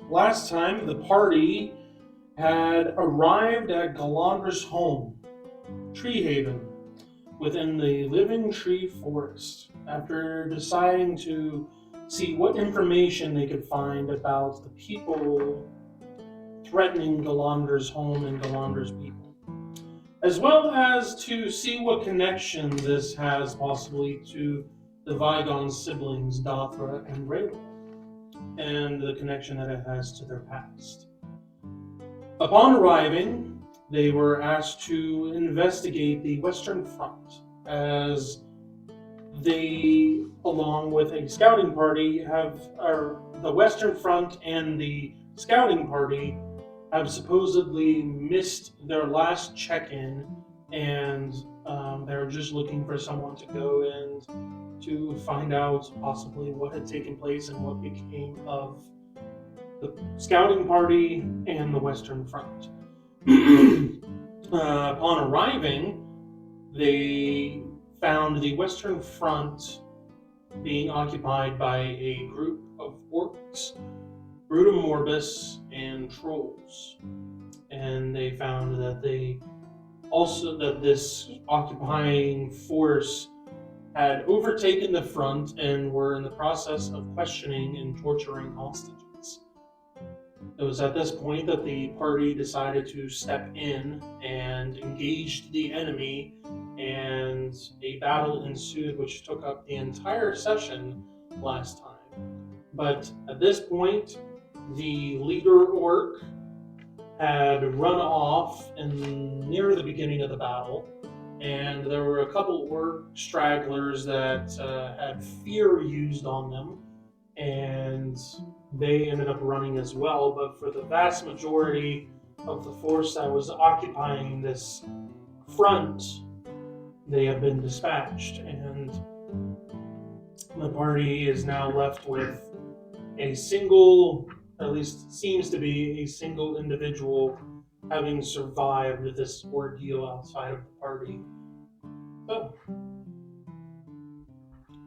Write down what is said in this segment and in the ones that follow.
last time the party had arrived at Galandra's home, Tree Haven, within the Living Tree Forest, after deciding to see what information they could find about the people threatening Galandra's home and Galandra's people, as well as to see what connection this has possibly to the Vigon siblings, Dothra and Rayla, and the connection that it has to their past. Upon arriving, they were asked to investigate the Western Front, as they, along with a scouting party, the Western Front and the scouting party have supposedly missed their last check-in, and they're just looking for someone to go and to find out possibly what had taken place and what became of the scouting party and the Western Front. Upon arriving, they found the Western Front being occupied by a group of orcs, Brutomorbus, and trolls. And they found that this occupying force had overtaken the front and were in the process of questioning and torturing hostages. It was at this point that the party decided to step in and engage the enemy, and a battle ensued which took up the entire session last time. But at this point, the leader orc had run off near the beginning of the battle, and there were a couple orc stragglers that had fear used on them, and they ended up running as well. But for the vast majority of the force that was occupying this front, they have been dispatched, and the party is now left with a single, at least seems to be a single individual, having survived this ordeal outside of the party. So,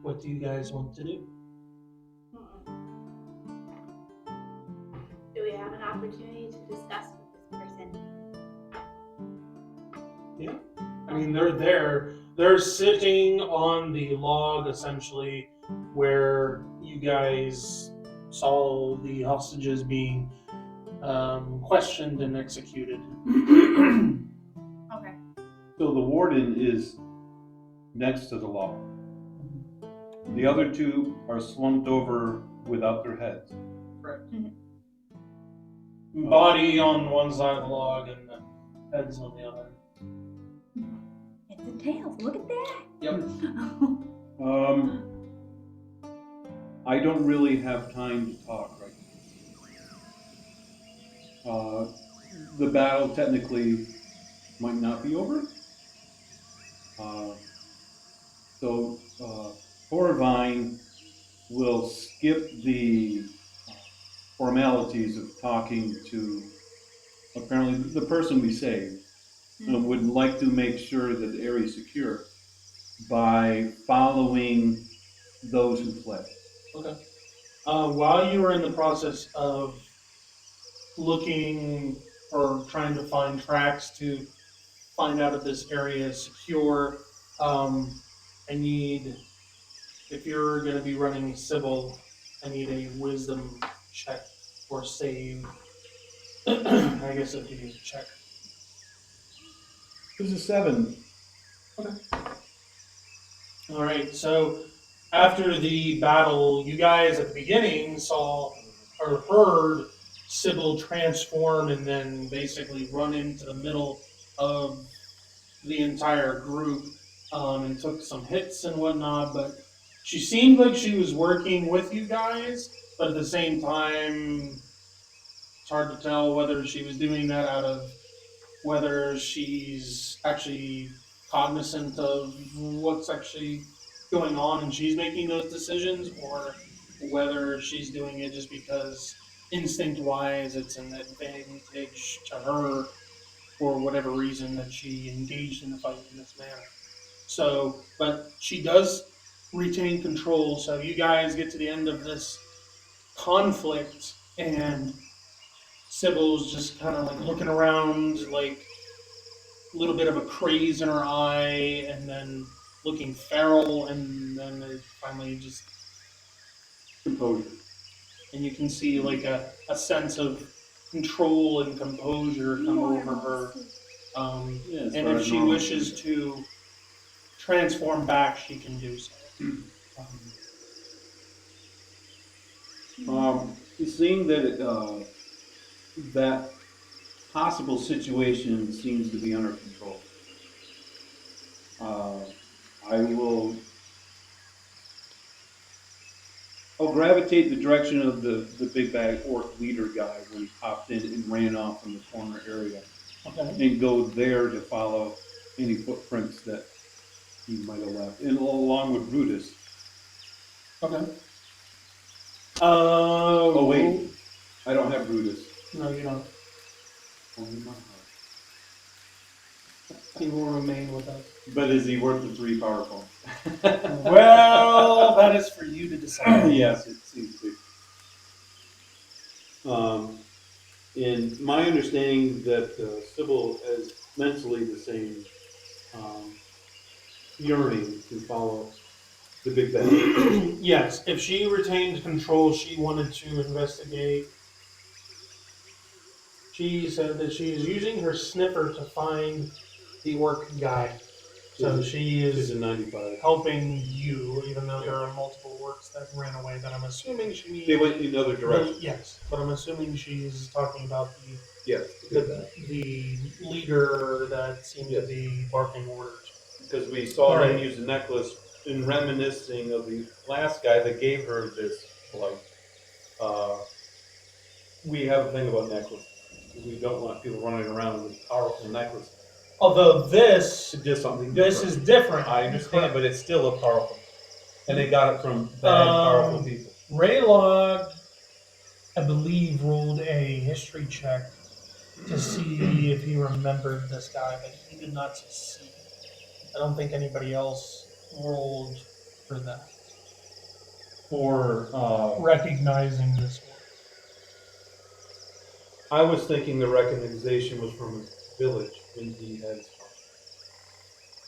what do you guys want to do? Do we have an opportunity to discuss with this person? Yeah. I mean, they're there. They're sitting on the log, essentially, where you guys saw the hostages being questioned and executed. Okay. So the warden is next to the log. The other two are slumped over without their heads. Correct. Body on one side of the log and the heads on the other. It's the tails. Look at that. Yep. I don't really have time to talk right now. The battle technically might not be over. So Corvine will skip the formalities of talking to apparently the person we saved, and would like to make sure that the area is secure by following those who fled. Okay. While you were in the process of looking or trying to find tracks to find out if this area is secure, I need, if you're going to be running Sybil, I need a wisdom check or save. I guess it could be a check. There's a 7. Okay. All right, so after the battle, you guys at the beginning saw or heard Sybil transform and then basically run into the middle of the entire group, and took some hits and whatnot, but she seemed like she was working with you guys, but at the same time, it's hard to tell whether she was doing that out of whether she's actually cognizant of what's actually going on and she's making those decisions, or whether she's doing it just because instinct-wise it's an advantage to her for whatever reason that she engaged in the fight in this manner. So, but she does retain control, so you guys get to the end of this conflict, and Sybil's just kind of like looking around, like a little bit of a craze in her eye, and then looking feral, and then it finally just, Composure. and you can see like a sense of control and composure come over her. Yeah, as And far if as she normal wishes things. to transform back, she can do so. Seeing that that possible situation seems to be under control, I will. I'll gravitate the direction of the big bag orc leader guy when he popped in and ran off from the corner area, Okay. and go there to follow any footprints that he might have left, and along with Brutus. Okay. Oh wait, I don't have Brutus. No, you don't. Only my heart. He will remain with us. But is he worth the 3 power points? Well, that is for you to decide. Yes, it seems to be. In my understanding that Sybil has mentally the same yearning to follow the big bang. Yes, if she retained control, she wanted to investigate. She said that she is using her sniffer to find the orc guy. So she She's is a 95. helping you, even though there are multiple orcs that ran away. But I'm assuming she. They went in another direction. Yes, but I'm assuming she's talking about Yes. the leader that seemed to be barking orders. Because we saw Right. him use the necklace in reminiscing of the last guy that gave her this, like, we have a thing about necklaces. We don't want people running around with powerful necklaces. Although this It's just something different. is different. I understand, but it's still a powerful. And they got it from bad, powerful people. Raylog, I believe, rolled a history check to see if he remembered this guy, but he did not succeed. I don't think anybody else rolled for that. For, Recognizing this one. I was thinking the recognition was from his village when he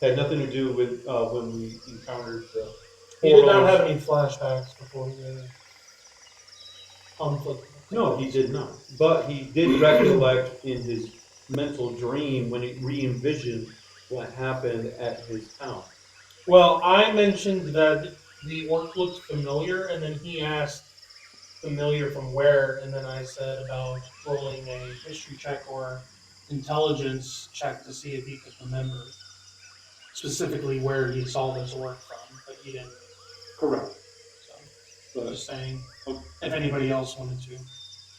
had nothing to do with when we encountered the. He did not have any flashbacks before the conflict. No, he did not. But he did recollect in his mental dream when he re-envisioned what happened at his town. Well, I mentioned that the orc looked familiar, and then he asked familiar from where, and then I said about rolling a history check or intelligence check to see if he could remember specifically where he saw this orc from, but he didn't. Correct. So, But, just saying, if anybody else wanted to,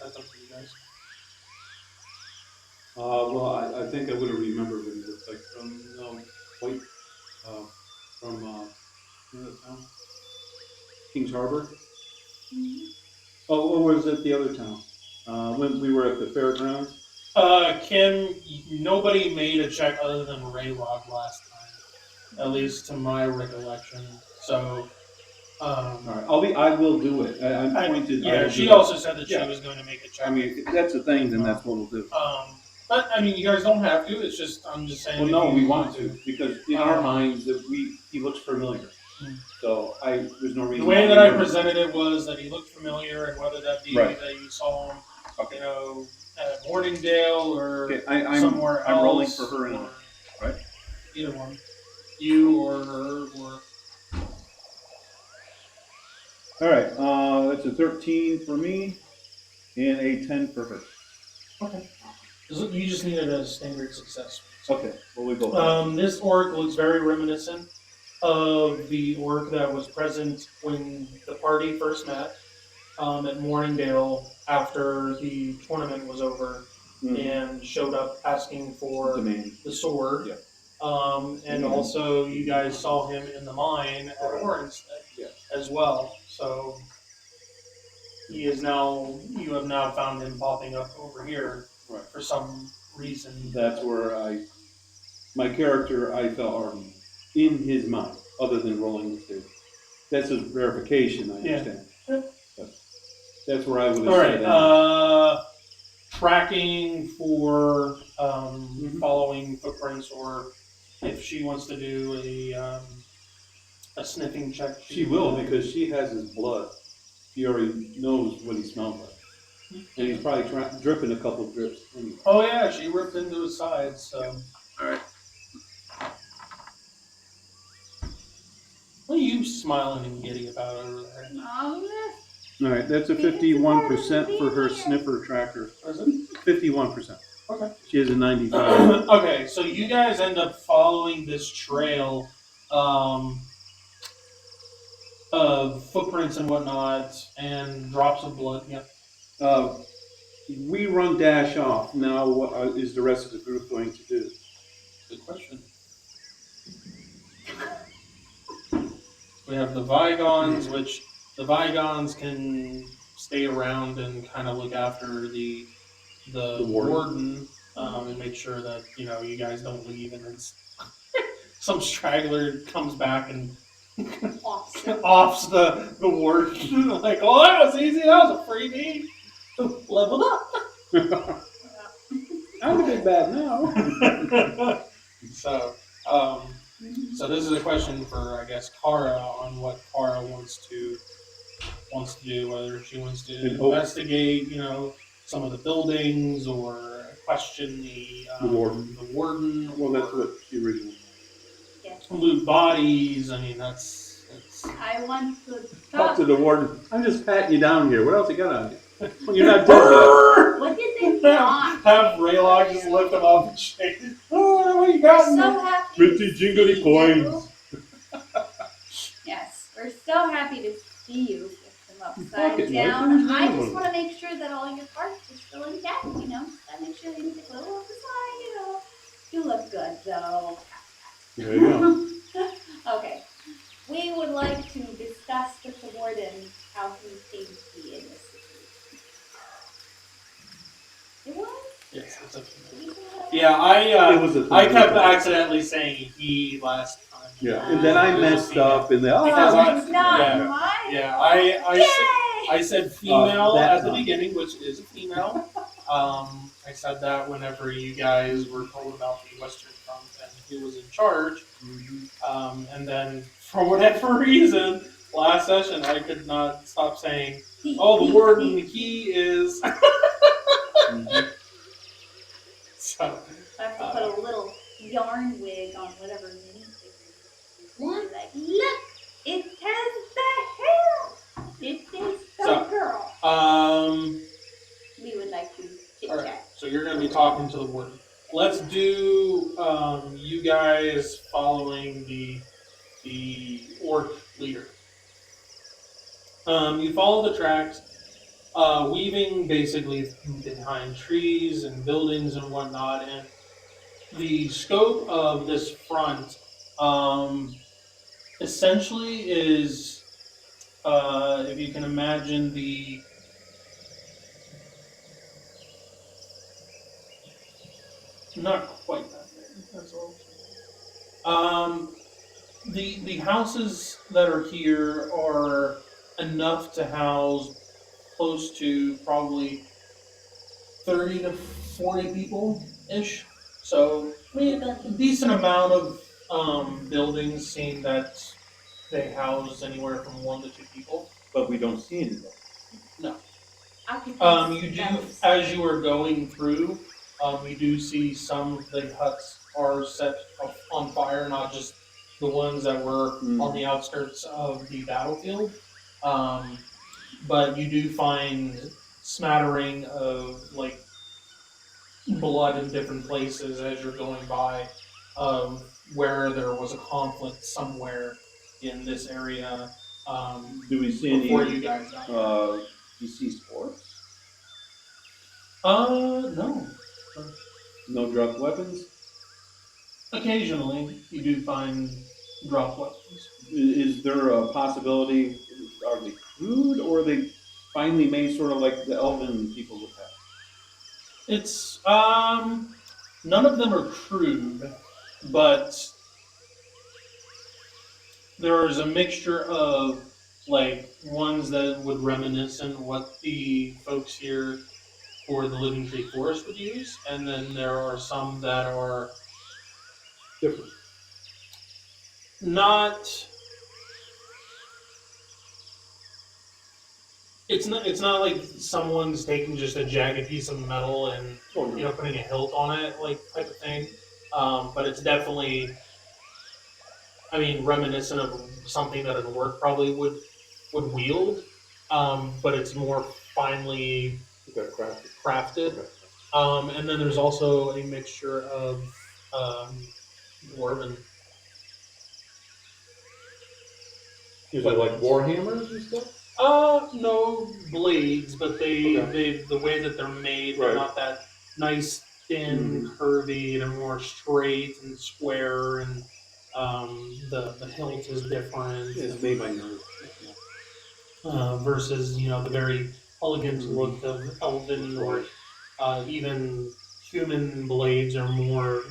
that's up to you guys. well, I think I would have remembered what he looked like from White, from you know that town? Kings Harbor. Oh, or was it the other town? When we were at the fairgrounds. Kim, nobody made a check other than Raylog last time, at least to my recollection. So, All right, I will do it. I'm pointed. Yeah, she also said that she was going to make a check. I mean, if that's the thing, then that's what we'll do. But I mean, you guys don't have to. It's just I'm just saying. Well, no, we want to because in our minds that he looks familiar. So there's no reason. The way that I presented it was that he looked familiar, and whether that be Right. that you saw him, Okay. you know, at Morningdale or Okay, I'm somewhere else. I'm rolling for her and I, right? Either one, you or her or. All right, that's a 13 for me and a 10 for her. Okay. You just needed a standard success. Okay, well, we both. This orc looks very reminiscent of the orc that was present when the party first met at Morningdale after the tournament was over and showed up asking for the sword. Yeah. And also you guys saw him in the mine at Orenstead as well. So you have now found him popping up over here for some reason. That's where my character, I felt already in his mind, other than rolling the table. That's a verification, I understand. Yeah. But that's where I would have All said right. tracking for following footprints, or if she wants to do a sniffing check. She will, because she has his blood. She already knows what he smells like. And he's probably dripping a couple drips anyway. Oh yeah, she ripped into his side, so. Alright. What are you smiling and giddy about over there? Alright, that's a 51% for her sniffer tracker. What is it? 51%. Okay. She has a 95. Okay, so you guys end up following this trail of footprints and whatnot, and drops of blood. Yep. We run dash off. Now, what is the rest of the group going to do? Good question. We have the Vigons, which the Vigons can stay around and kind of look after the warden, and make sure that you guys don't leave, and then some straggler comes back and offs the warden. Like, oh, that was easy. That was a freebie. Leveled up. I'm a bit bad now. So this is a question for, I guess, Kara on what Kara wants to do, whether she wants to investigate, some of the buildings, or question the warden. Well, that's what she originally. Yes. Loot bodies. I mean, it's. I want to Talk to the warden. I'm just patting you down here. What else you got on you? Well, you're not dead yet. What did they want? Have Raylock just lift him up and shake it. Oh, what you got? We're so happy. Pretty jingly coins. Yes, we're so happy to see you with them upside Pocket down. knife, I just want to make sure that all your parts are still intact, I make sure you get a little on the side, You look good, though. There you go. Okay. We would like to discuss with the warden how he seems to be in this situation. It was? Yes, it's okay. It was a thing. I kept accidentally saying he last time. Yeah, and then I messed up, and then Because I- it's not yeah. mine. Yeah, Yay! I said female that at the time. beginning, which is a female. I said that whenever you guys were told about the Western Front and who was in charge. And then, for whatever reason, last session I could not stop saying, "Oh, the warden, he is." So. I have to put a little yarn wig on whatever minifigure. Like, look, it has the hair. It is the girl. We would like to chit All right, chat. so you're going to be talking to the warden. Let's do you guys following the orc leader. You follow the tracks, weaving basically behind trees and buildings and whatnot, and the scope of this front essentially is, if you can imagine not quite that big, that's all. The houses that are here are enough to house close to probably 30 to 40 people-ish. So, I mean, a decent amount of buildings, seeing that they house anywhere from 1 to 2 people. But we don't see anything. No. Occupants, You do, that was- as you are going through, you do see some of the huts are set on fire, not just the ones that were on the outskirts of the battlefield. But you do find smattering of blood in different places as you're going by, where there was a conflict somewhere in this area. Do we see Before any you guys got deceased orcs? No. No drug weapons? Occasionally, you do find drop weapons. Is there a possibility, are they crude, or are they finely made, sort of like the elven people would have? It's none of them are crude, but there's a mixture of ones that would reminisce on what the folks here or the living tree forest would use, and then there are some that are Different. not. It's not like someone's taking just a jagged piece of metal and putting a hilt on it, like type of thing. But it's definitely, I mean, reminiscent of something that an orc probably would wield. But it's more finely Okay, crafted. crafted. Okay. And then there's also a mixture of dwarven. Is it like warhammers and stuff? No blades, but Okay. the way that they're made, Right. they're not that nice, thin, curvy. They're more straight and square, and the hilt is different. It's made by nerds. Versus the very elegant look of elven or even human blades are more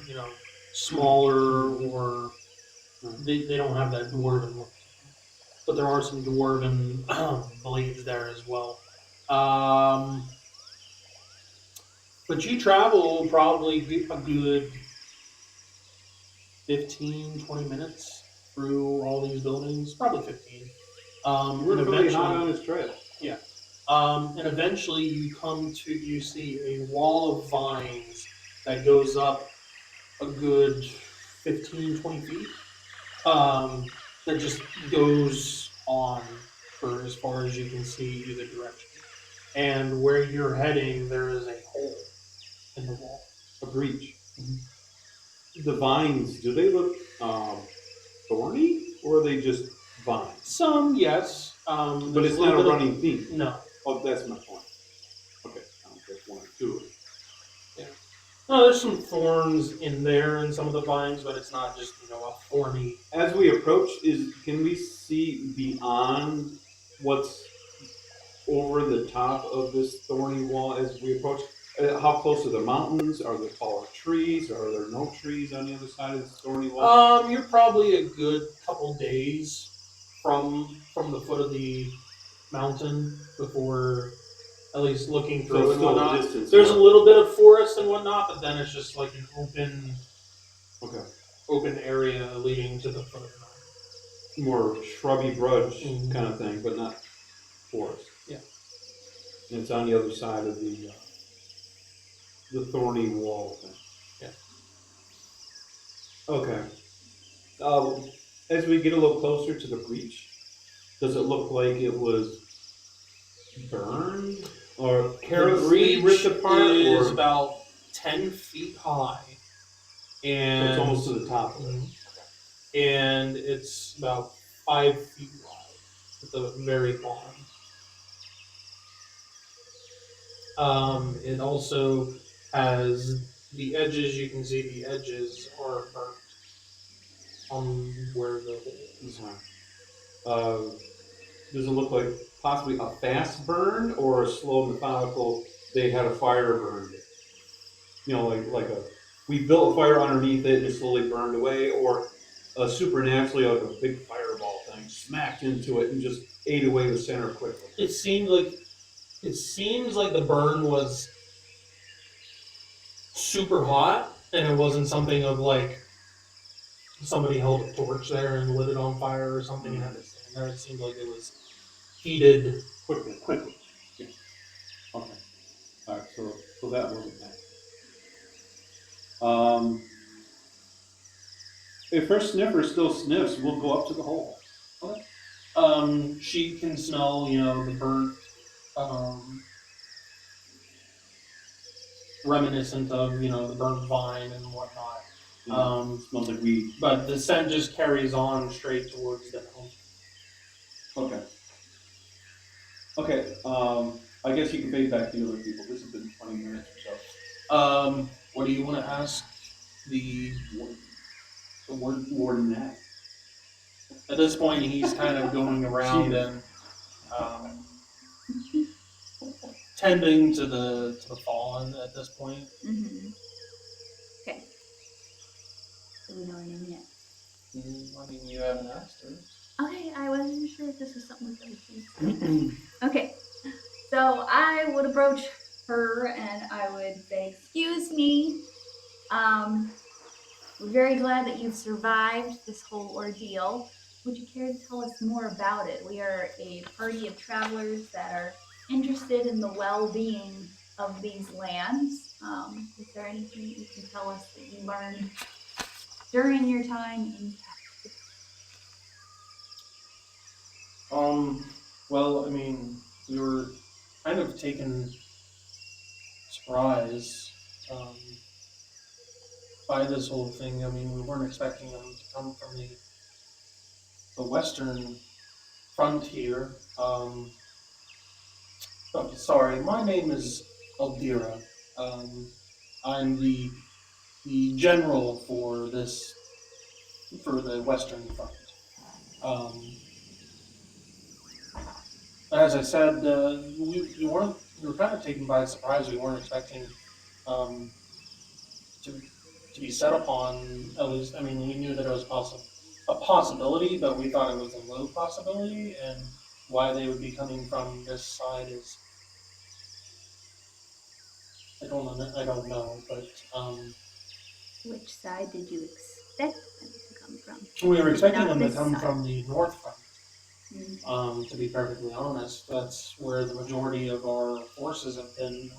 smaller, or they don't have that dwarven look. But there are some dwarven blades there as well. But you travel probably a good 15, 20 minutes through all these buildings, probably 15. We're and really eventually, hot on this trail. yeah. And eventually you see a wall of vines that goes up a good 15, 20 feet. That just goes on for as far as you can see either direction. And where you're heading, there is a hole in the wall. A breach. The vines, do they look thorny, or are they just vines? Some, yes. But it's not a running theme. No. Oh, that's my point. Okay, that's one or two. Yeah. No, there's some thorns in there in some of the vines, but it's not just a thorny. As we approach, can we see beyond what's over the top of this thorny wall as we approach? How close are the mountains? Are there taller trees? Are there no trees on the other side of this thorny wall? You're probably a good couple days from the foot of the mountain before, at least looking through and still whatnot. distance. There's a little bit of forest and whatnot, but then it's just like an open area leading to the foot of the mountain. More shrubby brush kind of thing, but not forest. Yeah. And it's on the other side of the thorny wall thing. Yeah. Okay. As we get a little closer to the breach, does it look like it was burned or carelessly ripped apart? Is about 10 feet high, and So it's almost to the top of it. And it's about 5 feet wide at the very bottom. It also has the edges. You can see the edges are burnt on where the hole is. Does it look like possibly a fast burn or a slow, methodical? They had a fire burned it. We built a fire underneath it and it slowly burned away, or supernaturally like a big fireball thing smacked into it and just ate away the center quickly. It seems like the burn was super hot, and it wasn't something of like somebody held a torch there and lit it on fire or something and had to stand there. It seemed like it was heated quickly. Yeah. Okay. All right. So that wasn't that. If her sniffer still sniffs, we'll go up to the hole. Okay. She can smell, the burnt, reminiscent of, the burnt vine and whatnot. Smells like weed. But the scent just carries on straight towards the home. Okay. I guess you can fade back to the other people. This has been 20 minutes or so. What do you want to ask the Warden that? At this point, he's kind of going around and tending to the fallen at this point. Mm-hmm. Okay. Do we know her name yet? I mean, you haven't asked her. Okay, I wasn't sure if this was something that we could say. Okay, so I would approach her and I would say, "Excuse me. We're very glad that you've survived this whole ordeal. Would you care to tell us more about it? We are a party of travelers that are interested in the well-being of these lands. Is there anything that you can tell us that you learned during your time in captivity?" Well, I mean, we were kind of taken surprise by this whole thing. I mean, we weren't expecting them to come from the western frontier. Oh, sorry, my name is Aldira. Um, I'm the general for the Western Front. Um, as I said, we were kind of taken by surprise. We weren't expecting um, to to be set upon. At least, I mean, we knew that it was a possibility, but we thought it was a low possibility. And why they would be coming from this side is I don't know, but Which side did you expect them to come from? we were expecting Not them to this come side. from the north front. Mm. To be perfectly honest, that's where the majority of our forces have been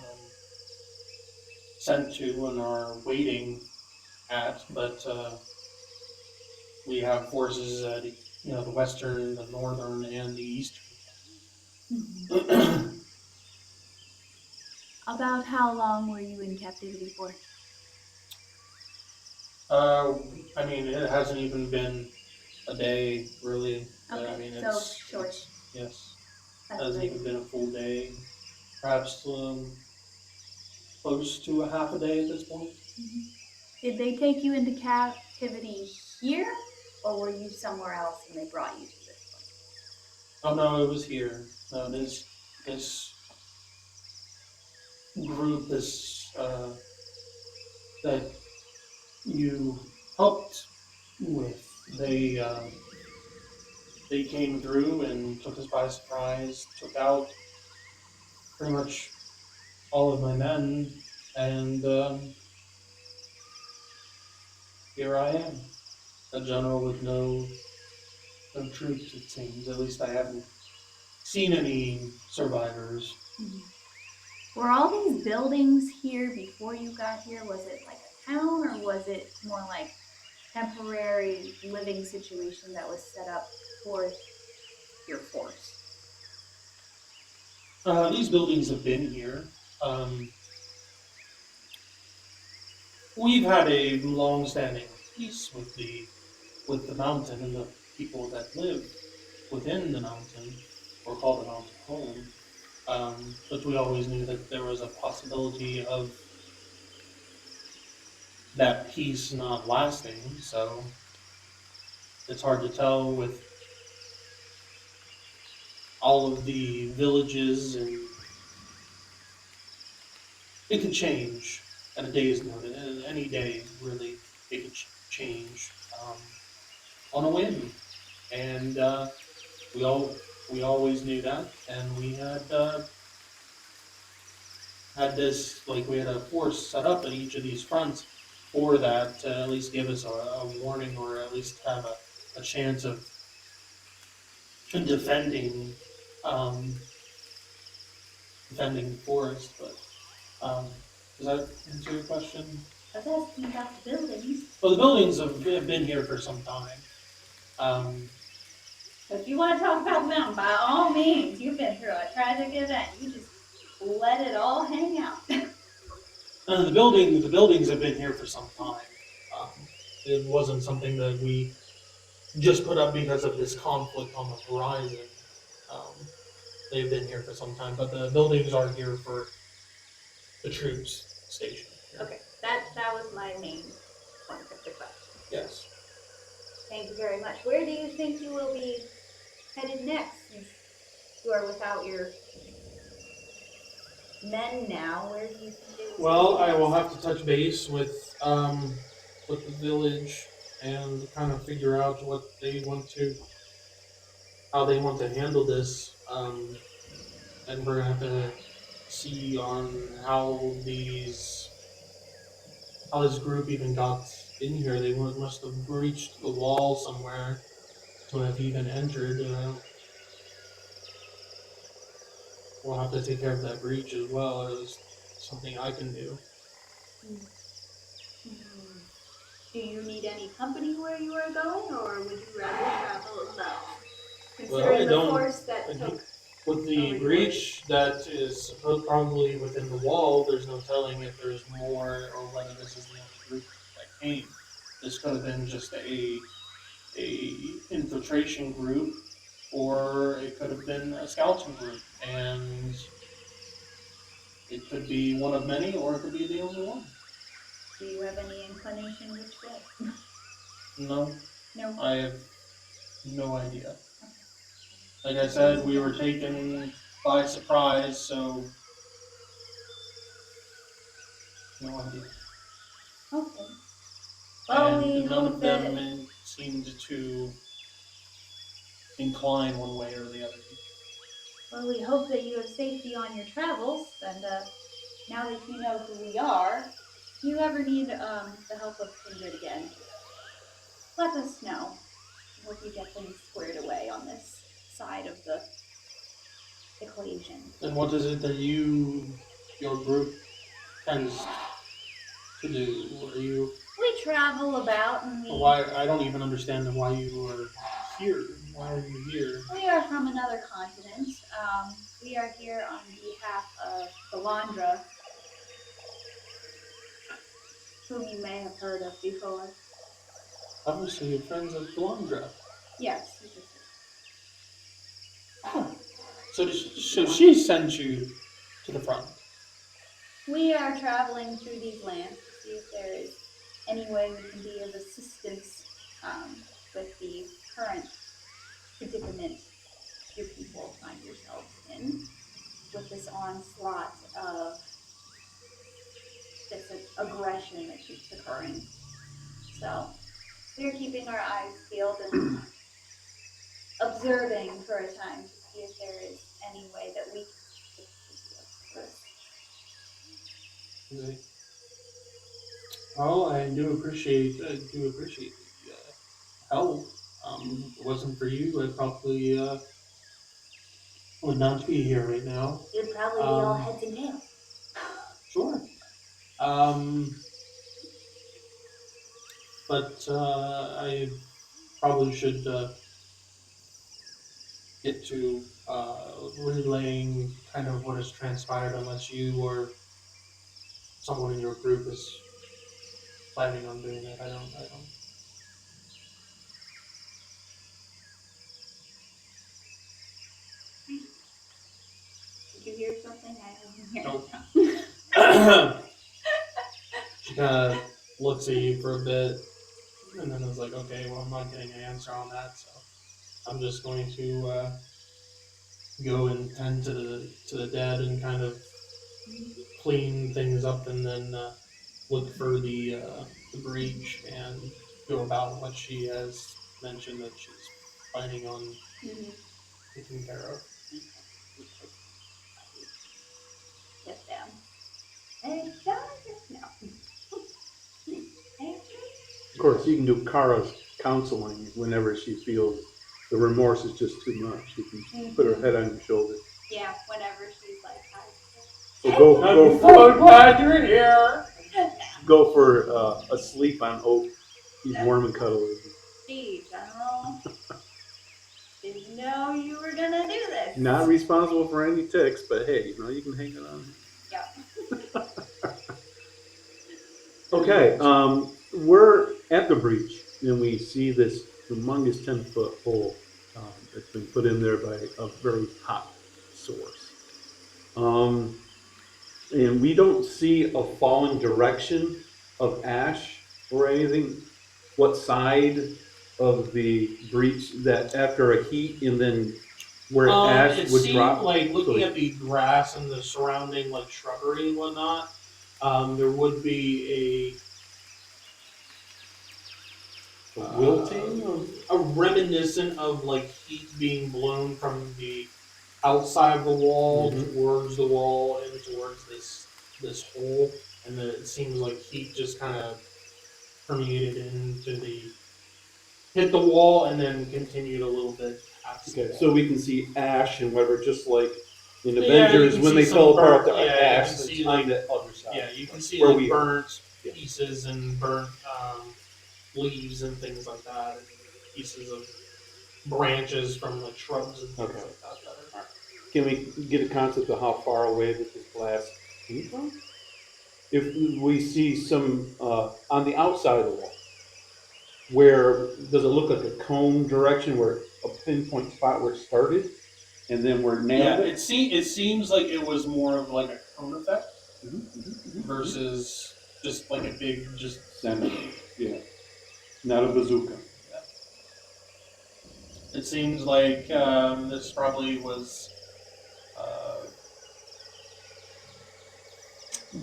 sent to and are waiting at. But we have forces at the western, the northern, and the eastern. Mhm. About how long were you in captivity for? uh, I mean, it hasn't even been a day, really. Okay, I mean, so short. yes, it That's hasn't good. even been a full day. Perhaps close to a half a day at this point. Mhm. Did they take you into captivity here, or were you somewhere else and they brought you to this place? Oh no, it was here. No, this group, this that you helped with, they came through and took us by surprise, took out pretty much all of my men, and here I am, a general with no troops. It seems. At least I haven't seen any survivors. Mhm. Were all these buildings here before you got here? Was it like a town, or was it more like temporary living situation that was set up for your force? These buildings have been here. Um, we've had a long-standing peace with the mountain and the people that live within the mountain, or call the mountain home. But we always knew that there was a possibility of that peace not lasting. So it's hard to tell with all of the villages, and it could change at a day's notice. Any day, really, it could change on a whim. And we always knew that, and we had this, like, we had a force set up at each of these fronts for that to at least give us a warning, or at least have a chance of defending um, defending the forest. But does that answer your question? I was asking about the buildings. Well, the buildings have been here for some time. Um, So if you want to talk about the mountain, by all means, you've been through a tragic event. You just let it all hang out. the buildings have been here for some time. Um, it wasn't something that we just put up because of this conflict on the horizon. Um, they've been here for some time, but the buildings are here for the troops stationed here. Okay, that was my main point of the question. Yes. Thank you very much. Where do you think you will be headed next, since you are without your men now? Where do you think they will? Well, I will have to touch base with the village and kind of figure out how they want to handle this. And we're gonna have to see on how this group even got in here. They must have breached the wall somewhere to have even entered. We'll have to take care of that breach as well, or there's something I can do. Hmm. Do you need any company where you are going, or would you rather travel alone? Well, I Considering the don't. force that I took think with the over breach that is probably within the wall, there's no telling if there's more or whether this is the only group that came. This could have been just a infiltration group, or it could have been a scouting group, and it could be one of many, or it could be the only one. Do you have any inclination which way? No, No. I have no idea. Okay. Like I said, we were taken by surprise, so no idea. Okay. Well, we And none hope of that them seemed to incline one way or the other. you have safety on your travels, and now that you know who we are, if you ever need the help of Kindred again, let us know. I hope you get things squared away on this side of the equation. And what is it that your group tends to do? Are you? We travel about and Why? I don't even understand why you are here. Why are you here? we are from another continent. We are here on behalf of Galandra, whom you may have heard of before. Obviously, you're friends of Galundra. Yes. Oh. So she sent you to the front. We are traveling through these lands to see if there is any way we can be of assistance with the current predicament your people find yourselves in, with this onslaught of this aggression that keeps occurring. So we're keeping our eyes peeled and observing for a time to see if there is any way that we can assist Okay. Well, I do appreciate the help. If it wasn't for you, I probably would not be here right now. You'd probably be all heads and tails. Sure. But I probably should get to relaying kind of what has transpired, unless you or someone in your group is planning on doing it. I don't. Did you hear something? I didn't hear. Nope. She kind of looks at you for a bit, and then is like, "Okay, well, I'm not getting an answer on that, so I'm just going to go and tend to the dead and kind of clean things up, and then look for the breach and go about what she has mentioned that she's planning on taking care of." Yes, ma'am. And no. Of course, you can do Kara's counseling whenever she feels the remorse is just too much. You can put her head on your shoulder. Yeah, whenever she's like, Or I'm so glad you're here. go for a sleep on Oak. He's warm and cuddly. "Gee, General, didn't know you were gonna do this." Not responsible for any ticks, but hey, you can hang it on. Yeah. Okay, we're at the breach, and we see this humongous 10-foot hole that's been put in there by a very hot source. And we don't see a falling direction of ash or anything. What side of the breach that after a heat and then where ash It would seemed drop? like looking at the grass and the surrounding like shrubbery and whatnot, there would be a wilting? a reminiscent of like heat being blown from the outside of the wall Mhm. towards the wall and towards this hole, and then it seems like heat just kind of permeated into the hit the wall and then continued a little bit past the Okay, wall. so we can see ash and whatever, just like in Yeah, you Avengers can when see they some fell apart, burnt- the yeah, you ash can that's see, on like- the other side. Yeah, you can see Where like we are. burnt Yeah. pieces and burnt leaves and things like that, and pieces of branches from like shrubs and things Okay. like that. That are, Can we get a concept of how far away that this blast came from? If we see some on the outside of the wall, where does it look like a cone direction, where a pinpoint spot where it started, and then where it nailed yeah, it? it seems like it was more of like a cone effect Mhm. versus just like a big just Center. Yeah, not a bazooka. It seems like this probably was uh,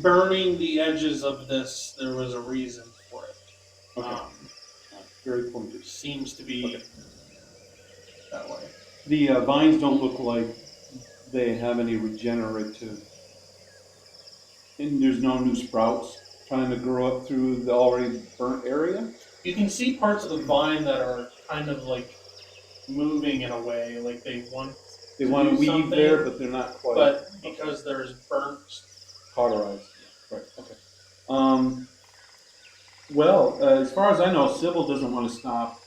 burning the edges of this. There was a reason for it. Okay. Very pointed. Seems to be Okay. that way. The vines don't look like they have any regenerative, and there's no new sprouts trying to grow up through the already burnt area. You can see parts of the vine that are kind of like moving in a way, like they want They to want to do weave something, there, but they're not quite but because there's burnt. cauterized. Right. Okay. Well, as far as I know, Sybil doesn't want to stop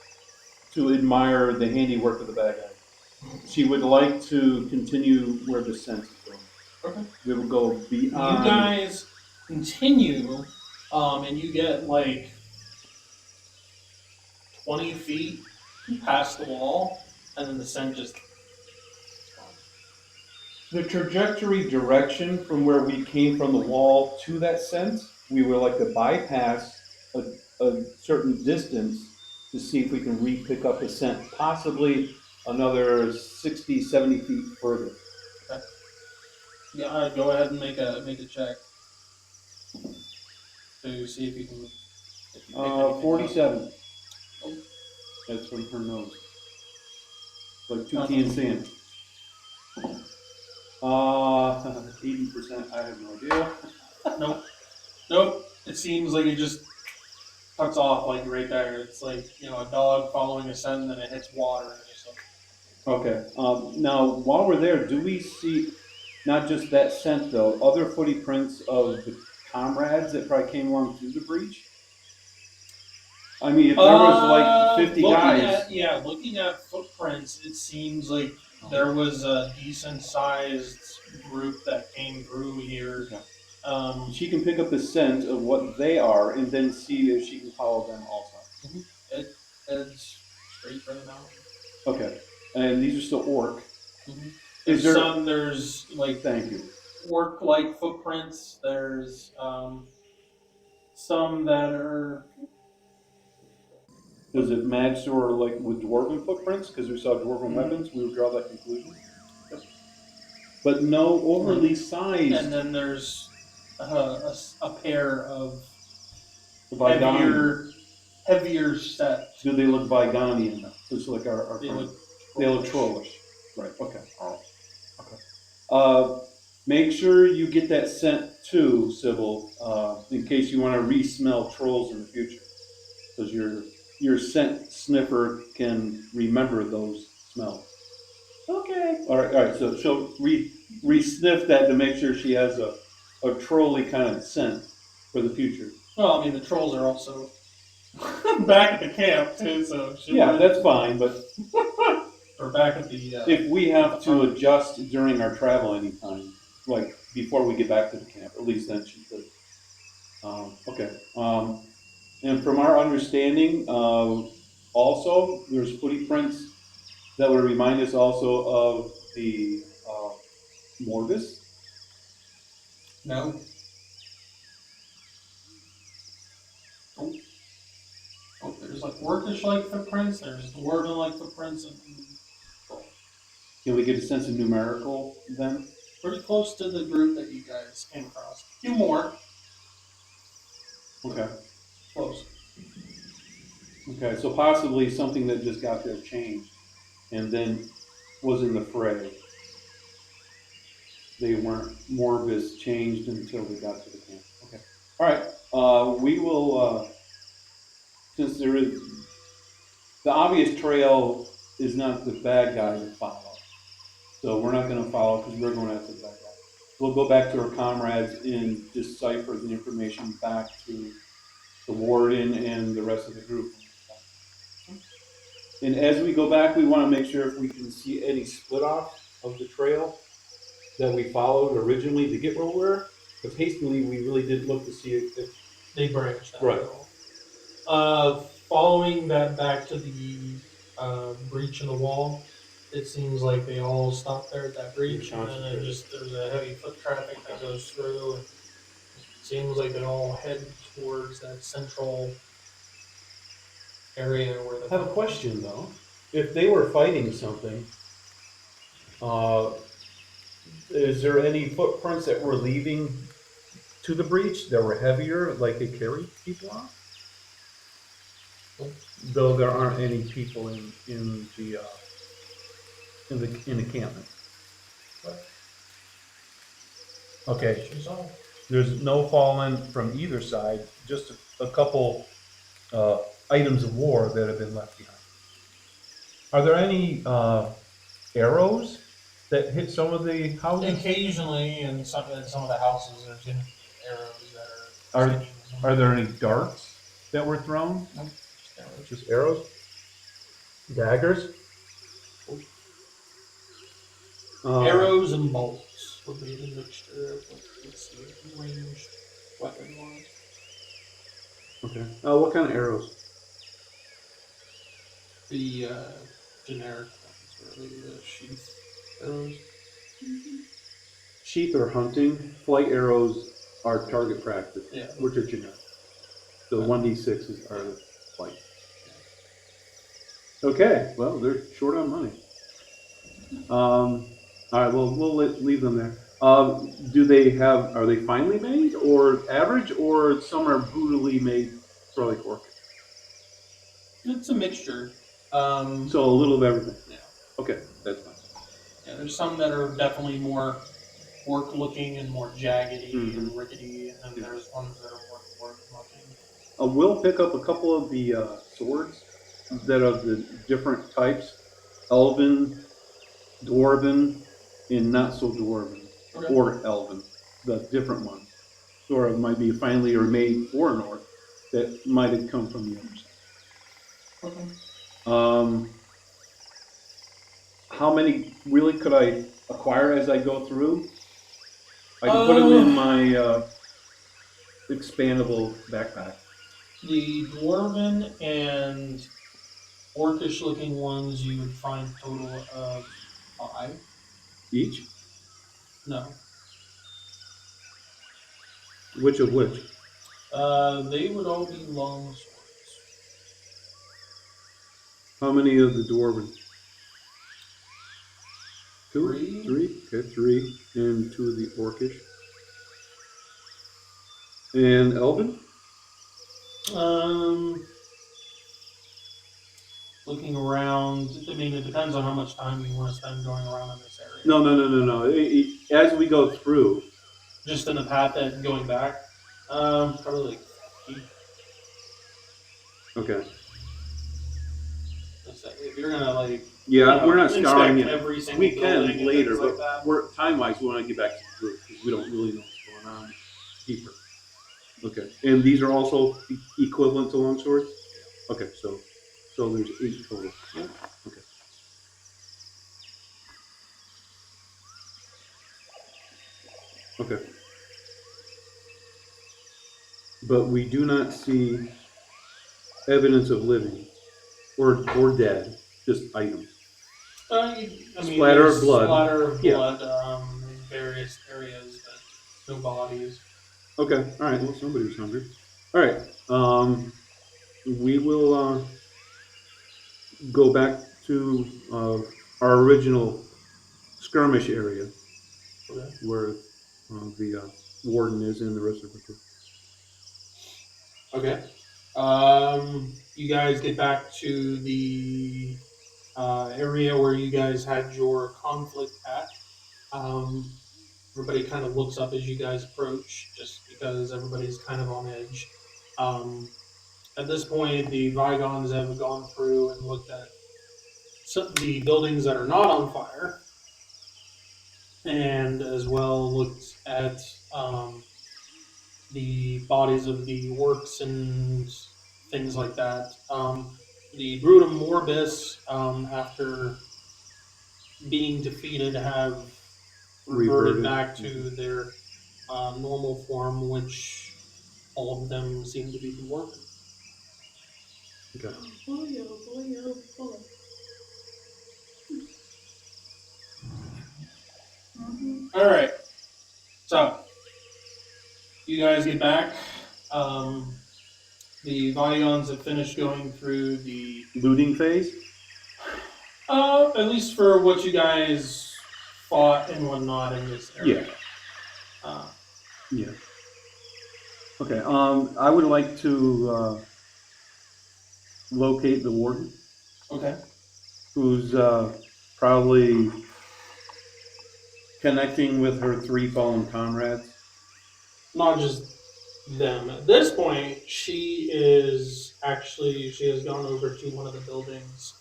to admire the handiwork of the bad guy. She would like to continue where the scent is going. Okay. We will go beyond. You guys continue, and you get like 20 feet past the wall, and then the scent just. The trajectory direction from where we came from the wall to that scent, we would like to bypass a certain distance to see if we can re-pick up the scent, possibly another 60, 70 feet further. Yeah, go ahead and make a check to see if you can. If you pick anything up. 47. Oh. That's from her nose. Like 2 Nothing. cans sand. 80%, I have no idea. Nope. It seems like it just cuts off like right there. It's like a dog following a scent, and then it hits water. And just like, Okay. Now, while we're there, do we see not just that scent though, other footy prints of the comrades that probably came along through the breach? I mean, if there was like 50 guys. Looking at footprints, it seems like there was a decent sized group that came through here. Okay. She can pick up the scent of what they are and then see if she can follow them also. It heads straight for the mountain. Okay. And these are still orc. Mm-hmm. Is there? There's like Thank you. orc-like footprints. There's some that are. Does it match or like with dwarven footprints? Because we saw dwarven weapons, we would draw that conclusion. Yep. But no overly sized. And then there's a pair of Vigonian. heavier set. Do they look Vigonian enough? Just like our They friends. look They look trollish. Right, okay. All right. Okay. Make sure you get that scent too, Sybil, in case you want to re-smell trolls in the future. Because your scent sniffer can remember those smells. Okay. All right. So she'll re-sniff that to make sure she has a trolly kind of scent for the future. Well, I mean, the trolls are also back at the camp too, so That's fine. But or back at the. If we have to adjust during our travel anytime, like before we get back to the camp, at least then she could. Okay. And from our understanding, also there's footy prints that would remind us also of the Morvis. No. Oh, there's like orcish-like footprints. There's dwarven-like footprints, and Can we get a sense of numerical then? pretty close to the group that you guys came across. A few more. Okay. Close. Okay, so possibly something that just got there changed and then was in the fray. they weren't, Morvis changed until they got to the camp. Okay. All right. We will, since there is, the obvious trail is not the bad guy to follow. So we're not going to follow because we're going after the bad guy. We'll go back to our comrades and decipher the information back to the warden and the rest of the group. And as we go back, we want to make sure if we can see any split off of the trail that we followed originally to get where we were. Because hastily, we really didn't look to see if They branched out. Right. Following that back to the breach in the wall, it seems like they all stop there at that breach, and then it just there's a heavy foot traffic that goes through. It seems like they all head towards that central area where the. I have a question though. If they were fighting something, is there any footprints that were leaving to the breach that were heavier, like they carried people off? Though there aren't any people in the encampment. Okay, there's no fallen from either side, just a couple items of war that have been left behind. Are there any arrows that hit some of the houses? Occasionally, in some of the houses, there's arrows that are. Are there any darts that were thrown? Nope. Just arrows? Daggers? Arrows and bolts would be the mixture of what you could see ranged weapon wise. Okay. What kind of arrows? The generic ones, really, the sheath arrows. Sheath or hunting. Flight arrows are target practice, Yeah. which are generic. The 1d6s are the flight. Okay, well, they're short on money. All right, well, we'll leave them there. Are they finely made or average, or some are brutally made for like orc? It's a mixture. So a little of everything. Yeah. Okay, that's fine. Yeah, there's some that are definitely more orc looking and more jaggedy and rickety, and then there's ones that are more orc looking. We'll pick up a couple of the swords that are the different types: elven, dwarven, and not so dwarven, Okay. or elven. The different ones, or it might be finely or made for an orc that might have come from the other side. Okay. How many really could I acquire as I go through? I can put them in my expandable backpack. The dwarven and orcish looking ones you would find a total of 5. Each? No. Which of which? They would all be long swords. How many of the dwarven? 2? 3. 3? Okay, 3. And 2 of the orcish. And elven? Looking around, I mean, it depends on how much time you want to spend going around in this area. No. As we go through. Just in the path and going back, probably like 8. Okay. If you're gonna like, We're not scouring it. every single We building can and later, things like but that. we're time-wise, we want to get back to the group because we don't really know what's going on deeper. Okay, and these are also equivalent to longswords? Okay, so there's 8 total. Yeah. Okay. Okay. But we do not see evidence of living or dead, just items. I mean, Splatter of there's blood. Splatter of Yeah. blood in various areas, but no bodies. Okay, all right. Well, somebody was hungry. All right. We will go back to our original skirmish area, Okay. where the warden is and the rest of the group. Okay. You guys get back to the area where you guys had your conflict at. Everybody kind of looks up as you guys approach, just because everybody's kind of on edge. At this point, the Vigons have gone through and looked at the buildings that are not on fire, and as well looked at the bodies of the orcs and things like that. The Brutum Morbis, after being defeated, have reverted Reverted. back to their normal form, which all of them seem to be dwarven. Okay. Boy, oh boy, oh boy. All right, so you guys get back. The Vions have finished going through the, Looting phase? at least for what you guys fought and whatnot in this area. Yeah. Okay, I would like to locate the Warden, Okay. who's probably connecting with her 3 fallen comrades. Not just them. At this point, she has gone over to one of the buildings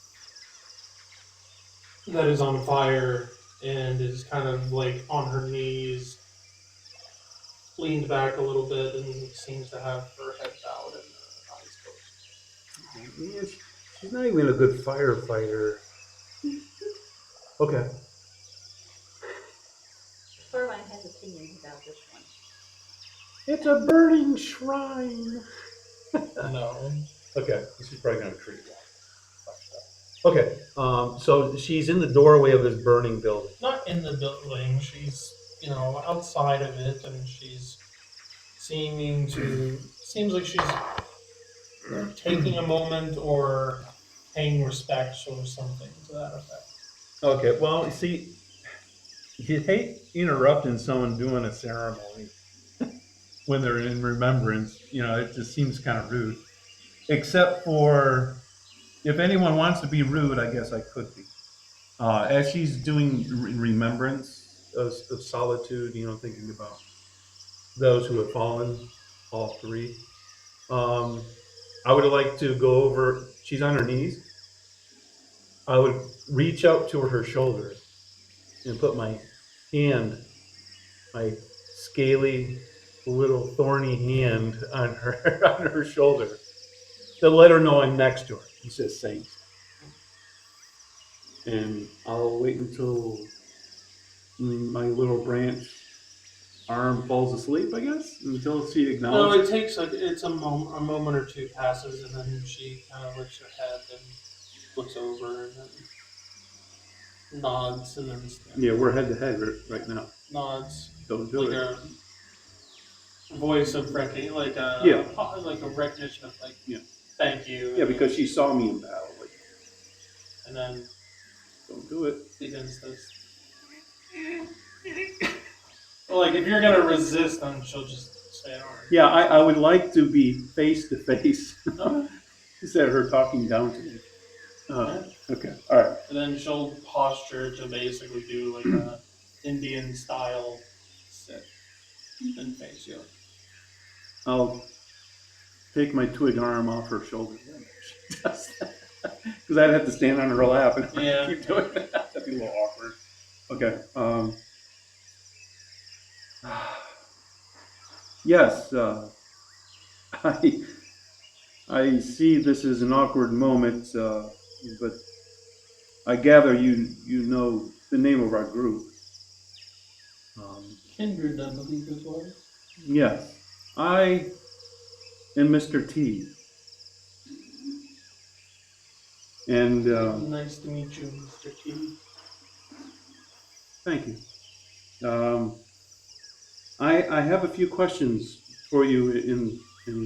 that is on fire and is kind of like on her knees, leaned back a little bit, and seems to have her head bowed and eyes closed. Yeah, she's not even a good firefighter. Okay. Irvine has opinions about this one. It's a burning shrine. No. Okay, she's probably gonna treat it. Okay, so she's in the doorway of this burning building. Not in the building. She's, outside of it, and she's seems like she's taking a moment or paying respects or something to that effect. Okay, well, see, you hate interrupting someone doing a ceremony when they're in remembrance. It just seems kind of rude. Except for if anyone wants to be rude, I guess I could be. As she's doing remembrance of solitude, thinking about those who have fallen, all 3. I would like to go over. She's on her knees. I would reach out to her shoulder and put my hand, my scaly, little thorny hand on her shoulder to let her know I'm next to her. He says, "Saint," and I'll wait until my little branch arm falls asleep, I guess, until she No, acknowledges. it takes a moment or two passes, and then she kind of lifts her head and looks over and then nods, and then Yeah, we're head to head right now. nods Don't do like it. a voice of recognition, like a recognition of thank you. Yeah, because she saw me in battle. Like, and then don't do it. begins this. Like if you're gonna resist, then she'll just stay on. Yeah, I would like to be face to face Okay. instead of her talking down to me. Okay, all right. And then she'll posture to basically do like a Indian style sit and face you. I'll take my twig arm off her shoulder then. Because I'd have to stand on her lap and Yeah. keep doing that. That'd be a little awkward. Okay. Yes, I see this is an awkward moment, but I gather you know the name of our group. Kindred, I believe it was. Yes, I am Mr. T. And Nice to meet you, Mr. T. thank you. I have a few questions for you in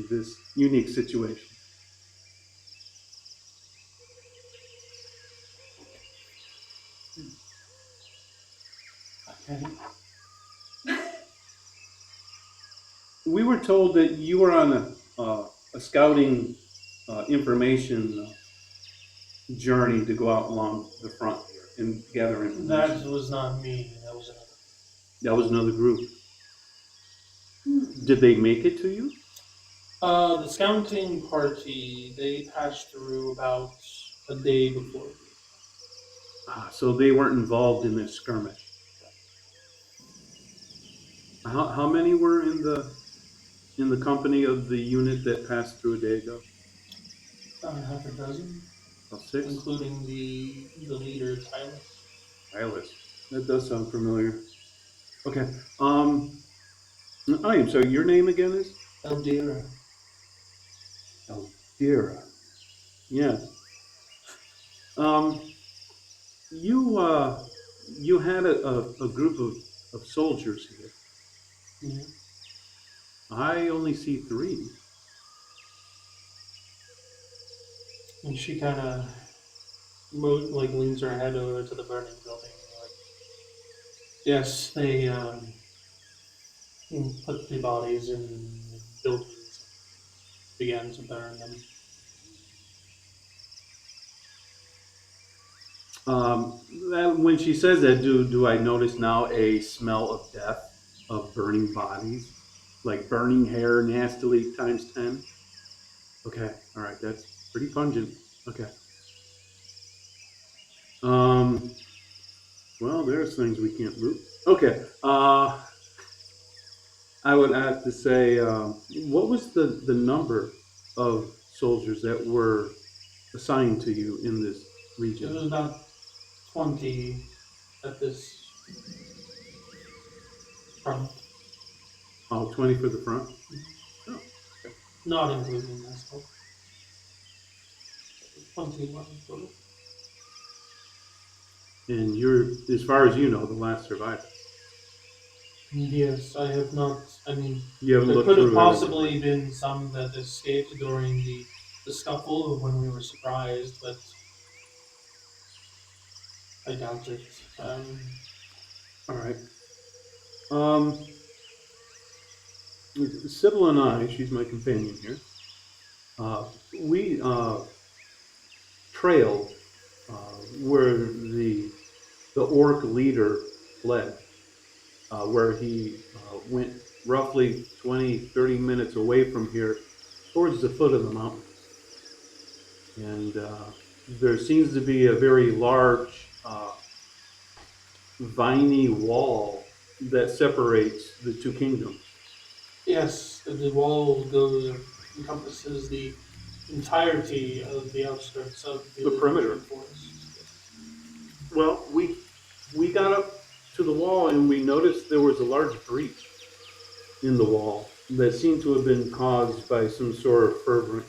this unique situation. Okay. We were told that you were on a scouting information journey to go out along the front here and gather information. That was not me. That was another. That was another group. Hmm. Did they make it to you? The scouting party, they passed through about a day before. So they weren't involved in this skirmish. How many were in the company of the unit that passed through a day ago? Half a dozen, About 6? including the leader, Tyler. Silas. That does sound familiar. Okay. I am sorry. Your name again is Eldira. Elvira. Yes. Um, you had a group of soldiers here. Yeah. I only see 3. And she kind of like leans her head over to the burning building. Like, yes, they put the bodies in buildings, began to burn them. When she says that, do I notice now a smell of death, of burning bodies, like burning hair nastily times 10? Okay, all right, that's pretty pungent. Okay. Well, there's things we can't move. Okay. I would have to say, what was the number of soldiers that were assigned to you in this It region? was about 20 at this front, Oh, 20 for the front? Oh, not including myself. 21 total. and you're, as far as you know, the last survivor. Yes, I have not. I mean, You haven't there looked could have through everything. possibly been some that escaped during the scuffle when we were surprised, but I doubt it. All right. Um, Sybil and I, she's my companion here. We trailed where the orc leader fled, where he went roughly 20, 30 minutes away from here towards the foot of the mountain. And there seems to be a very large viney wall that separates the 2 kingdoms. Yes, the wall goes encompasses the entirety of the outskirts of The perimeter. forest. Well, we got up to the wall and we noticed there was a large breach in the wall that seemed to have been caused by some sort of fervent.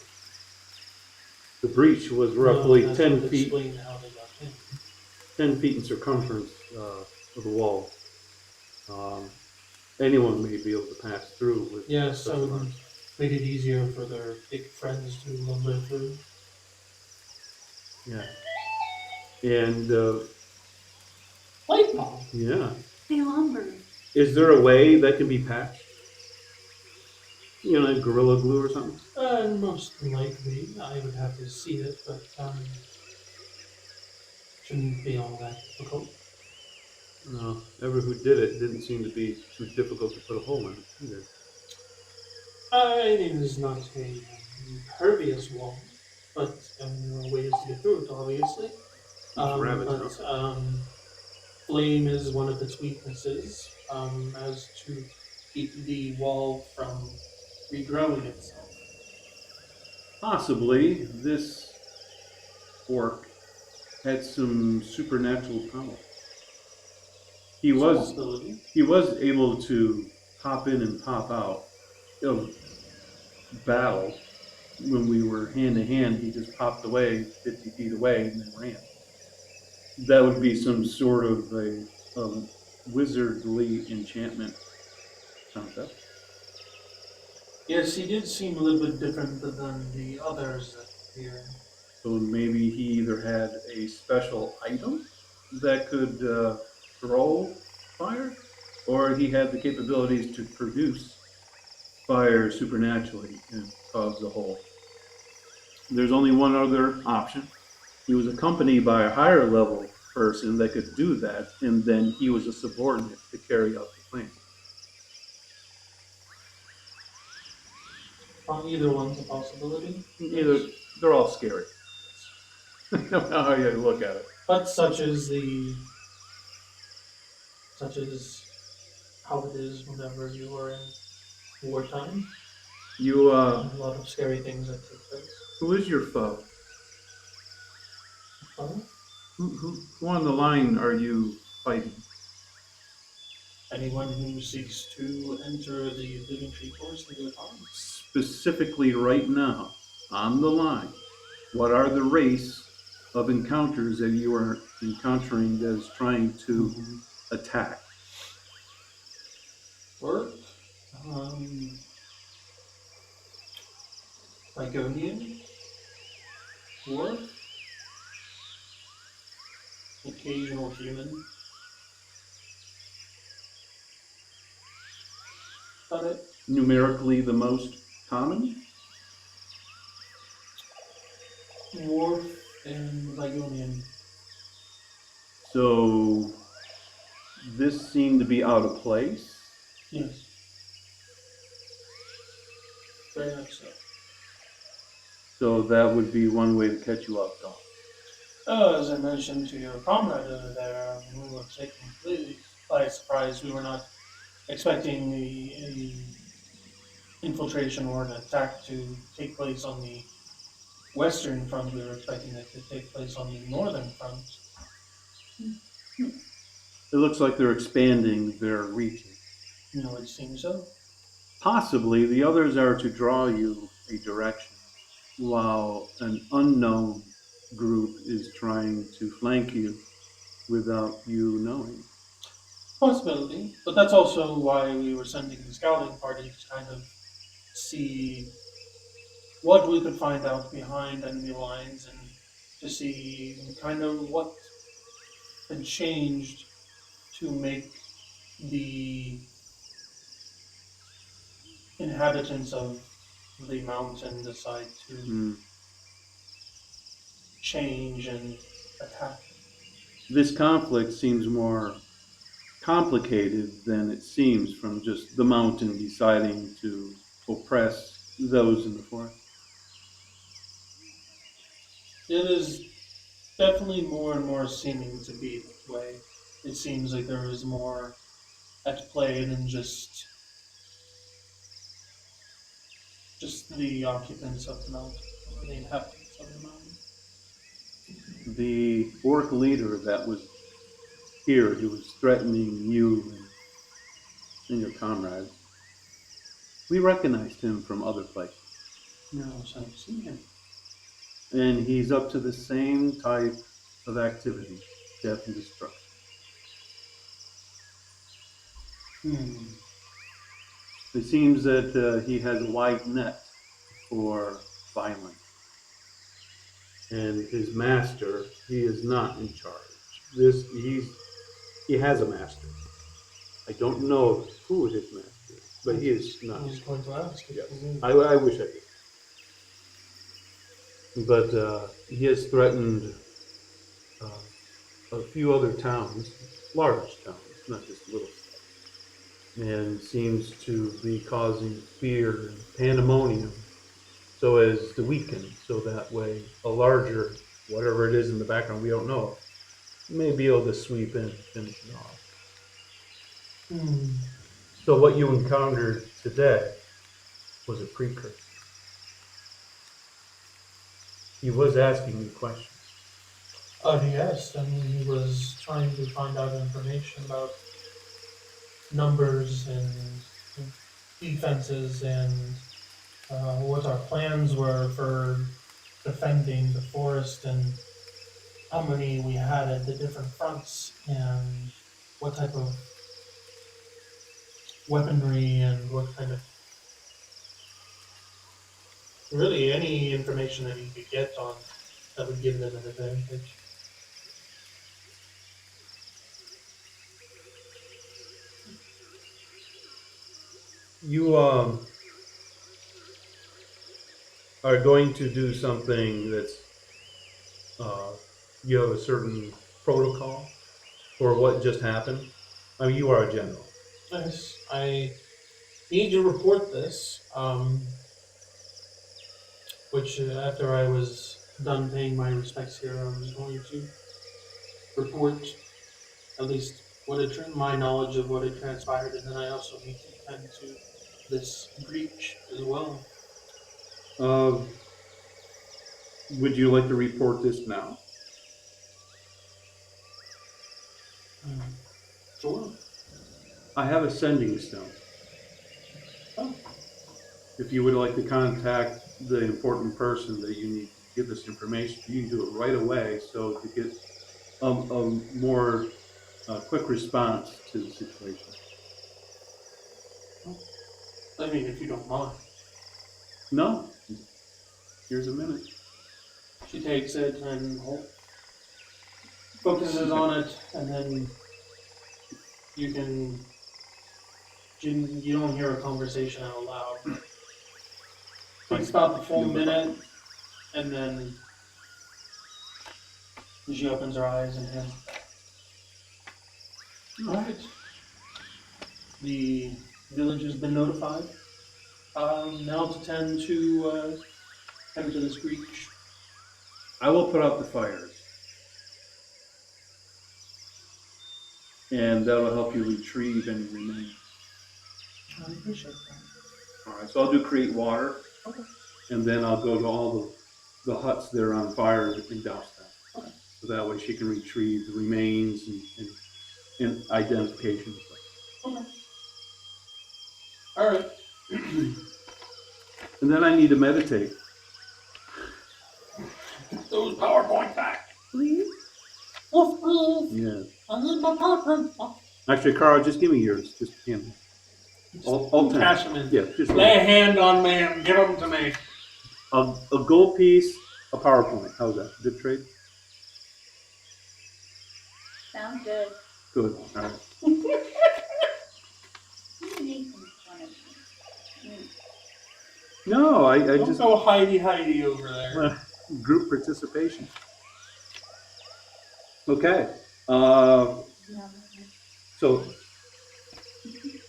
The breach was roughly That 10 would feet, explain how they got in. 10 feet in circumference of the wall. Anyone may be able to pass through with Yes, such that a would large. make it easier for their big friends to lumber through. Yeah. And Light bulb. yeah, They lumbered. is there a way that can be patched? You know, like Gorilla Glue or something? Most likely, I would have to see it, but shouldn't be all that difficult. No, ever who did it didn't seem to be too difficult to put a hole in it either. It is not a impervious wall, but there are ways to get through it, obviously. Rabbits, But flame is one of its weaknesses, as to keep the wall from regrowing itself. Possibly this orc had some supernatural power. He It's a was possibility. able to pop in and pop out of battle. When we were hand to hand, he just popped away 50 feet away and then ran. That would be some sort of a wizardly enchantment concept. Yes, he did seem a little bit different than the others here. So maybe he either had a special item that could throw fire, or he had the capabilities to produce fire supernaturally and cause the hole. There's only one other option. He was accompanied by a higher level person that could do that, and then he was a subordinate to carry out the plan. Either one's a possibility. Either, they're all scary. No matter how you look at it. But such is how it is whenever you are in wartime. You, A lot of scary things that take place. who is your foe? Well, Who on the line are you fighting? anyone who seeks to enter the living tree forest into the farm. Specifically right now, on the line, what are the race of encounters that you are encountering that is trying to attack? Orc, Ligonian, Dwarf, occasional human. About it. Numerically the most common? Dwarf and Ligonian. So this seemed to be out of place. Yes. Very much so. So that would be one way to catch you off guard. As I mentioned to your comrade over there, we were taken completely by surprise. We were not expecting the infiltration or an attack to take place on the western front. We were expecting it to take place on the northern front. It looks like they're expanding their region. No, it seems so. Possibly the others are to draw you a direction, while an unknown group is trying to flank you without you knowing. Possibility, but that's also why we were sending the scouting party to kind of see what we could find out behind enemy lines and to see kind of what had changed to make the inhabitants of the mountain decide to change and attack. This conflict seems more complicated than it seems from just the mountain deciding to oppress those in the forest. It is definitely more and more seeming to be that way. It seems like there is more at play than just the occupants of the mountain, or the inhabitants of the mountain. The orc leader that was here, who was threatening you and your comrades, we recognized him from other places. No, so I've seen him. And he's up to the same type of activity, death and destruction. It seems that he has a wide net for violence. And his master, he is not in charge. He has a master. I don't know who his master is, but he is not. I was going to ask if Yes. you knew. I wish I did. But he has threatened a few other towns, large towns, not just little, and seems to be causing fear and pandemonium so as to weaken, so that way a larger, whatever it is in the background, we don't know, may be able to sweep in and finish it off. So what you encountered today was a precursor. He was asking you questions. Yes, I mean, he was trying to find out information about numbers and defenses and what our plans were for defending the forest and how many we had at the different fronts and what type of weaponry and what kind of really any information that he could get on that would give them an advantage. You are going to do something that's, you have a certain protocol for what just happened. I mean, you are a general, Yes, I need to report this. Which after I was done paying my respects here, I was going to report at least my knowledge of what had transpired, and then I also need to tend to this breach as well. Uh, would you like to report this now? Sure. I have a sending stone. Oh, If you would like to contact the important person that you need to give this information, you can do it right away so to get a more quick response to the situation. I mean, if you don't mind. No? Here's a minute. She takes it and focuses on it, and then you can. You don't hear a conversation out loud. Takes about the full minute, and then she opens her eyes and hands it back. Alright. The village has been notified. Now to tend to this breach. I will put out the fires. And that'll help you retrieve any remains. I appreciate that. Alright, so I'll do create water. Okay. And then I'll go to all the huts that are on fire and douse them. Okay. So that way she can retrieve the remains and identification stuff. Okay. Alright. And then I need to meditate. Those PowerPoint back. Please? Yes, please. Yeah. I need my PowerPoint back. Actually, Carl, just give me yours. Just hand me. All 10. Cash them in. Yeah, just Lay a hand on me and give them to me. a gold piece, a PowerPoint. How's that? Good trade? Sounds good. Good. All right. You make fun of me. No, I Don't just go hidey over there. group participation. Okay. So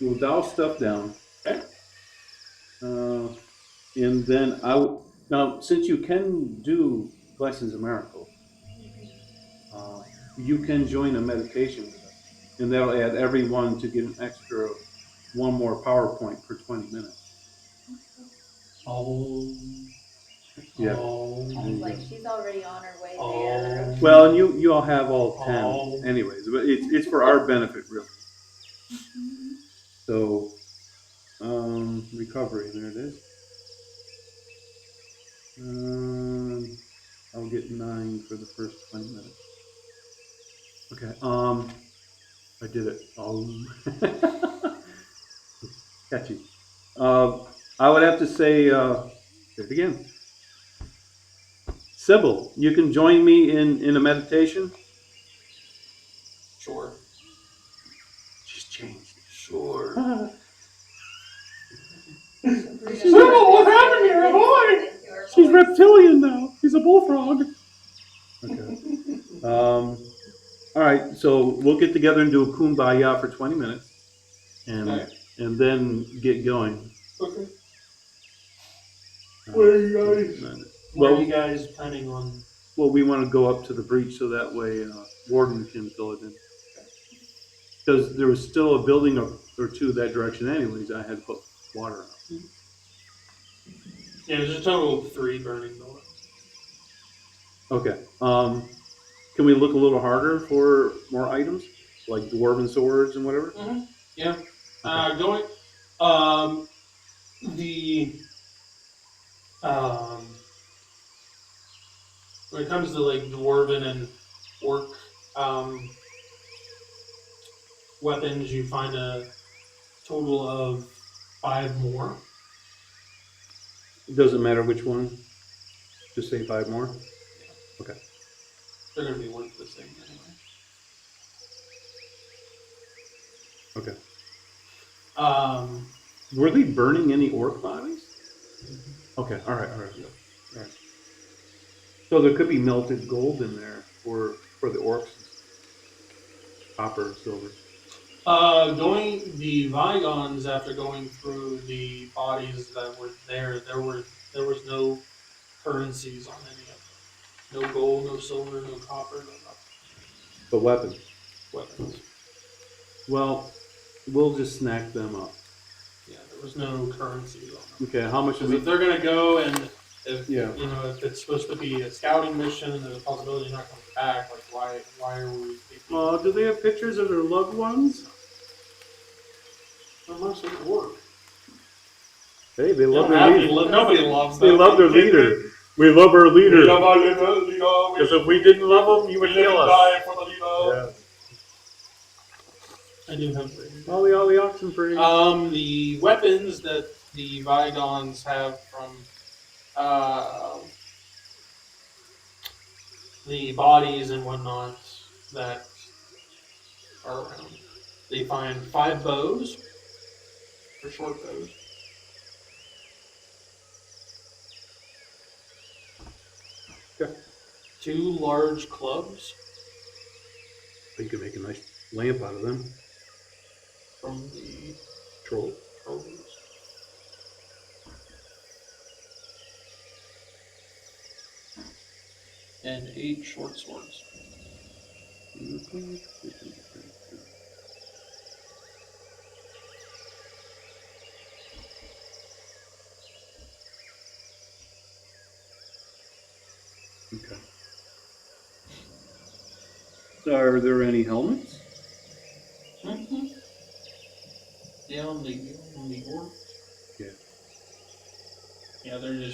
we'll dial stuff down. Okay. And then now since you can do Lessons of Miracle, you can join a meditation with us, and that'll add everyone to get an extra one more PowerPoint per 20 minutes. Oh. Yeah. Oh. Like she's already on her way Oh. there. Well, and you all have all 10 Oh. anyways, but it's for our benefit really. So recovery, there it is. I'll get 9 for the first 20 minutes. Okay, I did it. Catchy. I would have to say, say it again. Sybil, you can join me in a meditation? Sure. She's changed. Sure. Sybil, what happened to your boy? She's reptilian now. She's a bullfrog. Okay. All right, so we'll get together and do a kumbaya for 20 minutes, and Okay. and then get going. Okay. Where are you guys? Where are Well, you guys planning on? we want to go up to the breach so that way Warden can fill it in. Because there was still a building or two that direction anyways. I had to put water out. Yeah, there's a total of 3 burning buildings. Okay. Can we look a little harder for more items, like dwarven swords and whatever? Mm-hmm. Yeah. Going. When it comes to like dwarven and orc weapons, you find a total of 5 more. It doesn't matter which one. Just say 5 more. Okay. They're going to be worth the same anyway. Okay. Um, Were they burning any orc bodies? Okay. All right. So there could be melted gold in there for the orcs. Copper, silver. The Vigons, after going through the bodies that were there was no currencies on any of them. No gold, no silver, no copper, no nothing. The weapons. Weapons. Well, we'll just snack them up. Yeah, there was no currencies on them. Okay, how much Because is if it? they're gonna go and if Yeah. you know if it's supposed to be a scouting mission and there's a possibility you're not coming back, like why are we taking Do they have pictures of their loved ones? they're mostly work. Hey, they They love don't their have leader. any, nobody loves them. They love their leader. We love our leader. Because if we didn't love him, you would kill us. Yeah. I do have brain. All the oxen for you. The weapons that the Vigons have from the bodies and whatnot that are around. They find 5 bows, or short bows. Okay. 2 large clubs You can make a nice lamp out of them. from the Troll. trolls. And 8 short swords. Okay. Are there any helmets? Mm-hmm. Yeah, on the board. Yeah. Yeah, they're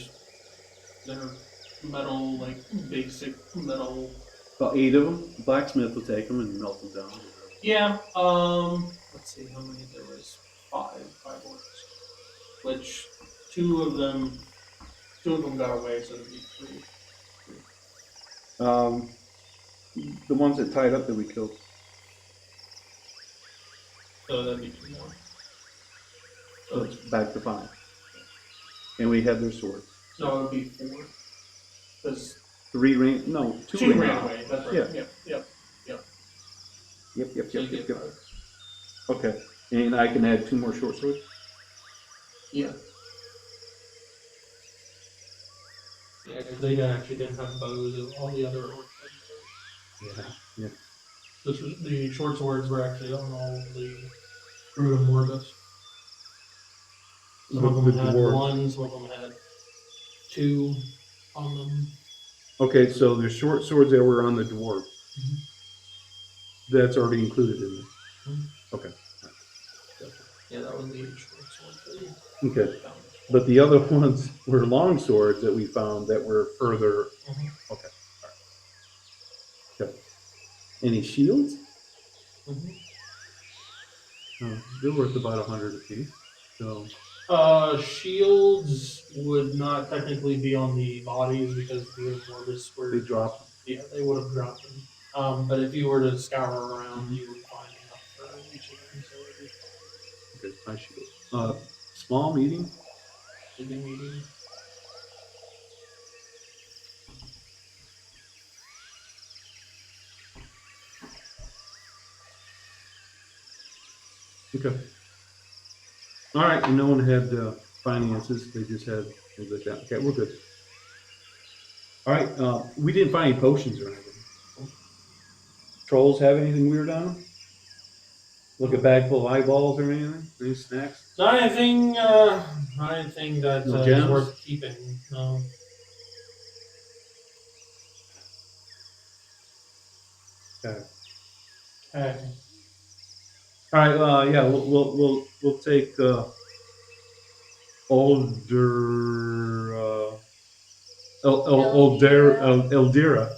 metal, like basic metal. About 8 of them. Blacksmith will take them and melt them down. Yeah. Let's see how many there was. 5 orcs. Which two of them got away, so it'd be 3. The ones that tied up that we killed. So that'd be 2 more. So it's back to 5. And we had their swords. No, it'd be 4. Because 3 ran. No, 2 2 ran. ran away. That's right. Yeah. Yep. Yep. So you get 5. Okay. And I can add 2 more short swords. Yeah. Yeah, because they actually didn't have bows. All the other orcs had bows. Yeah. The short swords were actually on all the Fruit of Morbus. Some of them The had dwarves. 1, some of them had 2 on them. Okay, so the short swords that were on the dwarf. That's already included in there. Okay. Yeah, that was the short sword that Okay. we found. But the other ones were long swords that we found that were further. Mhm. Okay. All right. Okay. Any shields? Mhm. They're worth about 100 apiece. So Shields would not technically be on the bodies because the Morbus were. they drop. Yeah, they would have dropped them. But if you were to scour around, you would find enough for each of them. So it'd Okay, my shield. Small, medium. be medium. Okay. All right, and no one had finances. They just had things like that. Okay, we're good. All right, we didn't find any potions or anything. Trolls have anything weird on them? Like a bag full of eyeballs or anything? Any snacks? Not anything that No is gems? worth keeping. No. Okay. Okay. All right. Yeah. We'll take Eldira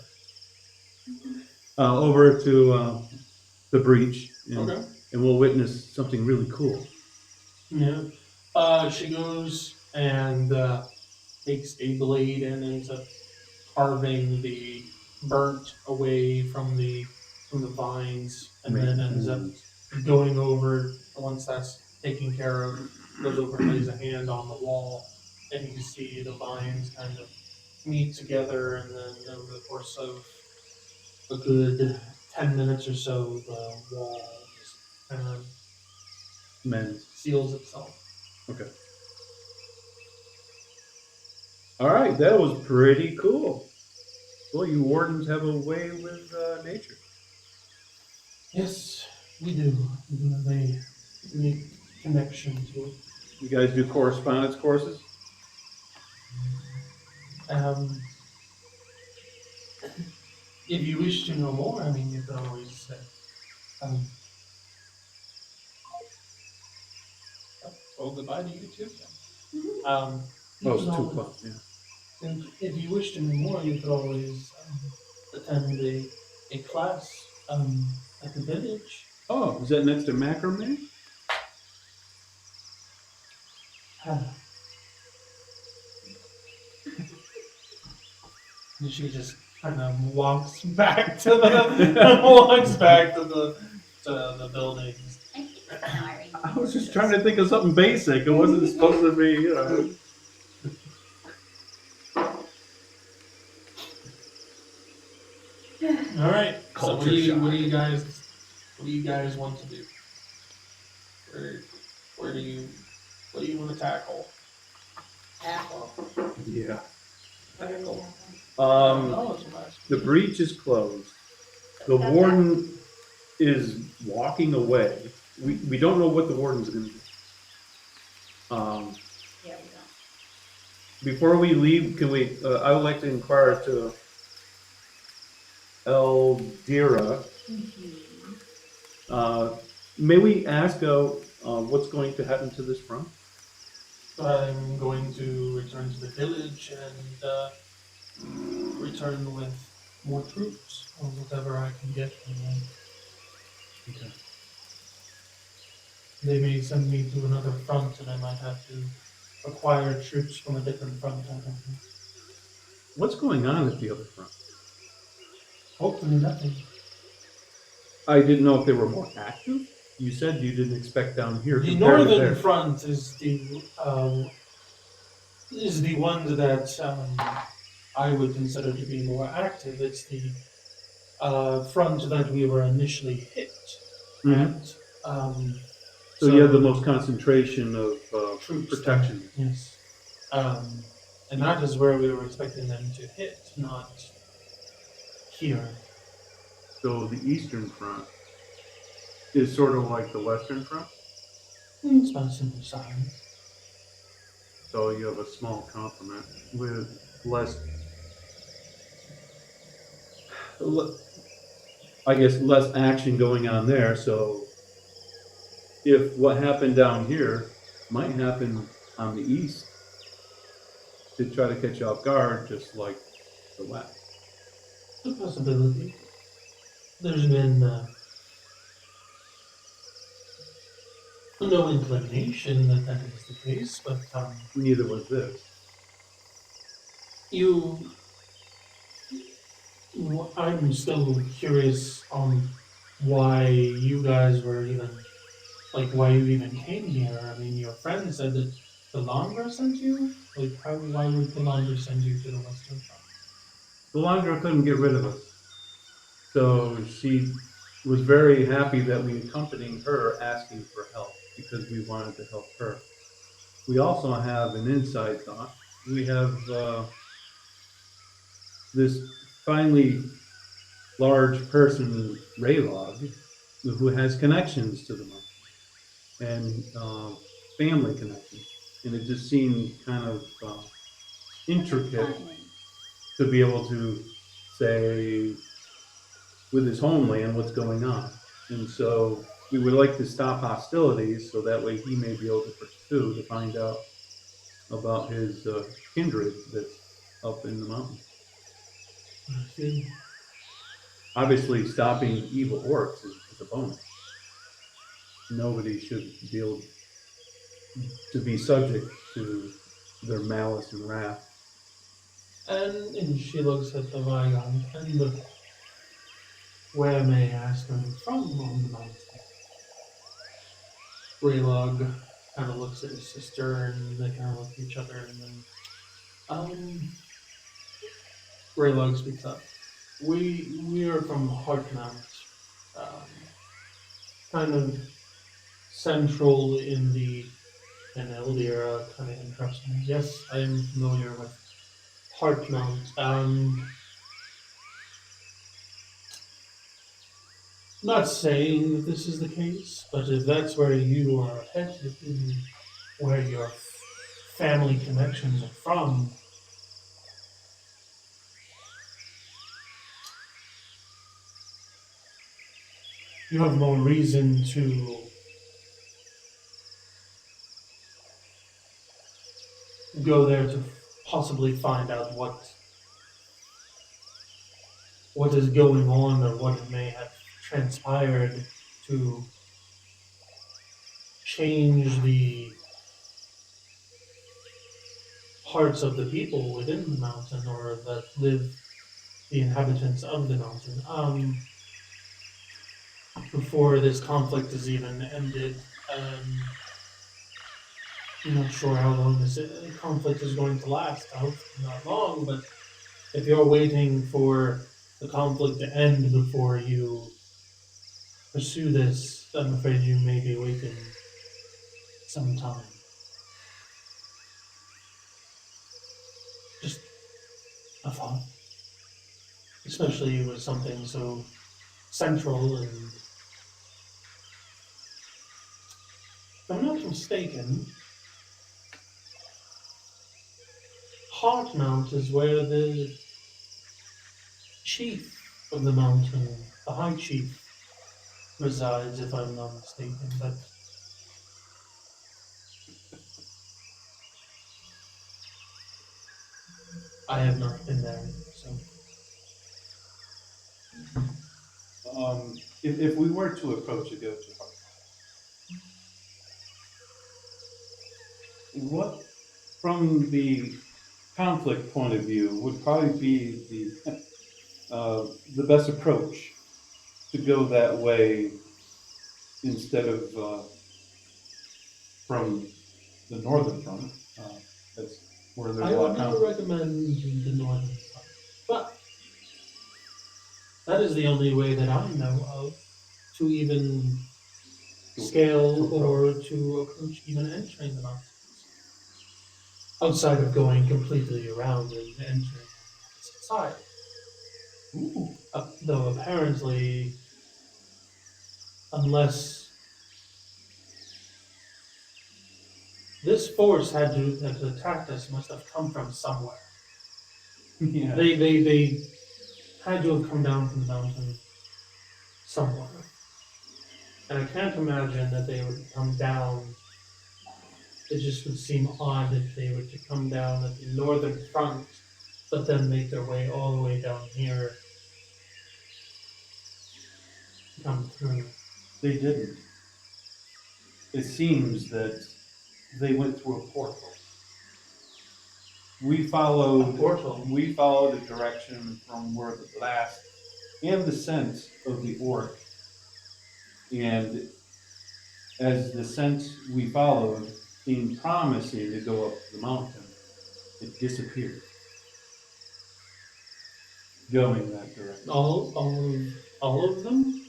over to the breach, and, Okay. and we'll witness something really cool. Yeah. She goes and takes a blade and ends up carving the burnt away from the vines, and then ends up going over once that's taken care of. Goes over and lays a hand on the wall, and you see the vines kind of meet together, and then over the course of a good 10 minutes or so, the wall just kind of Men's. seals itself. Okay. All right, that was pretty cool. Well, you wardens have a way with nature. Yes, we do. We do have a unique connection to it. You guys do correspondence courses? If you wish to know more, I mean, you can always um, well, goodbye to you too. Then. You Oh, can it's 2 always- o'clock. Yeah. And if you wish to know more, you could always attend a class at the village. Oh, is that next to macrame? And she just kind of walks back to the buildings. I keep ignoring I was just trying to think of something basic. It wasn't supposed to be, you know. All right. So Culture shock. what do you guys want to do? What do you want to tackle? Apple. Yeah. Tackle. Um, It's nice. the breach is closed. The warden is walking away. We don't know what the warden's going to do. Yeah, we don't. Before we leave, can we? I would like to inquire to Eldira. May we ask what's going to happen to this front? I'm going to return to the village and return with more troops or whatever I can get from them. Okay. They may send me to another front, and I might have to acquire troops from a different front. I don't know. What's going on at the other front? Hopefully nothing. I didn't know if they were more active. You said you didn't expect down here. The compared to northern there. front is the one that I would consider to be more active. It's the front that we were initially hit Mhm. at. So you have the most concentration of Troops. protection. Yes. And that is where we were expecting them to hit, not here. So the eastern front is sort of like the western front. It's about similar size. So you have a small complement with I guess less action going on there. So if what happened down here might happen on the east to try to catch you off guard, just like the west. It's a possibility. There's been no inclination that that is the case, but Neither was this. I'm still curious on why you guys were even, like, why you even came here. I mean, your friend said that Delandra sent you? Like, why would Delandra send you to the Western Front? Delandra couldn't get rid of us. So she was very happy that we accompanied her asking for help because we wanted to help her. We also have an inside thought. We have this finally large person, Raylog, who has connections to the mountain and family connections. And it just seemed kind of intricate to be able to say with his homeland what's going on. And so we would like to stop hostilities so that way he may be able to pursue to find out about his kindred that's up in the mountains. Obviously, stopping evil orcs is a bonus. Nobody should be able to be subject to their malice and wrath. And she looks at the Vigon, and where may I ask her from on the mountain? Raylog kind of looks at his sister, and they kind of look at each other, and then Raylog speaks up. We are from Hartmount, kind of central in the Eldia kind of interests me. Yes, I am familiar with Heartmount. Not saying that this is the case, but if that's where you are headed and where your family connections are from, you have more reason to go there to possibly find out what is going on or what may have transpired to change the hearts of the people within the mountain or that live the inhabitants of the mountain. Before this conflict is even ended, I'm not sure how long this conflict is going to last. I hope not long, but if you're waiting for the conflict to end before you pursue this, I'm afraid you may be waiting some time. Just a thought. Especially with something so central and, if I'm not mistaken, Heartmount is where the chief of the mountain, the high chief, resides, if I'm not mistaken, but I have not been there, so. If we were to approach it, go to Heart, what, from the conflict point of view, would probably be the best approach to go that way instead of from the northern front? That's where there's I a lot would of never conflict. recommend the northern front, but that is the only way that I know of to even scale or to approach even entering the mountains. Outside of going completely around and entering on the opposite side. Ooh. Though apparently, unless this force that attacked us must have come from somewhere. Yeah. They had to have come down from the mountain somewhere. And I can't imagine that they would come down. It just would seem odd if they were to come down at the northern front, but then make their way all the way down here to come through. They didn't. It seems that they went through a portal. We A followed portal. we followed a direction from where the blast and the scent of the orc. And as the scent we followed seemed promising to go up the mountain, it disappeared. Going that direction. All of them?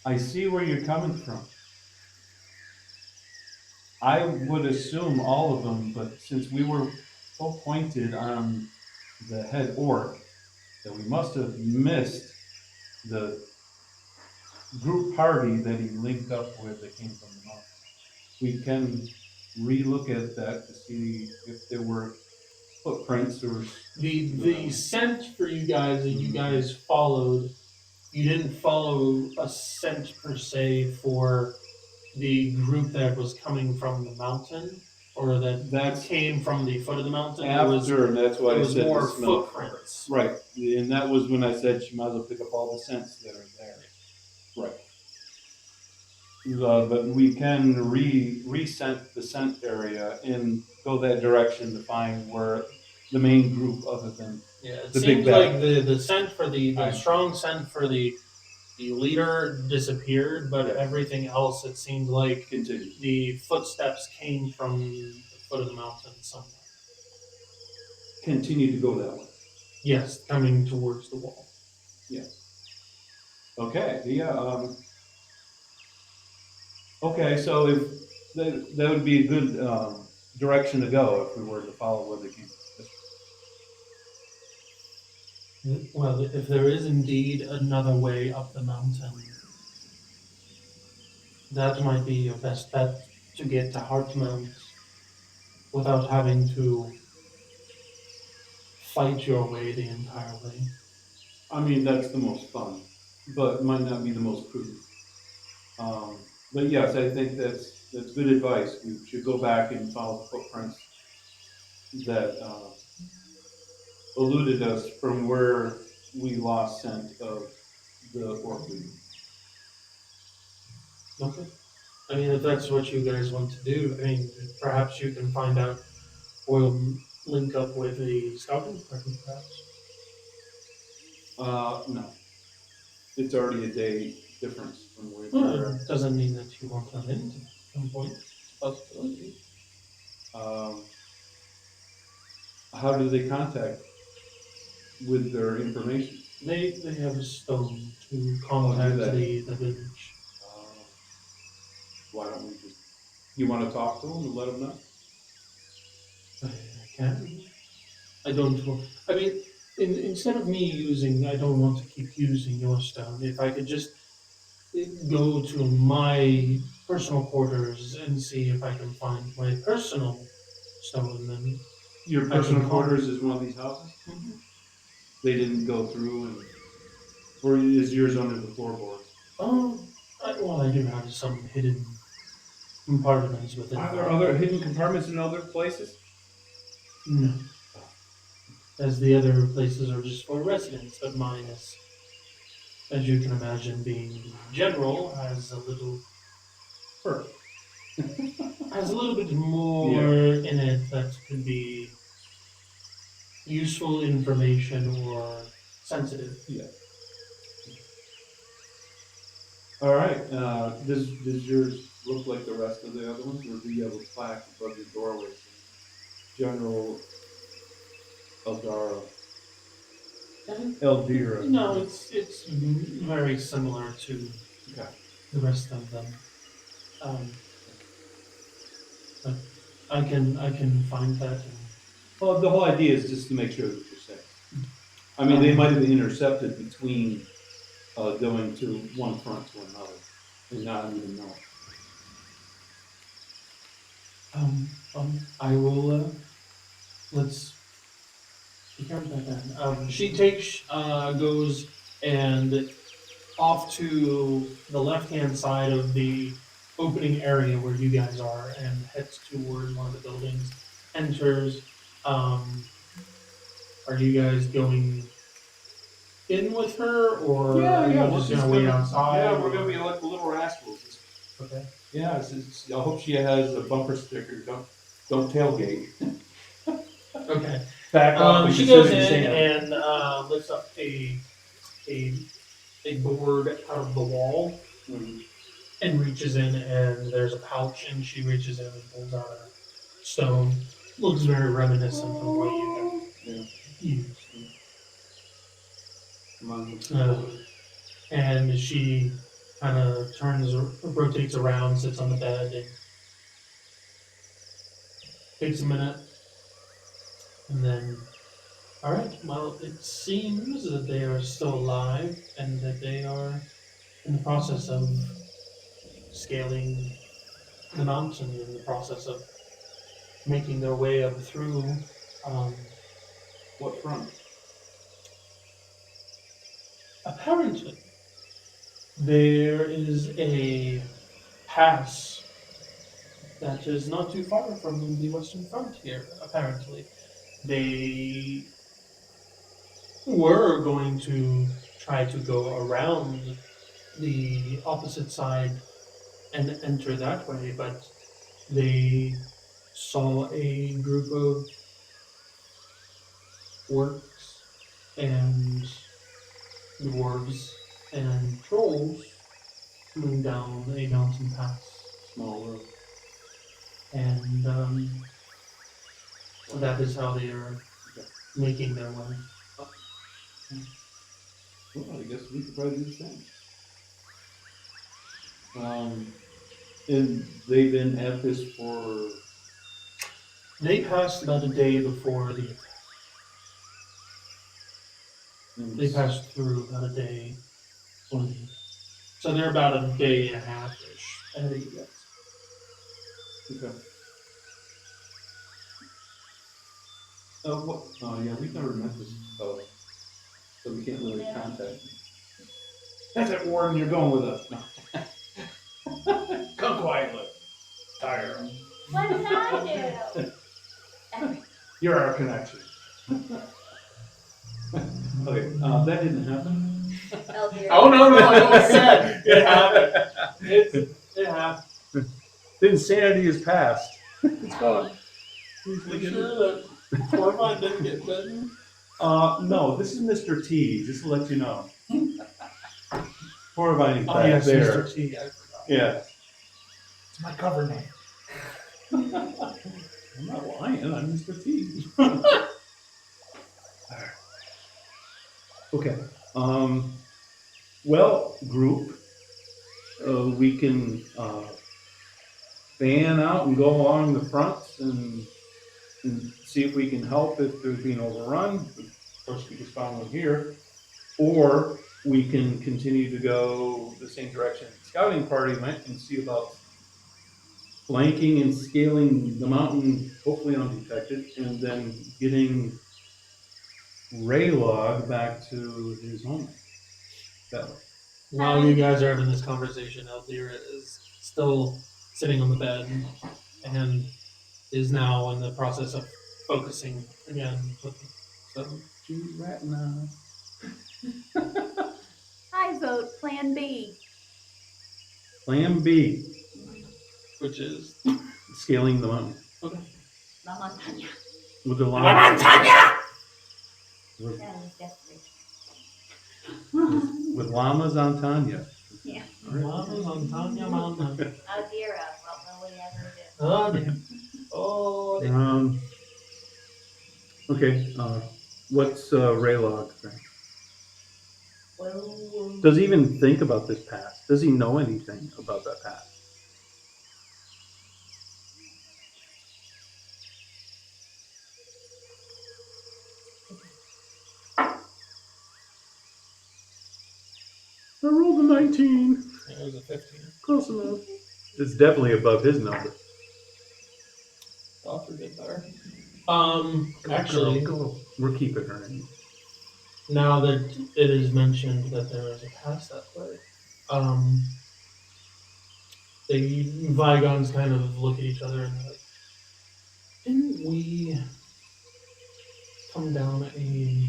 I see where you're coming from. I would assume all of them, but since we were so pointed on the head orc, that we must have missed the group party that he linked up with that came from the mountain. We can relook at that to see if there were footprints or The scent for you guys that you guys followed, you didn't follow a scent per se for the group that was coming from the mountain, or that came from the foot of the mountain. after, and that's why it I was said more the smell. footprints. Right, and that was when I said she might as well pick up all the scents that are there. Right. But we can re-scent the scent area and go that direction to find where the main group, other than Yeah, it the seems big bag. like the scent for the strong scent for the leader disappeared, but Yes. everything else, it seemed like Continue. the footsteps came from the foot of the mountain somewhere. Continue to go that way. Yes, coming towards the wall. Okay, okay, so if, that would be a good, direction to go if we were to follow where they keep. Well, if there is indeed another way up the mountain, that might be your best bet to get to Heartmount without having to fight your way the entire way. I mean, that's the most fun, but might not be the most prudent. Um, but yes, I think that's good advice. We should go back and follow the footprints that, eluded us from where we lost scent of the orc leader. Okay. I mean, if that's what you guys want to do, I mean, perhaps you can find out or link up with the scouting party, perhaps. No, it's already a day difference from where we Well, were. it doesn't mean that you won't run into at some point. It's a possibility. Um, how do they contact with their information? They have a stone to do contact they? the village. Why don't we just, you want to talk to them and let them know? I can. I don't want. I mean, instead of me using, I don't want to keep using your stone. If I could just go to my personal quarters and see if I can find my personal stone, then Your I personal can quarters is one of these houses? They didn't go through and, or is yours under the floorboards? Well, I do have some hidden compartments within. Are there other hidden compartments in other places? No. As the other places are just for residents, but mine is, as you can imagine, being general, has a little Sure. has a little bit more in it that could be useful information or sensitive. Yeah. All right. Does yours look like the rest of the other ones, or do you have a plaque above your doorway saying General Eldara? Eldira? No, it's very similar to Okay. the rest of them. But I can find that. Well, the whole idea is just to make sure that you're safe. I mean, they might have been intercepted between going to one front to another and not even know. I will. Let's become that then. She takes goes and off to the left-hand side of the opening area where you guys are and heads toward one of the buildings. Enters. Are you guys going in with her, or are you we're just gonna wait outside? Yeah, we're gonna be like little rascals. Okay. Yeah, I hope she has a bumper sticker. Don't tailgate. Okay. Back up. And She consider goes in sand. and lifts up a board out of the wall Mhm. and reaches in, and there's a pouch, and she reaches in and pulls out a stone. Looks very reminiscent of what you Yeah. have used. Come on. And she kind of rotates around, sits on the bed, and takes a minute, and then, all right, well, it seems that they are still alive and that they are in the process of scaling the mountain, in the process of making their way up through. What front? Apparently, there is a pass that is not too far from the western frontier, apparently. They were going to try to go around the opposite side and enter that way, but they saw a group of orcs and dwarves and trolls coming down a mountain pass. Small road. And that is how they are making their way. Well, I guess we could probably do the same. And they've been at this for, They passed about a day before the attack. They passed through about a day before the attack. So they're about a day and a half-ish ahead of you guys. Okay. What? Oh, yeah, we've never met this fellow, so we can't really contact him. That's it, Warden. You're going with us. No. Come quietly. Tired. What did I do? Everything. You're our connection. Okay, that didn't happen. Oh, dear. Oh, no, like I said, it happened. It happened. The insanity is past. It's gone. Make sure that Corvine didn't get bitten. No, this is Mr. T, just to let you know. Horrifying Oh, back yes, there. Mr. T. I forgot. Yeah. It's my cover name. I'm not lying, I'm Mr. T. Okay. Well, group, we can fan out and go along the fronts and see if we can help if there's being overrun. Of course, we just found one here. Or we can continue to go the same direction the scouting party went and see about flanking and scaling the mountain, hopefully undetected, and then getting Raylog back to his home. That way. While you guys are having this conversation, Elvira is still sitting on the bed and is now in the process of focusing again. So, Right now. I vote Plan B. Plan B, which is scaling the mountain okay. La montaña. with the llamas. With llamas on Tanya. Yeah. Llamas on Tanya Mountain. Oh, dear, what will we ever do? Oh damn. Oh damn. Okay. What's Raylog think? Well, Does he even think about this past? Does he know anything about that past? I rolled a 19. It was a 15. Close enough. It's definitely above his number. Doctor did better. Actually, Go. We're keeping her in. now that it is mentioned that there is a pass that way, the Vigons kind of look at each other and they're like, didn't we come down a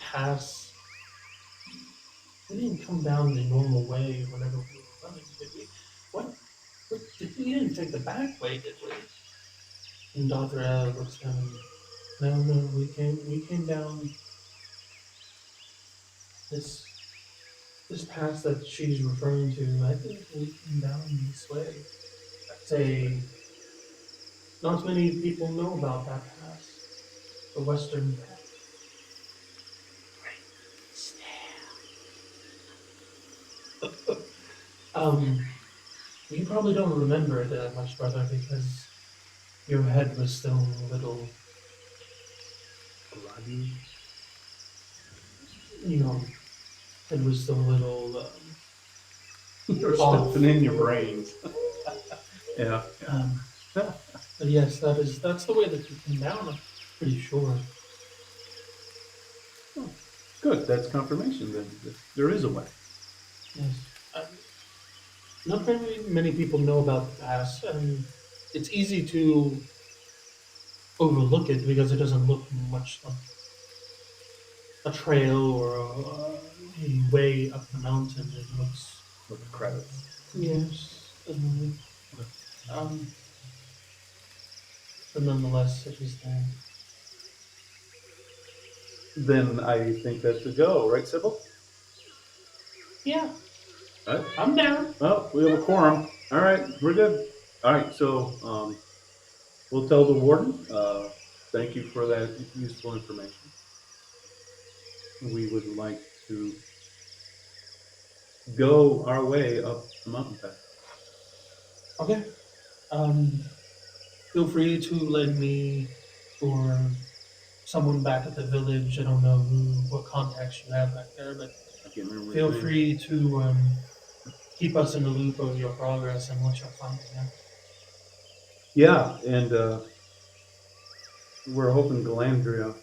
pass? We didn't come down the normal way whenever we were running, did we? What we didn't take the back way, did we? And Dr. Ed looks down. No, we came down this pass that she's referring to. I think we came down this way. I'd say not many people know about that pass. The western pass. You probably don't remember it that much, brother, because your head was still a little groggy. Your head was still a little You're off. stuffing in your brains. Yeah. But yes, that's the way that you came down, I'm pretty sure. Good. That's confirmation then. There is a way. Yes. Not very many people know about the past, and it's easy to overlook it because it doesn't look much like a trail or a way up the mountain. It looks With the credits. yes, but nonetheless, it is there. Then I think that's a go, right, Sybil? Yeah, All right. I'm down. Well, we have a quorum. All right, we're good. All right, so we'll tell the warden. Thank you for that useful information. we would like to go our way up the mountain path. Okay. Feel free to lend me or someone back at the village. I don't know what contacts you have back there, but I can't remember feel his name. free to keep us in the loop of your progress and what you're finding out. Yeah, and we're hoping Galandra,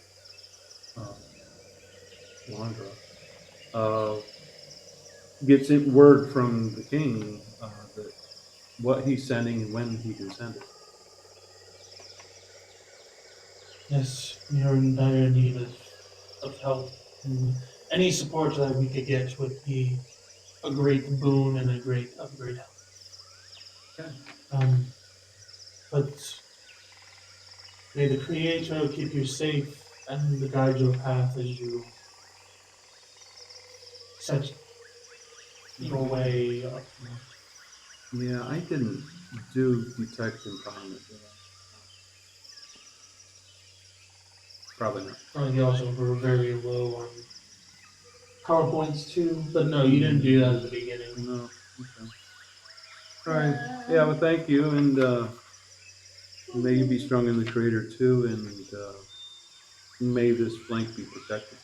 gets word from the king that what he's sending and when he can send it. Yes, you're in dire need of help. And any support that we could get would be a great boon and a great help. Okay. But may the Creator keep you safe and guide your path as you set your way up. Yeah, I didn't do detect empowerment. Did I? Probably not. You also were very low on PowerPoints too, but no, you didn't do that at the beginning. No. Okay. All right. Yeah. Well, thank you, and may you be strong in the Creator too, and may this flank be protected.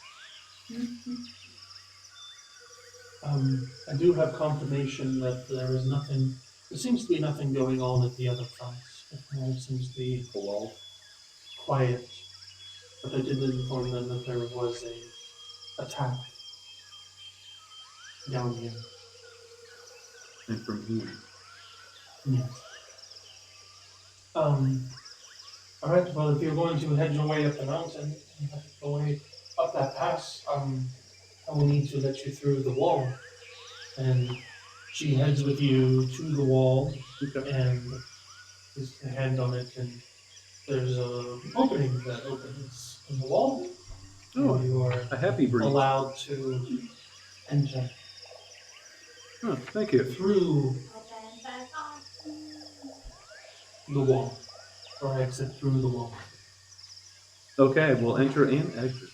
I do have confirmation that there seems to be nothing going on at the other fronts. It seems to be quiet. But I did inform them that there was a attack down here. And from whom? Yes. Alright, well, if you're going to head your way up the mountain, you have to go way up that pass, I will need to let you through the wall. And she heads with you to the wall Okay. and puts a hand on it, and there's an opening that opens in the wall. Oh, and you are a happy breeze. allowed to enter Oh, thank you. through the wall, or exit through the wall. Okay, we'll enter and exit.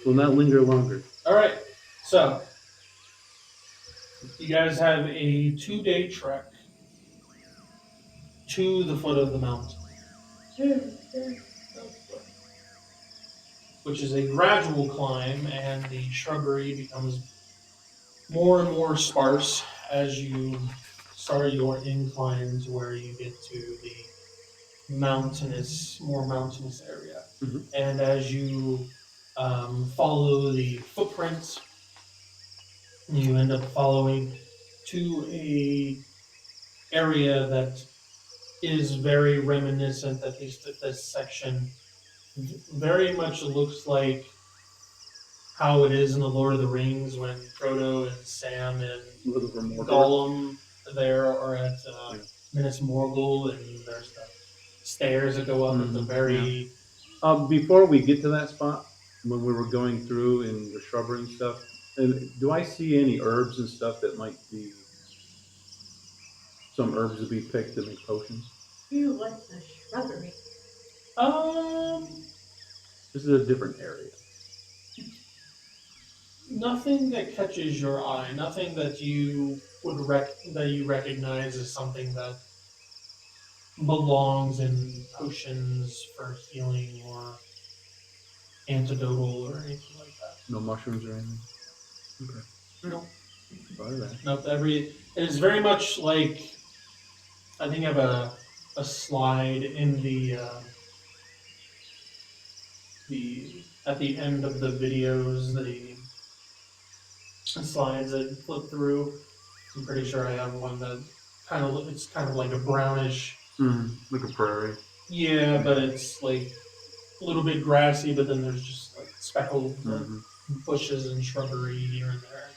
We'll not linger longer. Alright, so you guys have a 2-day trek to the foot of the mountain, which is a gradual climb, and the shrubbery becomes more and more sparse as you start your incline to where you get to the more mountainous area. Mhm. And as you follow the footprints, you end up following to a area that is very reminiscent, at least at this section, very much looks like how it is in the Lord of the Rings when Frodo and Sam and Gollum there are at Minas Morgul, and there's the stairs that go up at the very... Before we get to that spot, when we were going through in the shrubbery and stuff, do I see any herbs and stuff that might be some herbs to be picked to make potions? You like the shrubbery. This is a different area. Nothing that catches your eye, nothing that you would recognize as something that belongs in potions for healing or antidotal or anything like that. No mushrooms or anything? Okay. No. Try that. Nope, it is very much like, I think I have a slide in the at the end of the videos, the slides that flip through. I'm pretty sure I have one that it's kind of like a brownish. Like a prairie. Yeah, but it's like a little bit grassy, but then there's just like speckled bushes and shrubbery here and there.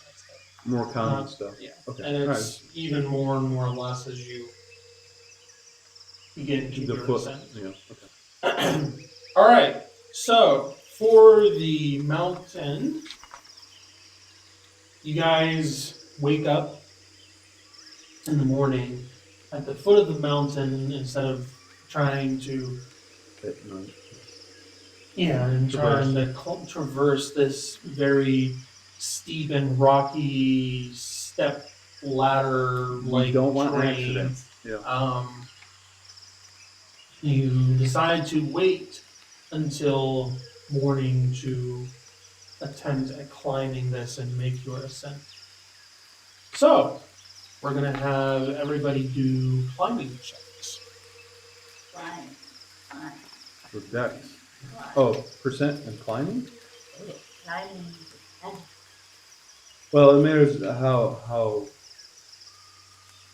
More common stuff. Yeah. Okay. And it's even more and more or less as you begin to your ascent. Yeah. Okay. All right. So for the mountain, you guys wake up in the morning at the foot of the mountain instead of trying to At night. Yeah, and trying to traverse this very steep and rocky step ladder We like don't want terrain. accidents. Yeah. You decide to wait until morning to attempt at climbing this and make your ascent. So, we're gonna have everybody do climbing checks. Fine. Fine. For dex. Fine. Oh, percent and climbing? Climbing and Well, it matters how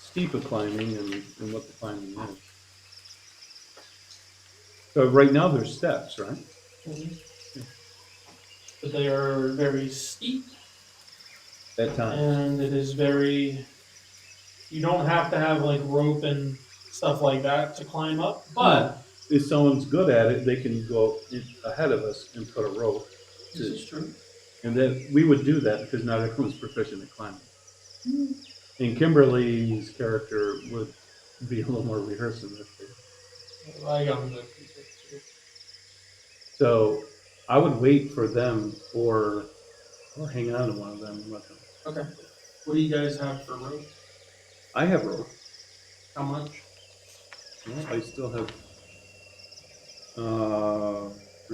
steep a climbing and what the climbing is. So right now there's steps, right? But they are very steep, At times. and it is very. You don't have to have like rope and stuff like that to climb up, but If someone's good at it, they can go ahead of us and put a rope. this is true. And then we would do that because not everyone's proficient at climbing. And Kimberly's character would be a little more rehearsed in this case. I got good people too. So I would wait for them or hang on to one of them and let them. Okay. What do you guys have for rope? I have rope. How much? Well, I still have.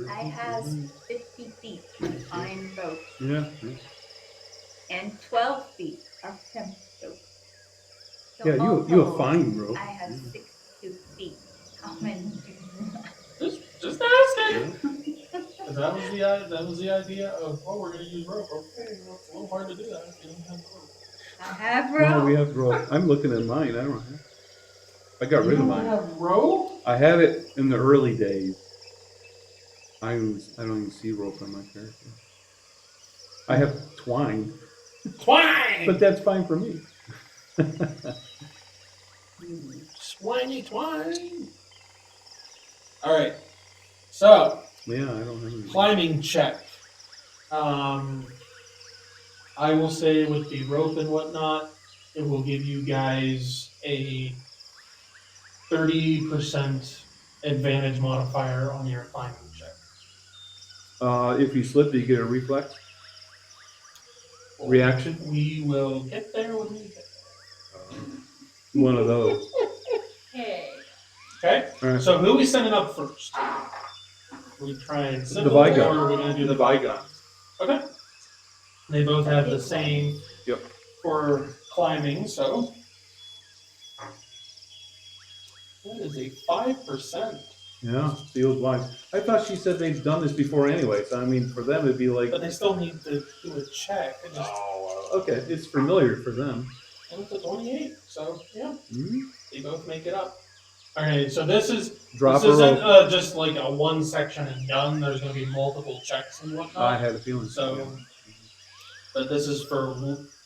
I have 50 feet of pine rope Yeah. and 12 feet of hemp rope. So Yeah, all you have told, fine rope. I have 62 feet. How many do you have? Just asking. That was the idea of we're gonna use rope. Okay, well, it's a little hard to do that if you don't have rope. I have rope. No, we have rope. I'm looking at mine. I don't have. I got rid of You mine. have rope? I had it in the early days. I don't even see rope on my character. I have twine, Twine! but that's fine for me. Swiney twine. Alright. So, Yeah, I don't have any. climbing check. I will say with the rope and whatnot, it will give you guys a 30% advantage modifier on your climbing check. If you slip, do you get a reflex? Reaction? We will get there when we get One of those. hey. there. Okay? All right. So who are we sending up first? We try and The simple, Vigon. or are we going to do the Vigon? Okay. They both have the same Yep. for climbing, so that is a 5%. Yeah, feels wise. I thought she said they've done this before anyway, so I mean, for them it'd be like, But they still need to do a check. It just okay, it's familiar for them. and it's a 28, so yeah, Mhm. they both make it up. Okay, so this Drop isn't a rope. just like a one section and done. There's going to be multiple checks and whatnot. I had a feeling. So, but this is for.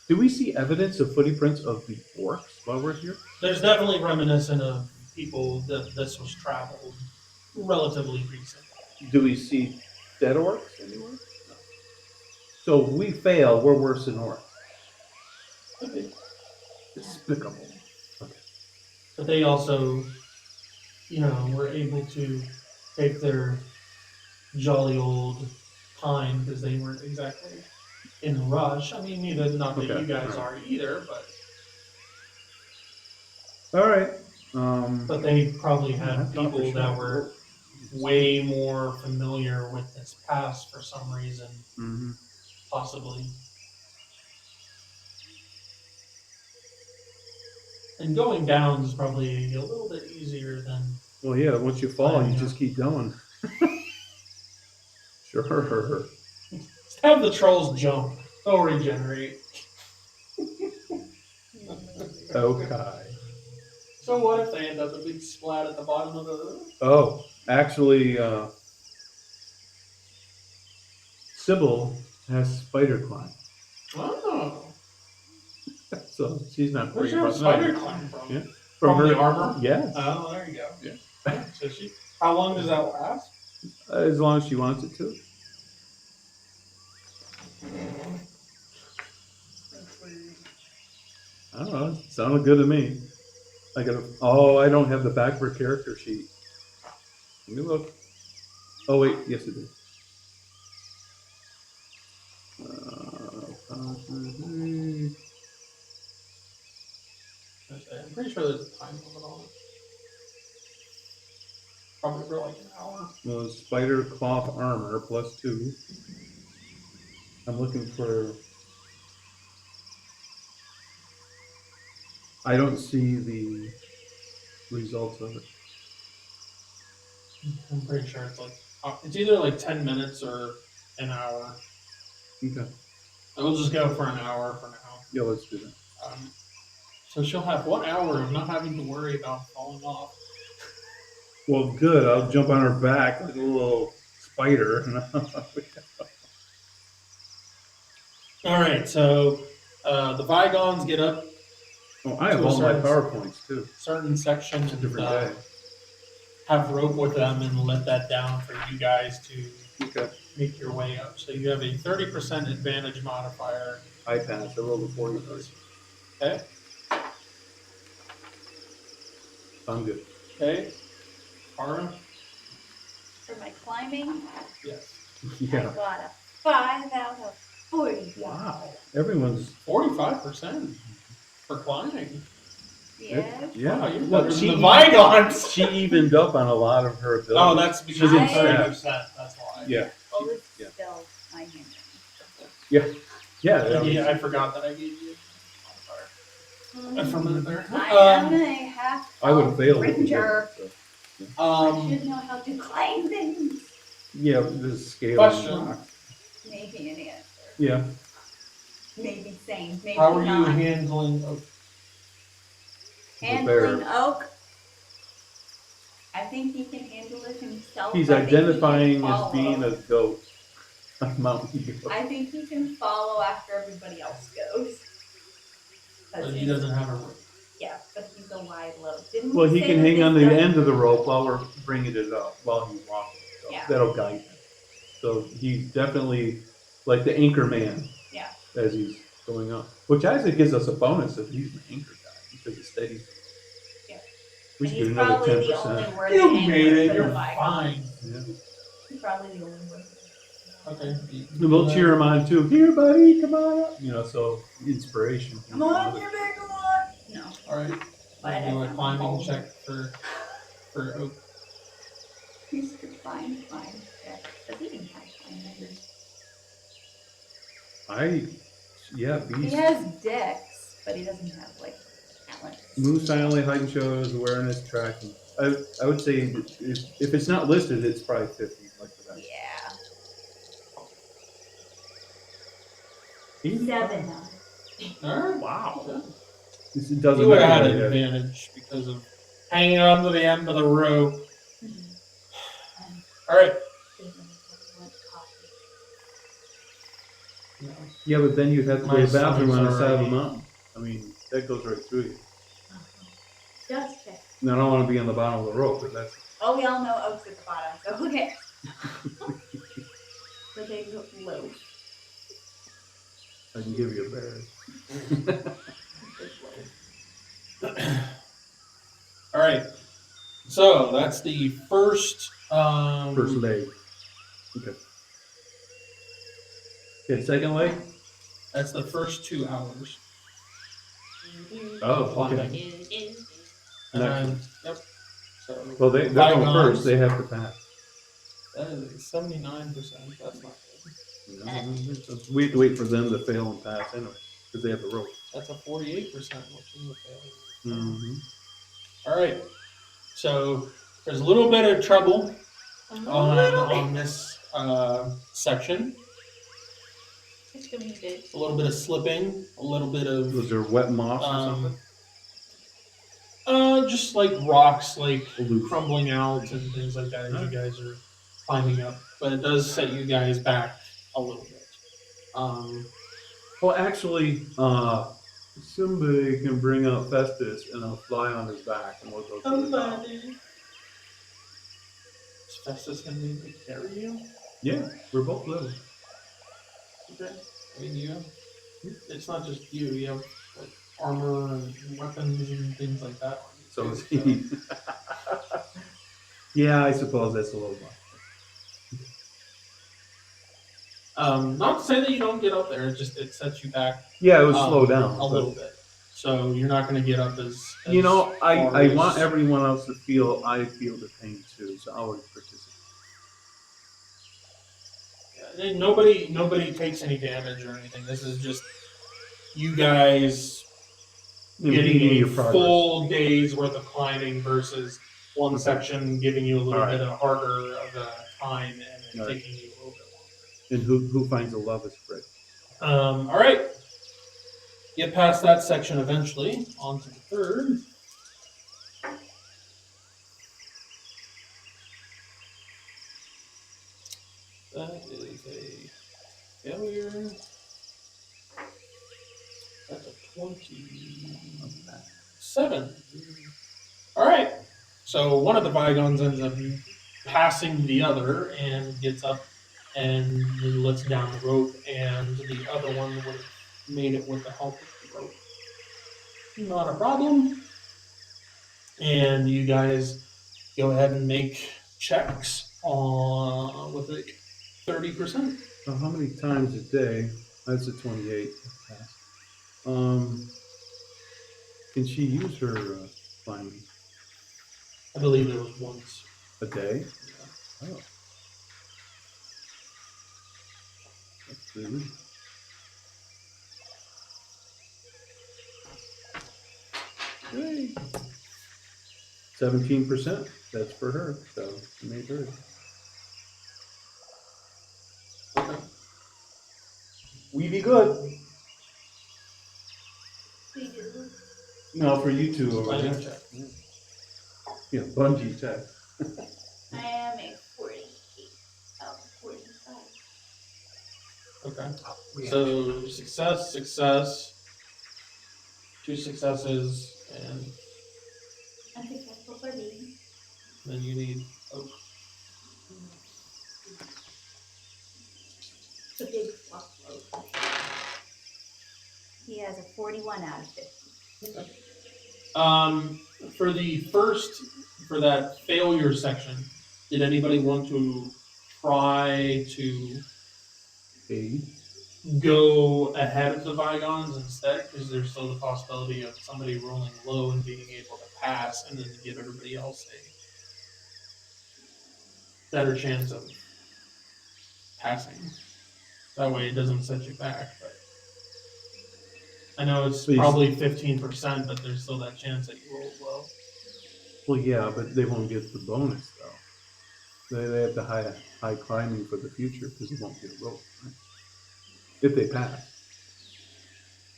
Do we see evidence of footprints of the orcs while we're here? There's definitely reminiscent of people that this was traveled relatively recent. Do we see dead orcs anywhere? No. So if we fail, we're worse than orcs. Could be. Despicable. But they also, were able to take their jolly old time because they weren't exactly in a rush. I mean, not that Okay, you guys alright. are either, but All right. but they probably I had thought for people sure. that were way more familiar with this past for some reason, Mm-hmm. possibly. And going down is probably a little bit easier than. Well, yeah. Once you fall, you Yeah. just keep going. Sure. Just have the trolls jump. They'll regenerate. Okay. So what if they end up a big splat at the bottom of the. Oh, actually, Sybil has spider climb, Oh. so she's not Where's worried your about spider that. climb from? Yeah. From her the armor? Yes. Oh, there you go. Yeah. So how long does that last? As long as she wants it to. I don't know. It sounded good to me. I don't have the back of her character sheet. Let me look. Oh wait, yes it did. I'm pretty sure there's a time limit on it. Probably for like an hour. Well, spider cloth armor +2. I'm looking for. I don't see the results of it. I'm pretty sure it's like it's either like 10 minutes or an hour. Okay. We'll just go for an hour for now. Yeah, let's do that. So she'll have 1 hour of not having to worry about falling off. Well, good. I'll jump on her back like a little spider. All right, so the Vigons get up Oh, I have all my PowerPoints too. certain section It's a and different day. have rope with them and let that down for you guys to Okay. make your way up. So you have a 30% advantage modifier. I passed. I rolled a 40. Okay. I'm good. Okay. Ara? For my climbing, Yes. I Yeah. got a 5 out of 40. Wow. Everyone's. 45% for climbing. Yeah. Yeah. Wow, you're Well, better she than the Vigons. She evened up on a lot of her abilities. Oh, that's because She's it's in 30%. That's why. Yeah. Well, this Yeah. is still my hand. Yeah. Yeah. Yeah, I forgot that I gave you a modifier. For a minute there. I am a half I would have failed. if you ranger. didn't, so. I should know how to climb things. Yeah, this is scaling Question. rock. Maybe an answer. Yeah. Maybe sane. Maybe how are you not. handling Handling oak. I think he can handle it himself. He's I think he can identifying as follow. being a goat. A mountain goat. I think he can follow after everybody else goes. but he doesn't have a rope? Yeah, but he's a wide load. Didn't Well, we he say can that hang this on the doesn't- end of the rope while we're bringing it up, while he's walking. So Yeah. that'll guide him. So he's definitely like the anchor man. Yeah. As he's going up. Which actually gives us a bonus if he's an anchor guy, because it's steady. Yeah. We And should he's get another probably the 10%. only worthy You anchor made it. for the You're Vigons. fine. Yeah. He's probably the only worthy. Okay. And we'll cheer him on too. Here, buddy, come on up. You know, so inspiration. Come on, Jimmy, come on. No. All right. But I'll do a I'm climbing old. check for Oak. Mr. Fine. Yeah. Does he even have fine numbers? Yeah, He beast. has dex, but he doesn't have like talent. Move silently, hide and shows, awareness, tracking. I would say if it's not listed, it's probably 50. Like that. Yeah. 85. 7. All right. Wow. It doesn't You would have had matter. an advantage because of hanging on to the end of the rope. All right. Yeah, but then you'd have to go to My the bathroom on the stomach's side of the already- mountain. I mean, that goes right through you. Just check. And I don't want to be on the bottom of the rope, but that's. Oh, we all know Oak's at the bottom, so who cares? But they look low. I can give you a berry. All right. So that's the first. First leg. Okay. Okay, second leg? That's the first 2 hours. Oh, okay. And then, yep. So Well, they're going first. They have to pass. That is 79%. That's not good. We have to wait for them to fail and pass anyway, because they have the rope. That's a 48%, which is a failure. Mm-hmm. All right. So there's a little bit of trouble on this section. It's gonna be good. A little bit of slipping, a little bit of Was there wet moss or something? just like rocks, like Loose. crumbling out and things like that as you guys are climbing up. But it does set you guys back a little bit. Well, actually, somebody can bring out Festus and I'll fly on his back and we'll go through the top. Is Festus gonna need to carry you? Yeah, we're both little. Okay. I mean, it's not just you. You have like armor and weapons and things like that. So is he. Yeah, I suppose that's a little much. Not to say that you don't get up there, it sets you back Yeah, it would slow down. a but, little bit. So you're not going to get up as You know, I far want as- everyone else to feel I feel the pain too, so I would participate. And nobody takes any damage or anything. This is just you guys Impeding getting your a progress. full day's worth of climbing versus one section giving you a little Alright. bit of harder of a time and then Alright. taking you a little bit longer. And who finds the love is great. All right. Get past that section eventually. On to the third. That is a failure. That's a 27. All right. So one of the bygones ends up passing the other and gets up and lets down the rope, and the other one would have made it with the help of the rope. Not a problem. And you guys go ahead and make checks on with like 30%. So how many times a day? That's a 28. Can she use her climbing I believe there was once. a day? Oh. That's good. Yay. 17%. That's for her. So I made her. Okay. We be good. We do. No, for you two over Bungee there. check. Yeah, bungee check. I am a 48 out of 45. Okay. So success, 2 successes, and Unsuccessful for me. then you need oak. It's a big fluff load. He has a 41 out of 50. Okay. For that failure section, did anybody want to try to Aid. go ahead of the Vigons instead? Because there's still the possibility of somebody rolling low and being able to pass, and then give everybody else a better chance of passing. That way it doesn't set you back. But I know it's Please. probably 15%, but there's still that chance that you roll low. Well, yeah, but they won't get the bonus though. They have the high climbing for the future because they won't get a rope, right? If they pass.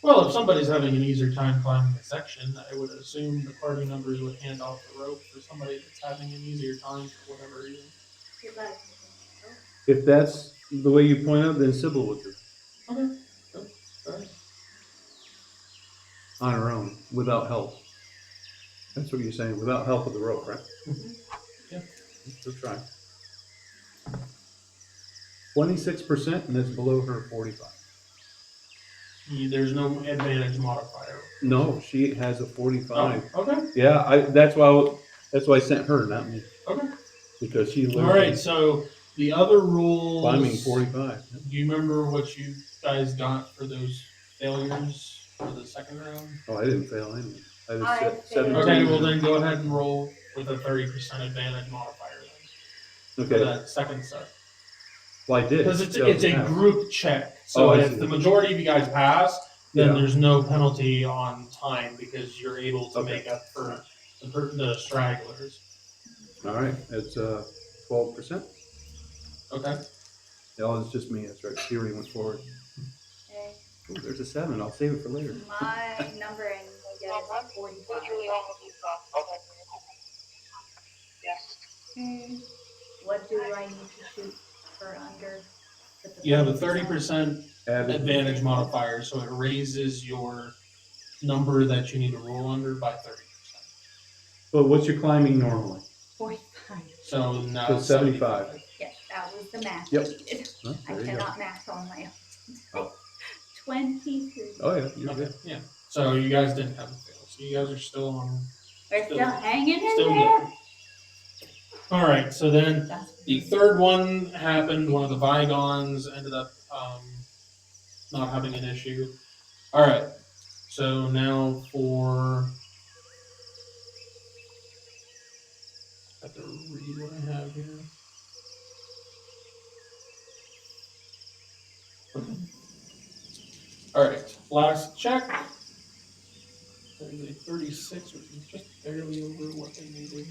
Well, if somebody's having an easier time climbing a section, I would assume the party members would hand off the rope for somebody that's having an easier time for whatever reason. If that's the way you point out, then Sybil would do it Okay. Good. All right. on her own without help. That's what you're saying, without help of the rope, right? Mhm. Yeah. She'll try. 26%, and that's below her 45. There's no advantage modifier. No, she has a 45. Oh, okay. Yeah, that's why I sent her, not me, Okay. because she All right. So the other rules. climbing 45. Do you remember what you guys got for those failures for the second round? Oh, I didn't fail anyway. I I was failed. 17. Okay. Well, then go ahead and roll with a 30% advantage modifier then for Okay. that second set. Well, I did. Because it's So a pass. group check. So Oh, I if see. the majority of you guys pass, then Yeah. there's no penalty on time because you're able to Okay. make up for the stragglers. All right, it's 12%. Okay. No, it's just me. That's right. She already went forward. Okay. Ooh, there's a 7. I'll save it for later. My numbering will get is a 45. Okay. What do I need to shoot for under? with the You have a 30%? 30% Added. advantage modifier, so it raises your number that you need to roll under by 30%. But what's your climbing normally? 45. So now So it's 75. Yes, that was the math Yep. I needed. Huh, I there you go. cannot math on my own. Oh. 23. Oh, yeah, you're Okay. good. Yeah. So you guys didn't have a fail. So you guys are still on. We're still hanging in Still there. good. All right. So then That's the third one happened. One of the Vigons ended up not having an issue. All right. So now for I have to read what I have here. Okay. All right. Last check. There's a 36, which is just barely over what they needed.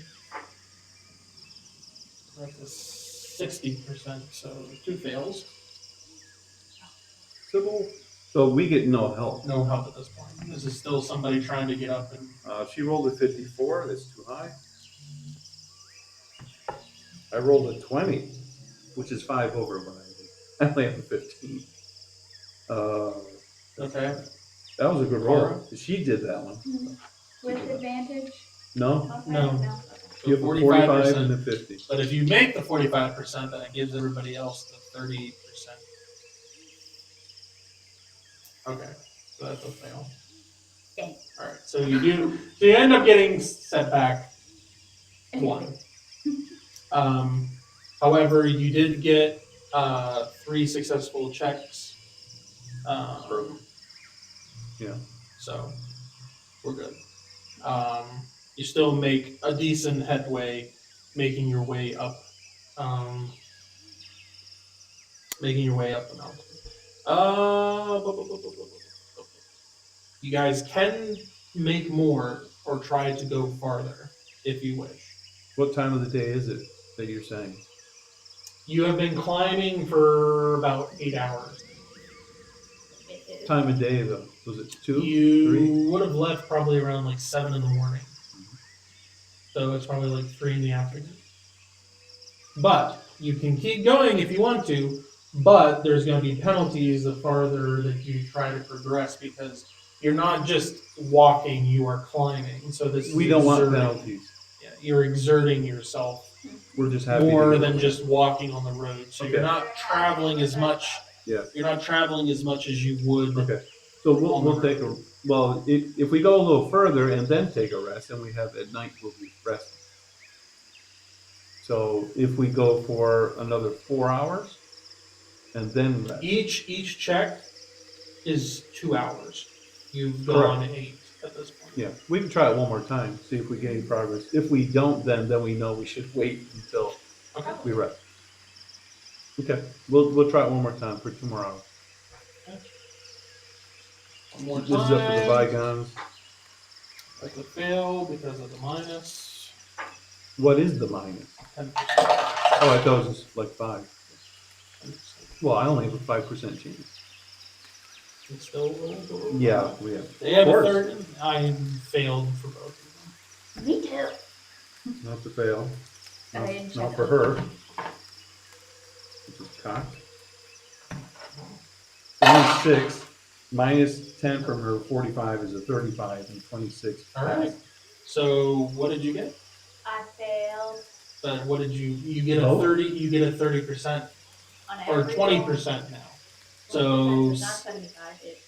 We're at the 60%, so 2 fails. Civil. So we get no help. No help at this point. This is still somebody trying to get up and. She rolled a 54. That's too high. I rolled a 20, which is 5 over what I did. I only have a 15. Okay. That was a good roll. She did that one. With advantage? No? Okay, No. Okay. So You have a 45 and a 45%. 50. But if you make the 45%, then it gives everybody else the 38%. Okay. So that's a fail. Okay. All right. So you end up getting set back 1. However, you did get 3 successful checks. Yeah. So we're good. You still make a decent headway, making your way up. Making your way up the mountain. You guys can make more or try to go farther if you wish. What time of the day is it that you're saying? You have been climbing for about 8 hours. Time of day though? Was it 2? You 3? would have left probably around like 7 in the morning. So it's probably like 3 in the afternoon. But you can keep going if you want to, but there's going to be penalties the farther that you try to progress because you're not just walking, you are climbing. So this We is don't want exerting. penalties. Yeah, you're exerting yourself We're just happy more to than go. just walking on the road. So you're Okay. not traveling as much. Yeah. You're not traveling as much as you would. Okay. So we'll take a, well, if we go a little further and then take a rest, then we have at night we'll be resting. So if we go for another 4 hours and then rest. Each check is 2 hours. You've gone 8 at this point. Yeah, we can try it one more time, see if we get any progress. If we don't, then we know we should wait until Okay. we rest. Okay, we'll try it one more time for 2 more hours. One more This is up to the time. bygones. That's a fail because of the minus. What is the minus? 10%. Oh, I thought it was like 5. Well, I only have a 5% chance. It's still roll. Yeah, we have. They have Of a course. third. I failed for both of them. Me too. Not to fail. I Not, didn't not check for it. her. Which is cocked. 26 minus 10 from her 45 is a 35 and 26. All right. So what did you get? I failed What did you get? A Oh. 30. You get a 30% on or every 20% now. So roll. It's not 75, it's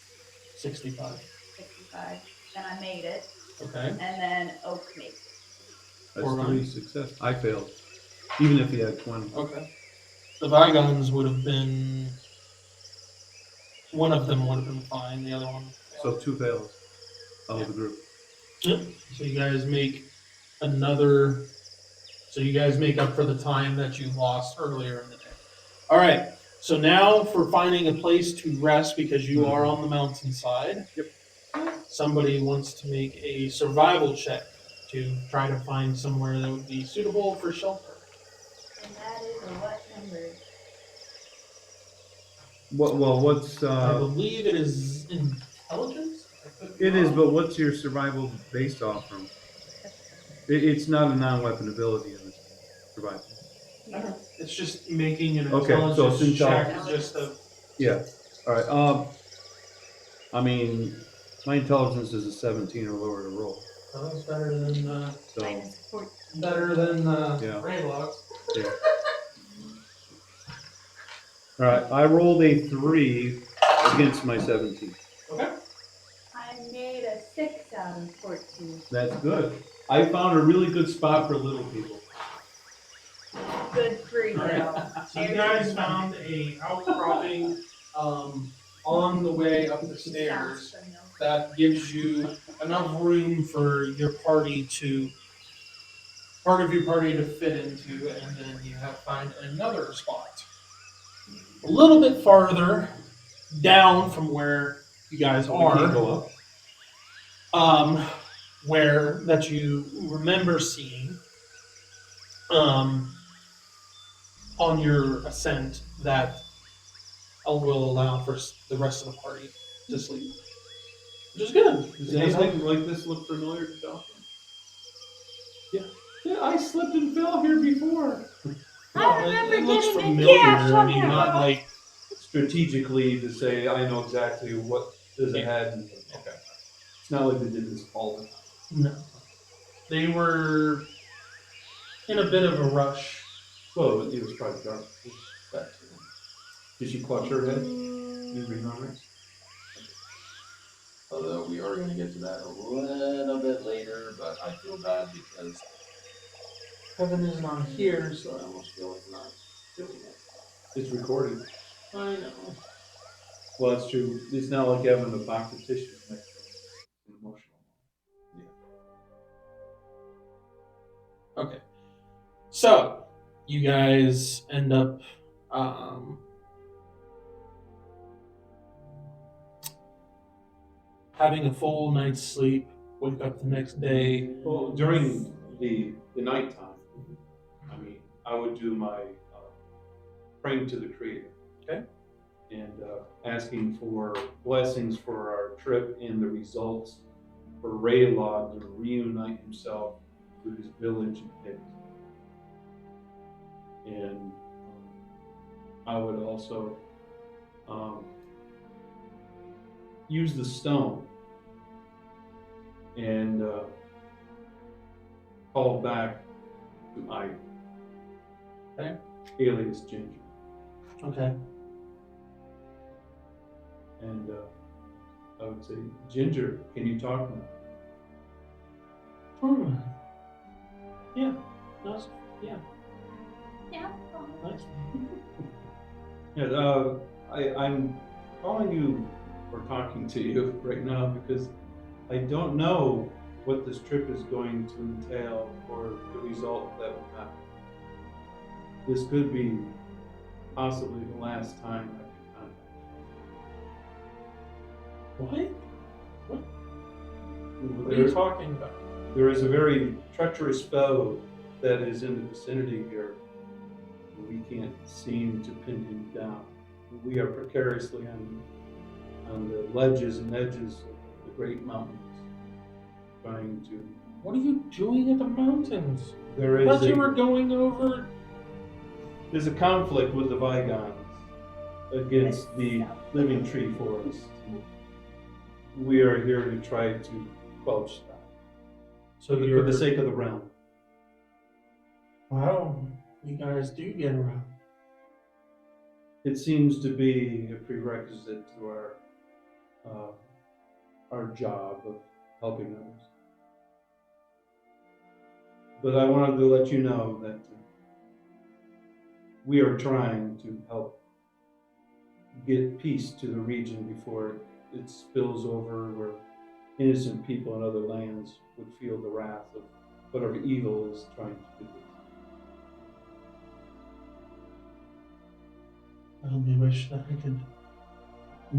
65. 65. Then I made it, Okay. and then Oak made it. That's Or 3 success. I failed. Even if he had 20. Okay. The Vigons would have been. One of them would have been fine. The other one. So 2 fails out of the group. Yep. So you guys make another. So you guys make up for the time that you lost earlier in the day. All right. So now for finding a place to rest because you are on the mountainside. Yep. Somebody wants to make a survival check to try to find somewhere that would be suitable for shelter. And that is a what number? What's I believe it is intelligence. it is, but what's your survival based off from? It's not a non-weapon ability in this survival. Yeah. It's just making an Okay, so it's intelligence check. intelligence. Just a Yeah. All right. I mean, my intelligence is a 17 or lower to roll. that's better than So Minus 14. better than Yeah. Raylocks. yeah. All right. I rolled a 3 against my 17. Okay. I made a 6 out of 14. That's good. I found a really good spot for little people. Good for you. Alright. So you guys found a outcropping on the way up the Sounds stairs familiar. that gives you enough room for your party to part of your party to fit into, and then you have find another spot a little bit farther down from where you guys We can't are, go up. where that you remember seeing on your ascent that will allow for the rest of the party to sleep, which is good. Does anything like this look familiar to Jocelyn? Yeah. Yeah, I slipped and fell here before. I remember it looks getting a familiar. gash I on mean, that not rock. like Strategically to say I know exactly what is Yeah. ahead. And, okay. It's not like they did this all the time. no. They were in a bit of a rush. Well, it was probably dark. Back to them. Did she clutch her head? You remember? Although we are going to get to that a little bit later, but I feel bad because Kevin isn't on here, so I almost feel like not doing it. It's recorded. I know. Well, that's true. It's not like having a box of tissue next to an emotional. Okay. So, you guys end up having a full night's sleep, wake up the next day. Well, during the nighttime, I mean, I would do my praying to the Creator. Okay. And asking for blessings for our trip and the results for Raylod to reunite himself with his village and pigs. And I would also use the stone and call back to I, Okay. alias Ginger. Okay. And I would say, Ginger, can you talk now? Yeah. Nice. Yeah. Yeah. Nice. Yeah, I'm calling you or talking to you right now because I don't know what this trip is going to entail or the result that will happen. This could be possibly the last time I can contact What? you. What are you talking about? There is a very treacherous foe that is in the vicinity here. We can't seem to pin him down. We are precariously on the ledges and edges of the great mountains, trying to. What are you doing at the mountains? There I is thought you were going over. there's a conflict with the Vigons against the living tree forest. We are here to try to quench that. So For you're the sake of the realm. Wow, you guys do get around. It seems to be a prerequisite to our job of helping others. But I wanted to let you know that we are trying to help get peace to the region before it spills over where innocent people in other lands would feel the wrath of whatever evil is trying to do. I only wish that I could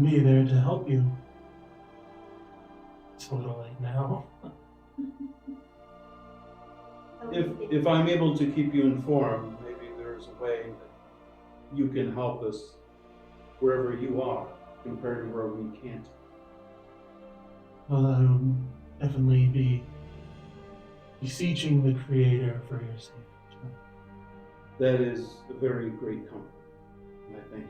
be there to help you. It's a little late now. If I'm able to keep you informed, maybe there's a way that you can help us wherever you are compared to where we can't. Well, I will definitely be beseeching the Creator for your sake. That is a very great comfort, and I thank you.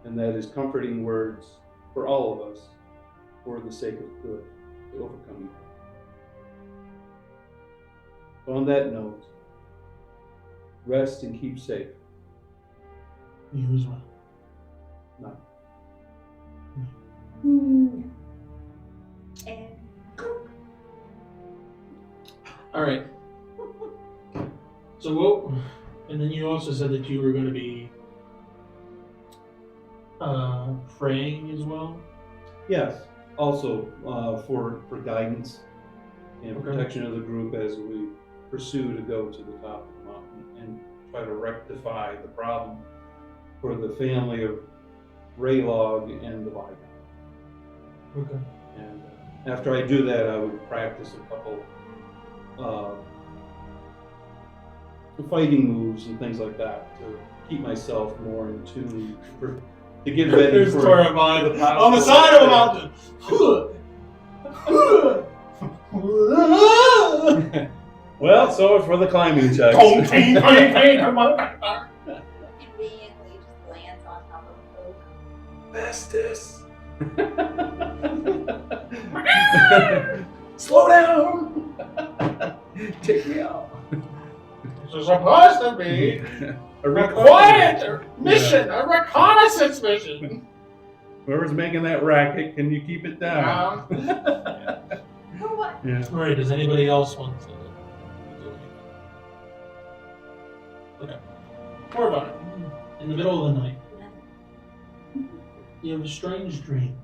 And that is comforting words for all of us for the sake of good, to overcome evil. So on that note, rest and keep safe. You as well. Night. And All right. So, and then you also said that you were going to be praying as well? Yes, also for guidance and Okay. protection of the group as we pursue to go to the top of the mountain and try to rectify the problem for the family of Raylog and the Vigon. Okay. And after I do that, I would practice a couple fighting moves and things like that to keep myself more in tune to get ready There's for Torabine the possible on the side of a mountain. Well, so for the climbing checks. Conveniently just lands on top of the oak. Bestis. Slow down. Take me out. This is supposed to be a quiet mission, a reconnaissance mission. Whoever's making that racket, can you keep it down? For what? Yeah. All right, does anybody else want to do anything? Okay. Torabine, in the middle of the night, you have a strange dream.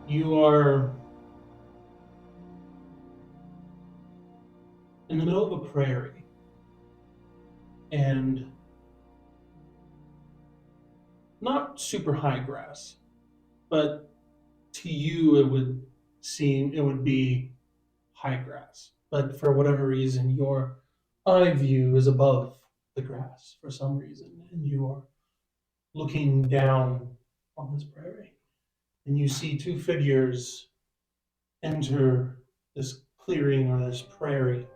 You are in the middle of a prairie, and not super high grass, but to you it would be high grass. But for whatever reason, your eye view is above the grass for some reason, and you are looking down on this prairie, and you see two figures enter this clearing or this prairie.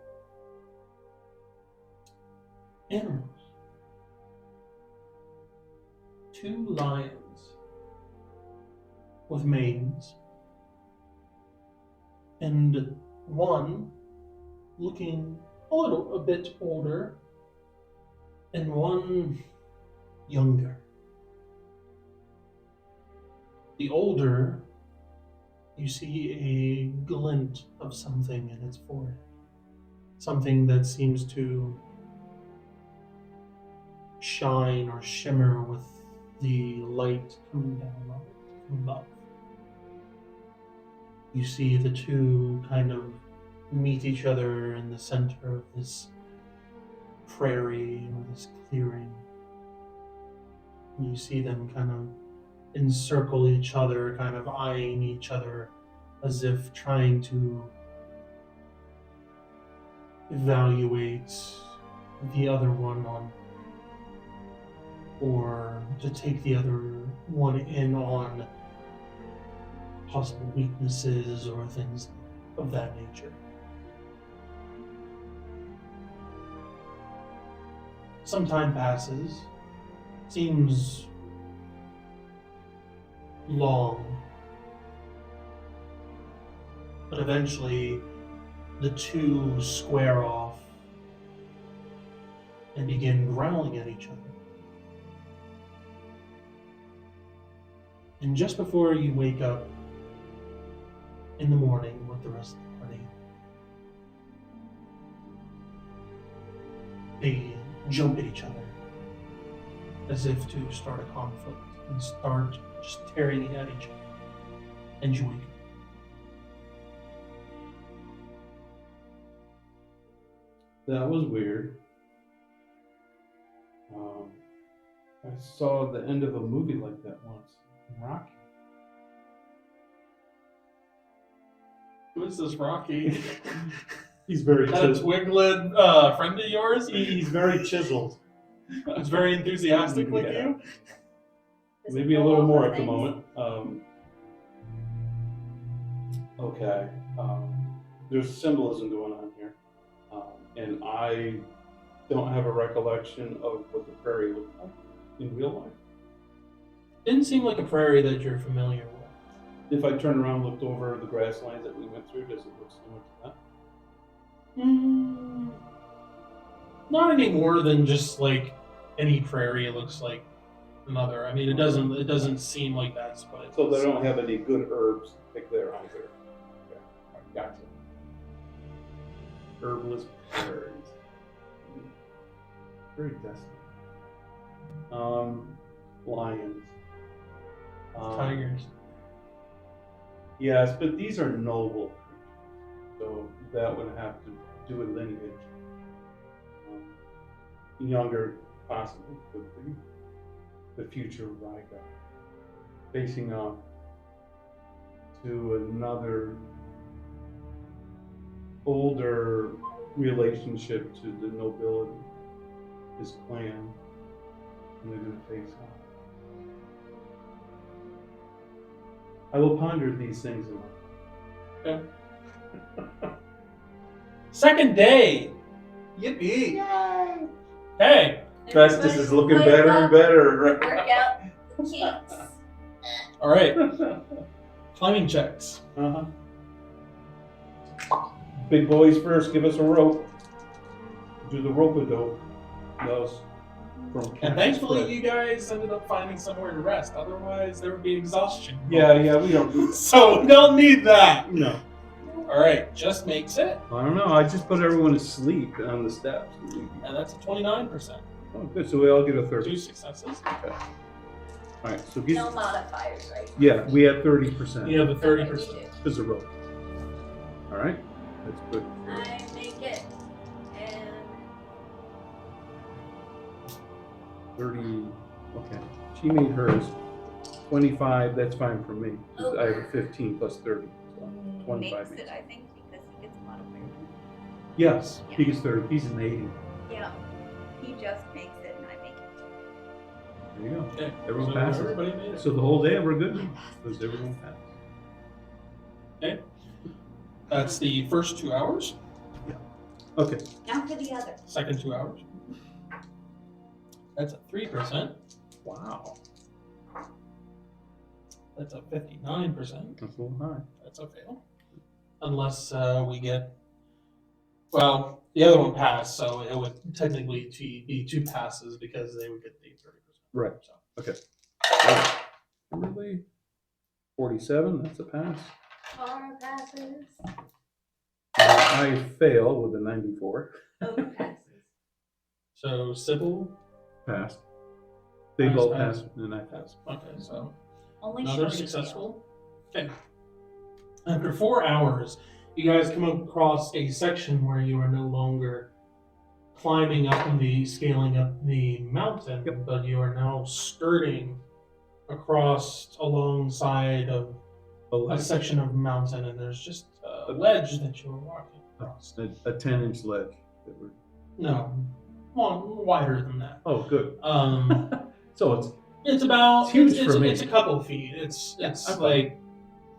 Animals. Two lions with manes, and one looking a bit older, and one younger. The older, you see a glint of something in its forehead, something that seems to shine or shimmer with the light coming down on it from above. You see the two kind of meet each other in the center of this prairie or this clearing. And you see them kind of encircle each other, kind of eyeing each other as if trying to evaluate the other one on, or to take the other one in on possible weaknesses or things of that nature. Some time passes, seems long, but eventually the two square off and begin growling at each other. And just before you wake up in the morning with the rest of the party, they jump at each other as if to start a conflict and start just tearing at each other. And you wake up. That was weird. I saw the end of a movie like that once. Rocky. Who's this Rocky? He's very That a chiseled. twig-lid friend of yours? He's very chiseled. He's very enthusiastic like Yeah. you? Does Maybe it a know little all more the at the things? moment. Okay. There's symbolism going on here. And I don't have a recollection of what the prairie looked like in real life. Didn't seem like a prairie that you're familiar with. If I turned around and looked over the grasslands that we went through, does it look similar to that? Not any more than just like any prairie looks like another. I mean, it doesn't seem like that's what it So they is. don't have any good herbs to pick there either. Okay. Gotcha. Herbless prairies. Very desolate. Lions. Tigers. Yes, but these are noble creatures, so that would have to do with lineage. Younger, possibly, could be the future Rygar. Facing off to another older relationship to the nobility, his clan, and they're going to face off. I will ponder these things in my Second day. Yippee! Yay! Hey. Festus is looking better and better. Workout kinks. All right. Climbing checks. Uh-huh. Big boys first, give us a rope. Do the rope-a-dope. Those from And Captain thankfully, Fred. you guys ended up finding somewhere to rest. Otherwise, there would be exhaustion. Yeah, we don't do So we don't need that. No. All right, just makes it, I don't know. I just put everyone to sleep on the steps. and that's a 29%. Oh, good. So we all get a 30. 2 successes. Okay. All right. So he's, No modifiers, right? yeah, we have 30%. You have a Okay, 30%. we do. Because of rope. All right. That's good. I make it. And 30. Okay. She made hers 25. That's fine for me. 'Cause I have a 15 plus 30. So 25 makes makes it, I think, because he gets modifiers. Yes. Yeah. He gets 30. He's an 80. Yeah. He just makes it and I make it. There you go. Okay, Everyone so passes. everybody made it. So the whole day we're good? Because everyone passed. Okay. That's the first 2 hours. Okay. Now for the other. Second 2 hours. That's a 3%. Wow. That's a 59%. That's a little high. That's a fail. Unless we get. Well, the other one passed, so it would technically be 2 passes because they would get the 30%. Right. So. Okay. Really? 47, that's a pass. Car passes. I fail with a 94. Over passes. So Sybil Passed. They Pass, both pass. passed, and I passed. Okay, so Only another Shorty successful. Okay. After 4 hours, you guys come across a section where you are no longer climbing up scaling up the mountain, Yep. but you are now skirting across alongside of a section of mountain, and there's just a ledge that you are walking across. A 10-inch ledge. That we're... No, wider than that. Oh, good. So it's It's about It's huge for me. It's a couple feet. It's okay. like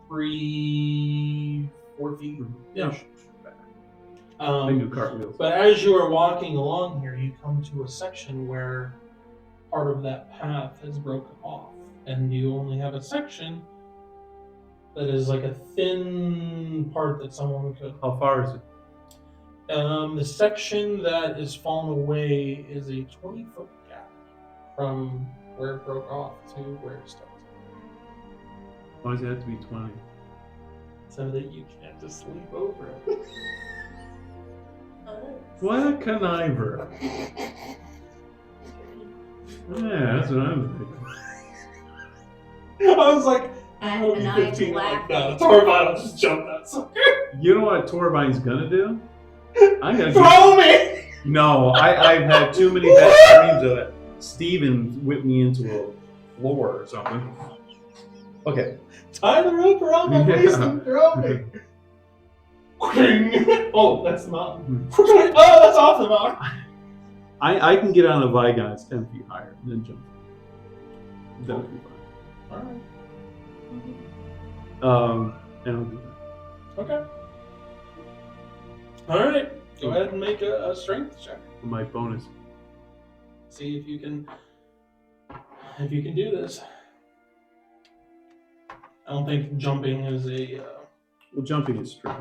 3-4 feet. Yeah. I do cartwheels. But as you are walking along here, you come to a section where part of that path is broken off, and you only have a section that is like a thin part that someone could. How far is it? The section that is fallen away is a 20-foot gap from where it broke off to where it started, Why does it have to be 20? so that you can't just leap over it. What a conniver. Yeah, that's what I'm thinking. I was like, And I'll be I'm 15, like, laughing. no, Torvine will just jump that sucker. You know what Torvine's gonna do? I'm gonna Throw me! No, I've had too many bad dreams of it. Steven whipped me into a floor or something. Okay. Tie the rope around my waist and throw me. Oh, that's the mountain. Oh, that's off the mountain. I can get on a Vigon that's 10 feet higher and then jump. That would be fine. Alright. And I'll do that. Okay. Alright. Go ahead and make a strength check. For my bonus. See if you can do this. I don't think jumping is a Well, jumping is true.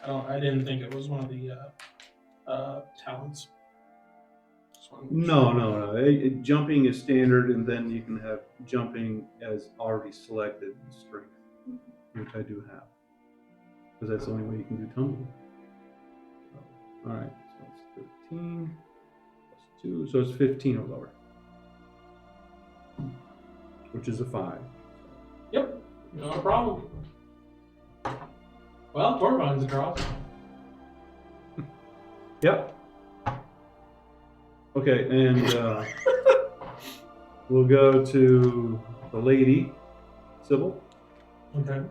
I didn't think it was one of the talents. Just wanted to make No, sure. no. Jumping is standard, and then you can have jumping as already selected strength, which I do have. Because that's the only way you can do tumbling. Alright, so it's 13 plus 2, so it's 15 or lower. which is a 5. Yep, not a problem. Well, Torvine's across. Yep. Okay, and we'll go to the lady, Sybil. Okay.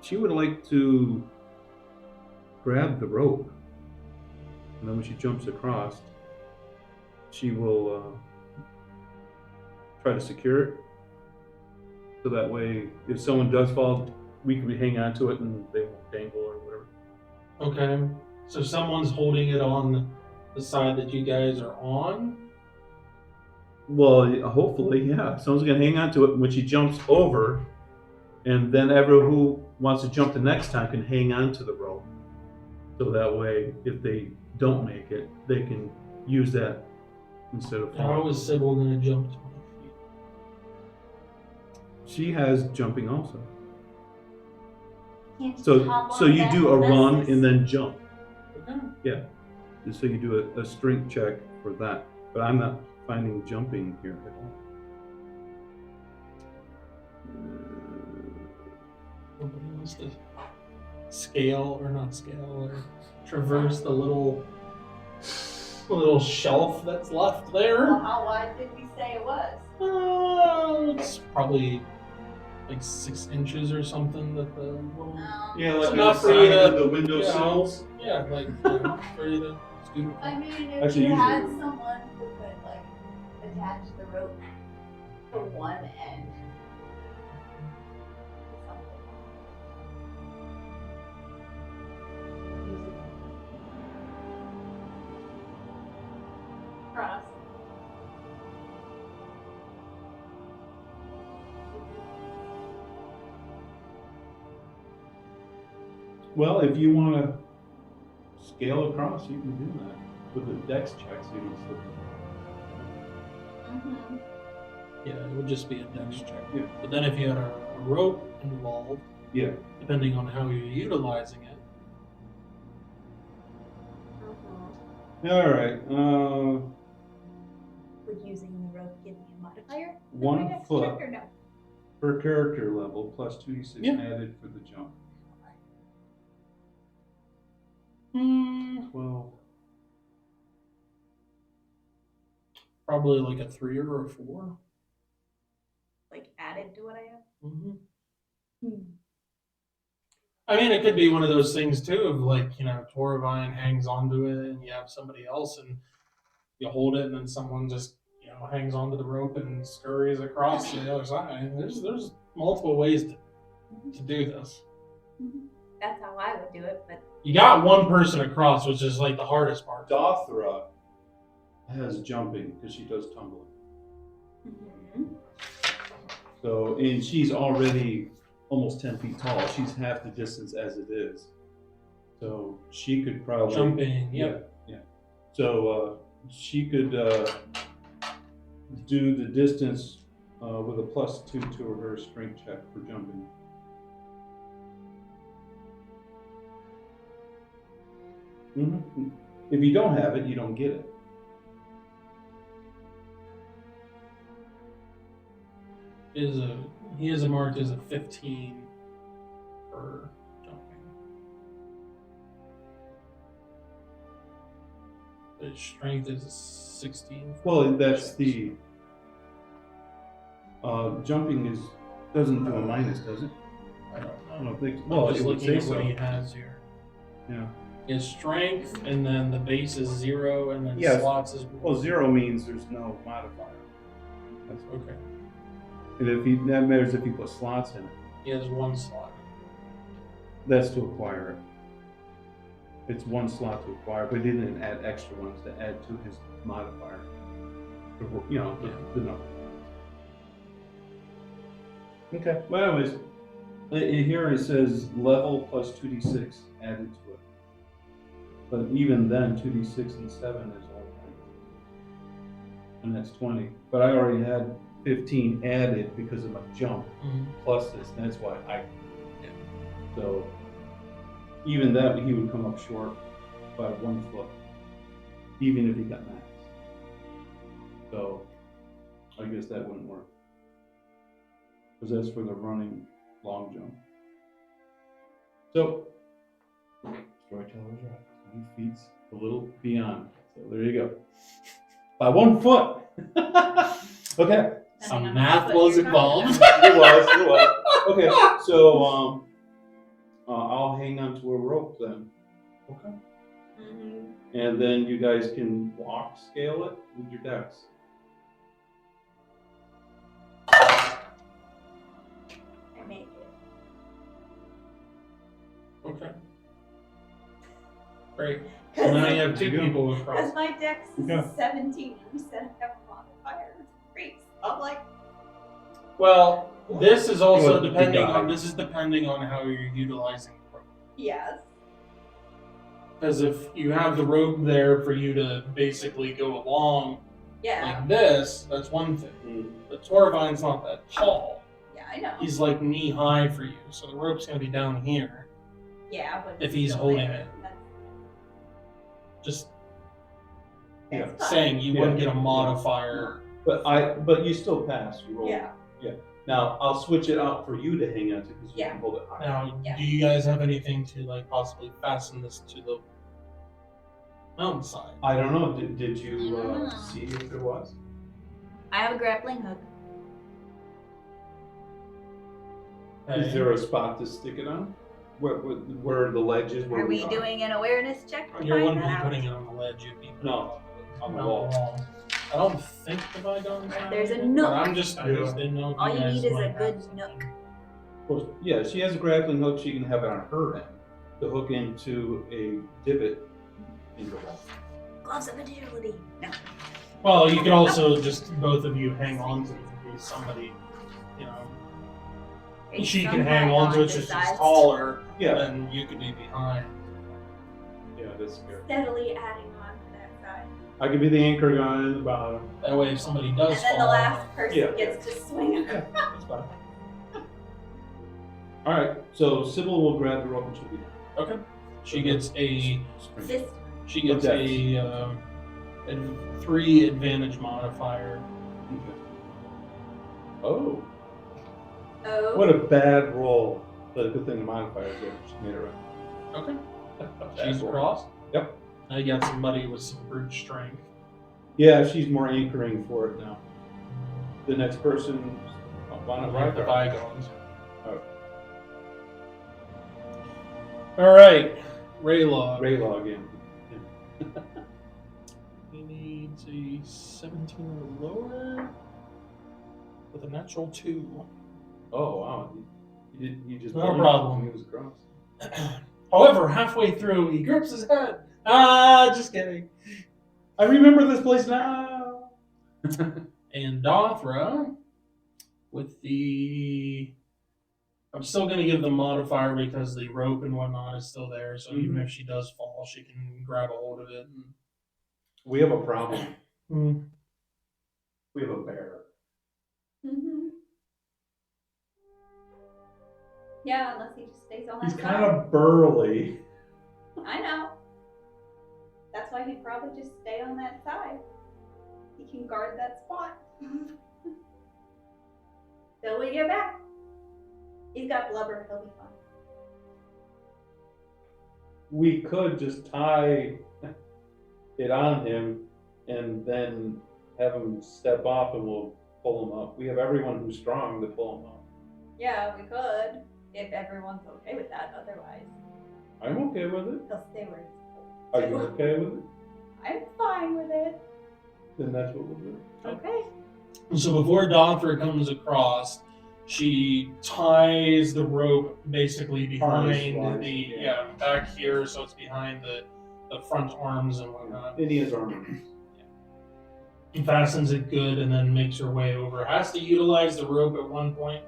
She would like to grab the rope, and then when she jumps across, she will try to secure it. So that way, if someone does fall, we can hang on to it and they won't dangle or whatever. Okay. So someone's holding it on the side that you guys are on? Well, hopefully, yeah. Someone's gonna hang on to it when she jumps over, and then everyone who wants to jump the next time can hang on to the rope. So that way, if they don't make it, they can use that instead of How falling. is Sybil going to jump 20 feet? She has jumping also. Can't just So hop so on you back do a unless run this- and then jump. Okay. Yeah. And so you do a strength check for that. But I'm not finding jumping here at all. Nobody wants to scale, or not scale, or traverse the little shelf that's left there. Well, how wide did we say it was? It's probably like 6 inches or something. That the little Yeah, It's like enough on for the you side of to- the windowsills. yeah, like for you to scoot. I mean, if Actually, you had usually- someone who could like attach the rope to one end. Something. Use it. Cross. Well, if you want to scale across, you can do that with a dex check, so you don't slip. Mm-hmm. Yeah, it would just be a dex check. Yeah. But then if you had a rope involved, Yeah. depending on how you're utilizing it, All right. Would using the rope give me a modifier? 1 Next foot check or no? per character level plus 2d6 Yeah. added for the jump. 12. probably like a 3 or a 4. Like added to what I have? Mm-hmm. Hmm. I mean, it could be one of those things too, of like, Toravine hangs onto it and you have somebody else and you hold it and then someone just, hangs onto the rope and scurries across to the other side. There's multiple ways to do this. That's how I would do it, but You got one person across, which is like the hardest part. Dothra has jumping because she does tumbling. So, and she's already almost 10 feet tall. She's half the distance as it is. So she could probably Jumping, yep. Yeah. So she could do the distance with a +2 to her strength check for jumping. If you don't have it, you don't get it. He is marked as a 15 for jumping. But his strength is a 16. Well, that's the jumping doesn't do a minus, does it? I don't I know. don't think. I'm Well, just it would looking say at so. what he has here. Yeah. His strength, and then the base is 0, and then Yes. slots is Well, 0 means there's no modifier. That's okay. And that matters if you put slots in it. He has 1 slot. That's to acquire it. It's 1 slot to acquire, but he didn't add extra ones to add to his modifier. The number. Okay. Well, anyways, here it says level plus 2d6 added to it. But even then, 2d6 and 7 is all 9. And that's 20. But I already had 15 added because of my jump plus this, and that's why I. So even that, he would come up short by 1 foot, even if he got max. So I guess that wouldn't work. Because that's for the running long jump. So, storyteller's right. 20 feet's a little beyond. So there you go. By 1 foot. Okay. Some Depending on math what foot was you're talking involved. about. It was. Okay, so I'll hang on to a rope then. Okay. Mhm. And then you guys can walk, scale it with your decks. I make it. Okay. Great. So now you have two Yeah. people across. Because my dex is Okay. 17, you said I have a modifier. Great. I'm like, Well, this is also Well, the depending guy. on how you're utilizing the rope. yes. Because if you have the rope there for you to basically go along Yeah. like this, that's one thing. But Torvine's not that tall. Yeah, I know. He's like knee high for you, so the rope's gonna be down here. Yeah, but If it's he's still holding there. it. That's, Just Yeah. that's fine. saying you Yeah. wouldn't get a modifier. But you still pass. You roll. Yeah. Now I'll switch it out for you to hang on to because you Yeah. can hold it high. Now, Yeah. do you guys have anything to like possibly fasten this to the mountainside? I don't know. Did you I don't know. see if there was? I have a grappling hook. Is there a spot to stick it on? Where the ledge is? Where Are we are? doing an awareness check to You find wouldn't that be out? putting it on the ledge. You'd be No, on the on wall. I don't think the Vigons have There's a anything, nook. but I just didn't know. If All you guys need is might a have good something. nook. Well, yeah, she has a grappling hook. She can have it on her end to hook into a divot in the wall. Gloves of agility. No. Well, you could also just both of you hang on to it in case somebody, you know, Hey, she can some hang on to it. Vigon She's decides- taller, Yeah, then you could be behind. yeah, that's scary. Steadily adding on to that side. I could be the anchor guy in the bottom. That way, if somebody does And then the fall, last person Yeah. gets to swing Yeah, that's fine. All right, so Sybil will grab the rope and she'll be okay, she gets a spring. this. she gets What a 3 advantage modifier. Okay. Oh, Oh. what a bad roll! But a good thing the modifier's there. She made it right. Okay, Bad she's roll. across. Yep. Now you got somebody with some brute strength. Yeah, she's more anchoring for it now. The next person, why not Like ride the her? Vigons. Oh. All right, Raylog. Raylog in. He needs a 17 or lower with a natural 2. Oh wow, he just No problem. He was across. However, halfway through, he grips his head. Ah, just kidding. I remember this place now. And Dothra, with the... I'm still going to give the modifier because the rope and whatnot is still there. So even if she does fall, she can grab a hold of it. We have a problem. And... We have a bear. Mm-hmm. Yeah, unless he just stays on that He's side. kind of burly. I know. That's why he'd probably just stay on that side. He can guard that spot. Till we get back. He's got blubber, he'll be fine. We could just tie it on him and then have him step off and we'll pull him up. We have everyone who's strong to pull him up. Yeah, we could. If everyone's okay with that, otherwise I'm okay with it. he'll stay where he's Are you okay with it? I'm fine with it. Then that's what we'll do. Okay. So before Dothra comes across, she ties the rope basically behind Harness-wise, the yeah. back here, so it's behind the front arms and whatnot. And he has armor. And fastens it good, and then makes her way over. Has to utilize the rope at one point,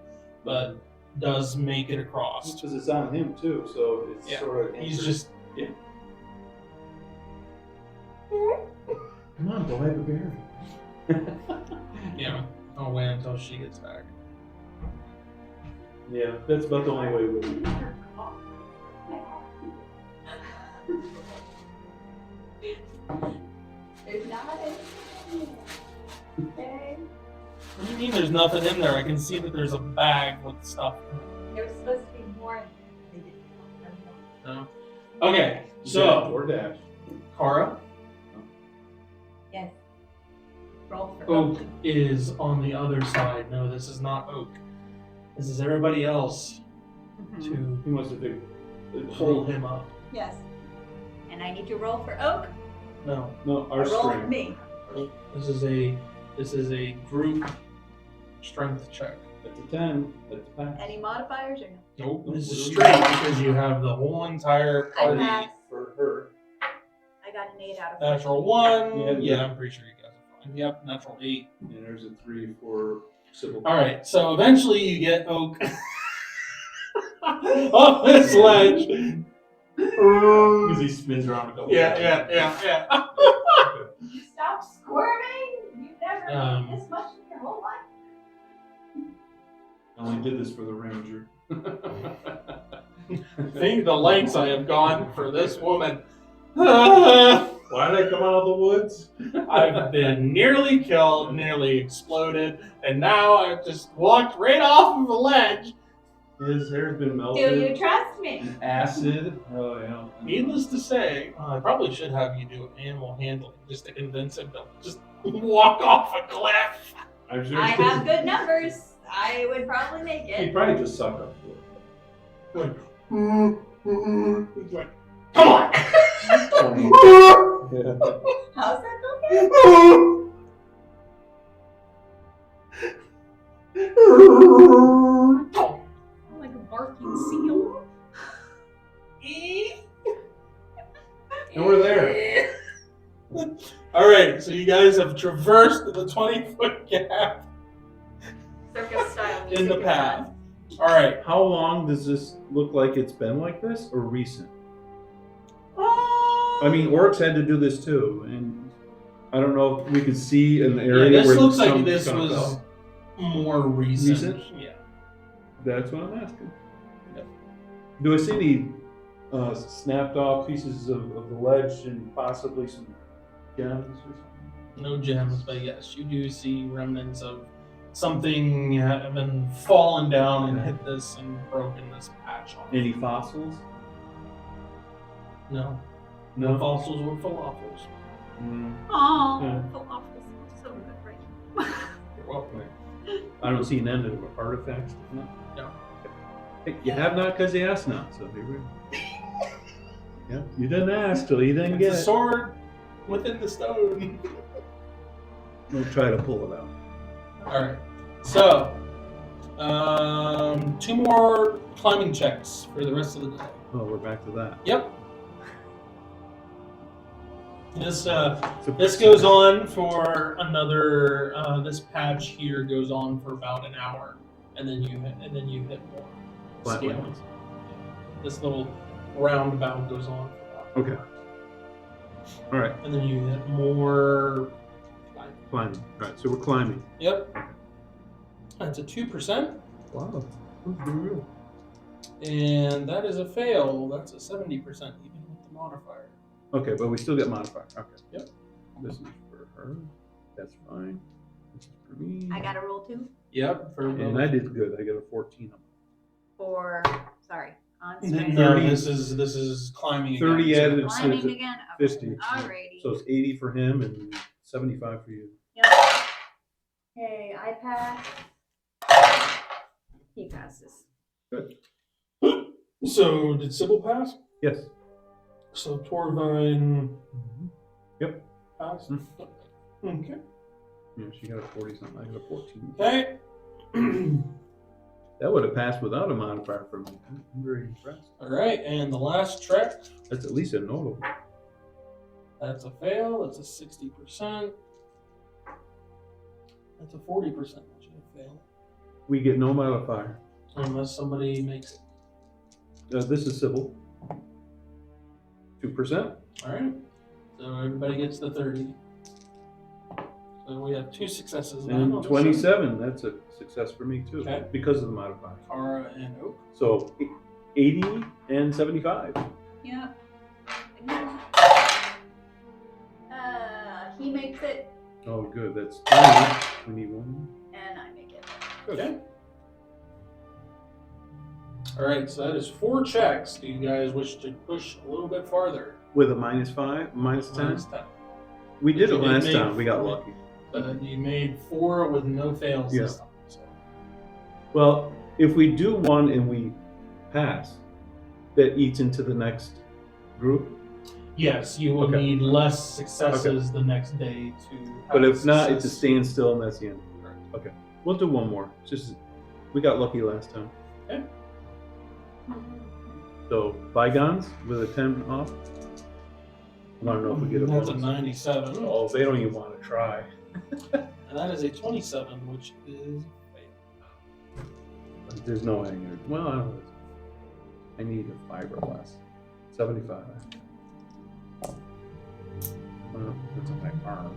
but does make it across. Because it's on him too, so it's Yeah. sort of. He's anchored. just Come on, go have a bear. I'll wait until she gets back. Yeah, that's about the only way we'll do. There's not anything. Okay. What do you mean there's nothing in there? I can see that there's a bag with stuff. There was supposed to be more. They didn't. No. Okay, Jack so or Dash. Kara, Yes. Roll for Oak is on the other side. No, this is not Oak. This is everybody else to He wants to do. pull him up. Yes. And I need to roll for Oak. No, No, our Or roll for strength. me. this is a group strength check. That's a 10. That's a pass. Any modifiers or no? Nope, this is straight because you have the whole entire I party pass. for her. I got an 8 out of 14. Natural 1. Yeah, Yeah, I'm pretty sure you guys are fine. Yep, natural 8. And there's a 3 for Sybil. All right, so eventually you get Oak off this ledge. Because he spins around a couple Yeah. You stop squirming? You've never made this much in your whole life? I only did this for the Ranger. Think the lengths I have gone for this woman. Why did I come out of the woods? I've been nearly killed, nearly exploded, and now I've just walked right off of a ledge. His hair's been Do melted. you trust me? Acid. Oh, yeah. Needless to say, I probably should have you do animal handling just to convince him to just walk off a cliff. I'm sure I have good numbers. I would probably make He'd it. probably just suck up to it. He's like, come on! Yeah. How's that going? Like a barking seal. And we're there. All right, so you guys have traversed the 20-foot gap Circus style music. in the is path. on. All right. How long does this look like it's been like this, or recent? I mean, orcs had to do this too, and I don't know if we could see an area Yeah, this where looks like some this stuff was fell. more recent. Recent? Yeah. That's what I'm asking. Yep. Do I see any snapped off pieces of the ledge and possibly some gems or something? No gems, but yes, you do see remnants of something having fallen down and hit this and broken this patch off. Any fossils? No. No. Fossils or falafels. Mm, Oh, Yeah. falafels are so good right now. You're welcome. I don't see an end of artifacts. No. No. Hey, you have not because you asked not. So here we go. Yeah, you didn't ask, so you didn't It's get a it. sword within the stone. We'll try to pull it out. All right. So, 2 more climbing checks for the rest of the day. Oh, we're back to that. Yep. This So- this goes on for another. This patch here goes on for about an hour, and then you hit more. Flat scales. lands. This little roundabout goes on for about an Okay. hour. All right, And then you hit more. climbing. All right, so we're climbing. Yep. That's a 2%, Wow. That's pretty real. and that is a fail. That's a 70% even with the modifier. Okay, but we still get modifier. Okay. Yep. This is for her. That's fine. This is for me. I got a roll too Yep. For And I did good. I got a 14 on for sorry on No, strength. 30. this is climbing. 30 again, added. Climbing so again. 50. Alrighty. So it's 80 for him and 75 for you. Yep. Okay, I pass. He passes. So did Sybil pass? Yes. So Torvine Yep. passed. Hmm. Okay. Yeah, she got a 40 something. I got a 14. Okay. That would have passed without a modifier for me. I'm very impressed. All right, and the last trek. That's at least a notable. That's a fail. That's a 60%. That's a 40%. Which is a fail, We get no modifier. unless somebody makes it. This is civil. 2%. All right. So everybody gets the 30. So we have 2 successes. now. And 27. That's a success for me too. Okay. Because of the modifier. Kara and Oak. So 80 and 75. Yep. He makes it, Oh, good. That's 20. We need one. Okay. All right, so that is 4 checks. Do you guys wish to push a little bit farther? With a -5, -10? -10. We did it You did last make time. We got 4. lucky. You made 4 with no fails this Yeah. time. So. Well, if we do one and we pass, that eats into the next group. Yes, you will Okay. need less successes the next day to. But have if not, it's a success. standstill, and that's the end. Correct. Okay, we'll do one more. Just we got lucky last time. Okay. So bygones with a 10 off. I want to know if we get a That's a bonus. 97. Oh, they don't even want to try. And that is a 27, which is There's no anger. Well, I don't know. I need a 5 or less. 75. Well, that's a high arm.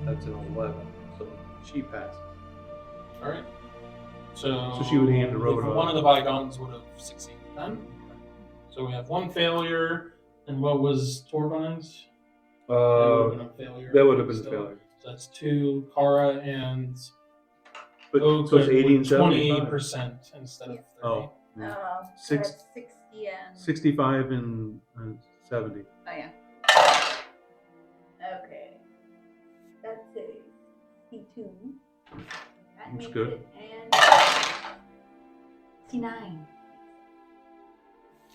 That's an 11. So she passes. all right. So she would hand the road off. One of the bygones would have succeeded then. So we have 1 failure, and what was Torbine's? That would have been a failure. That would have been a still. failure. So that's 2. Kara and But Oak so it's are 80 and 75. 28% instead of 30. Oh, Six. Six- 60 and. 65 and 70. Oh, yeah. Okay. That's a C2. That Looks makes good. it and 69.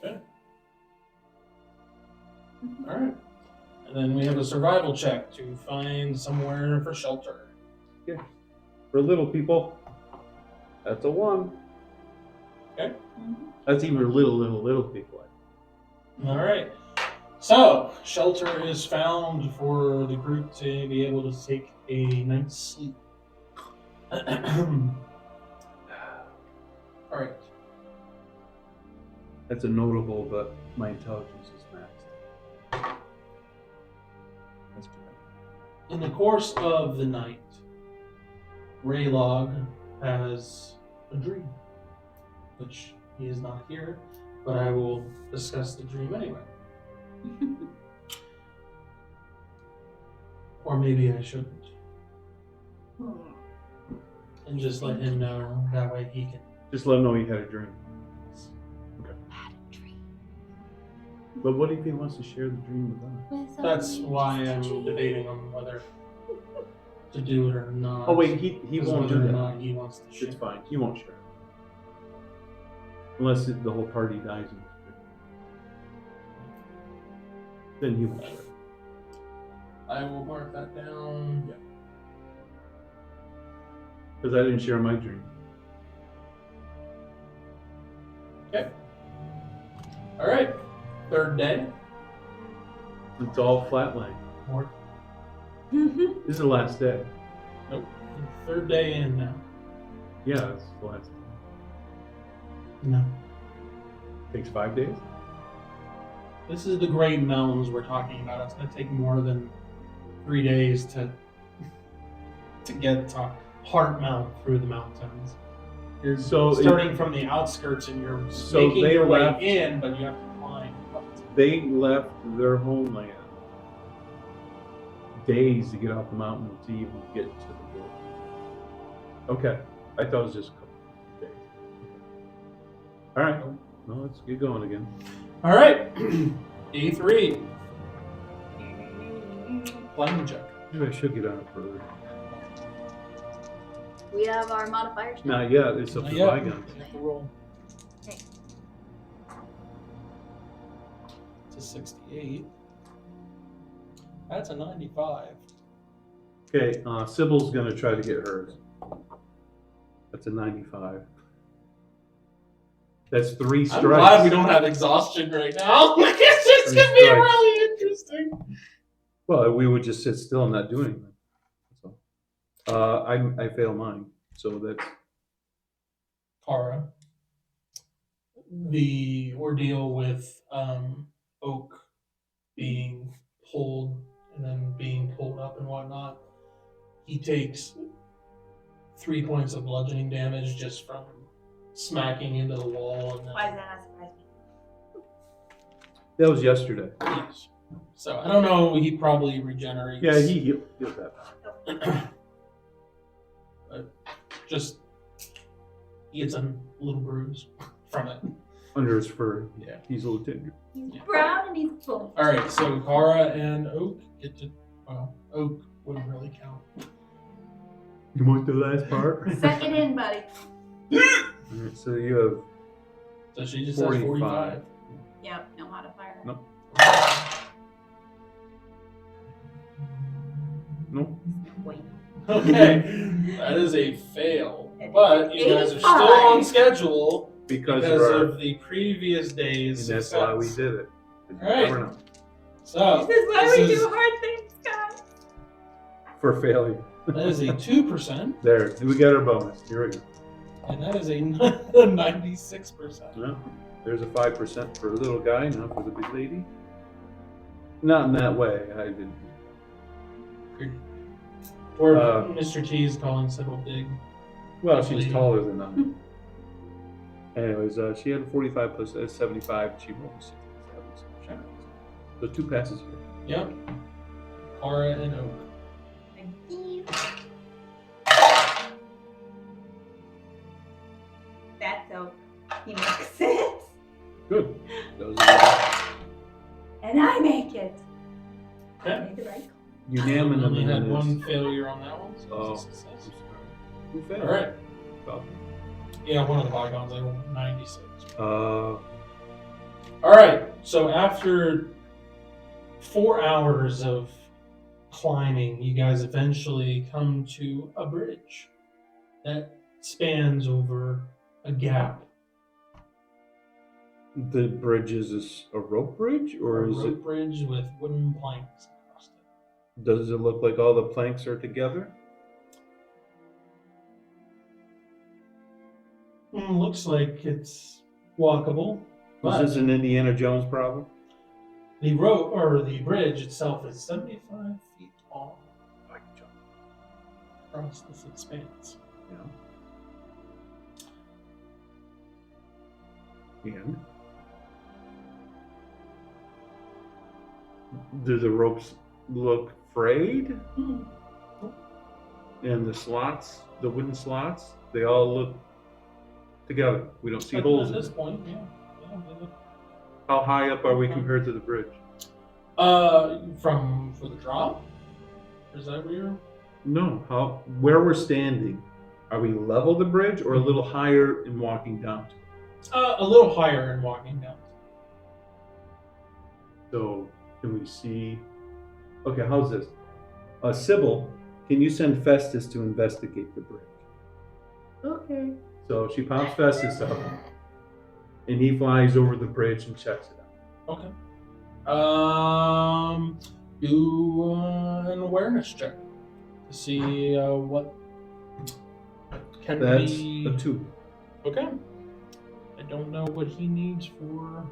Okay. All right. And then we have a survival check to find somewhere for shelter. For little people, that's a 1. Okay. That's even little people. All right. So, shelter is found for the group to be able to take a night's sleep. All right. That's a notable, but my intelligence is maxed. That's good. In the course of the night, Raylog has a dream, which he is not here, but I will discuss the dream anyway. Or maybe I shouldn't. And just let him know, that way he can. Just let him know you had a dream. But what if he wants to share the dream with us? That's why I'm debating on whether to do it or not. Oh wait, he Because won't do whether or that. not he wants to share. It's fine. He won't share. Unless the whole party dies in this dream. Then he won't share. I will mark that down. Yeah. Because I didn't share my dream. Okay. All right. 3rd day. It's all flatline. More. This is the last day. Nope. 3rd day in now. Yeah, it's the last day. No. Takes 5 days? This is the Great Mountains we're talking about. It's going to take more than 3 days to get to Heart Mount through the mountains. You're starting from the outskirts and you're making they your way left- in, but you have to climb up. They left their homeland days to get off the mountain to even get to the border. Okay. I thought it was just a couple of days. All right. Well, let's get going again. All right. E3. Climbing check. Maybe I should get on it further. We have our modifiers now. Not yet. It's up Not to yet. bygones. You have to roll. Okay. It's a 68. That's a 95. Okay. Sybil's going to try to get hers. That's a 95. That's 3 strikes. I'm glad we don't have exhaustion right now. It's going to be Strikes. really interesting. Well, we would just sit still and not do anything. So, I fail mine. So that's Kara. The ordeal with Oak being pulled and then being pulled up and whatnot, he takes 3 points of bludgeoning damage just from smacking into the wall. And then, Why does that not surprise me? that was yesterday. yes. So I don't know. He probably regenerates. Yeah, he healed that. But just he gets a little bruise from it. Under his fur. Yeah. He's a little tender. He's Yeah. brown and he's full. All right, so Kara and Oak get to. Well, Oak wouldn't really count. You want the last part? Suck it in, buddy. Alright, so you have So she just has 45. Yep, no modifier. Nope. Nope. Wait. Okay, that is a fail. But you guys are still on schedule Because because you're of the previous day's and that's success. why we did it. You Alright. never know. So This is why this we is- do hard things, guys. For failure. that is a 2%, There, we got our bonus. Here we go. and that is a 96%. No, there's a 5% for the little guy, not for the big lady. Not in that way. I didn't. Or Uh, Mr. T is calling Sybil big. Well, she's taller than them. Anyways, she had a 45 plus 75. She rolled a 67. So 2 passes here. Yep. Kara and Oak. That's Oak. He makes it. Good. Those are And I make it. I Okay. made the right call. unanimous. Only had one failure on that one, so Oh. it's a success. Who failed? All right. Falcon. Yeah, one of the bygones, I rolled 96. Uh, All right, so after 4 hours of climbing, you guys eventually come to a bridge that spans over a gap. the bridge is a rope bridge, or A is rope it? bridge with wooden planks across it. Does it look like all the planks are together? Looks like it's walkable, Is but this an Indiana Jones problem? the rope or the bridge itself is 75 feet tall across this expanse. Yeah. And do the ropes look frayed? Hmm. And the slots, the wooden slots, they all look together. We don't see holes At in this it. point, yeah. They look- How high up are we compared to the bridge? For the drop? Is that where you're? No, where we're standing, are we level the bridge or a little higher in walking down to it? A little higher and walking down. So can we see? Okay, how's this? Sybil, can you send Festus to investigate the bridge? Okay. So she pops Festus up, and he flies over the bridge and checks it out. Okay. Do an awareness check to see what can That's be. a 2. Okay. I don't know what he needs for.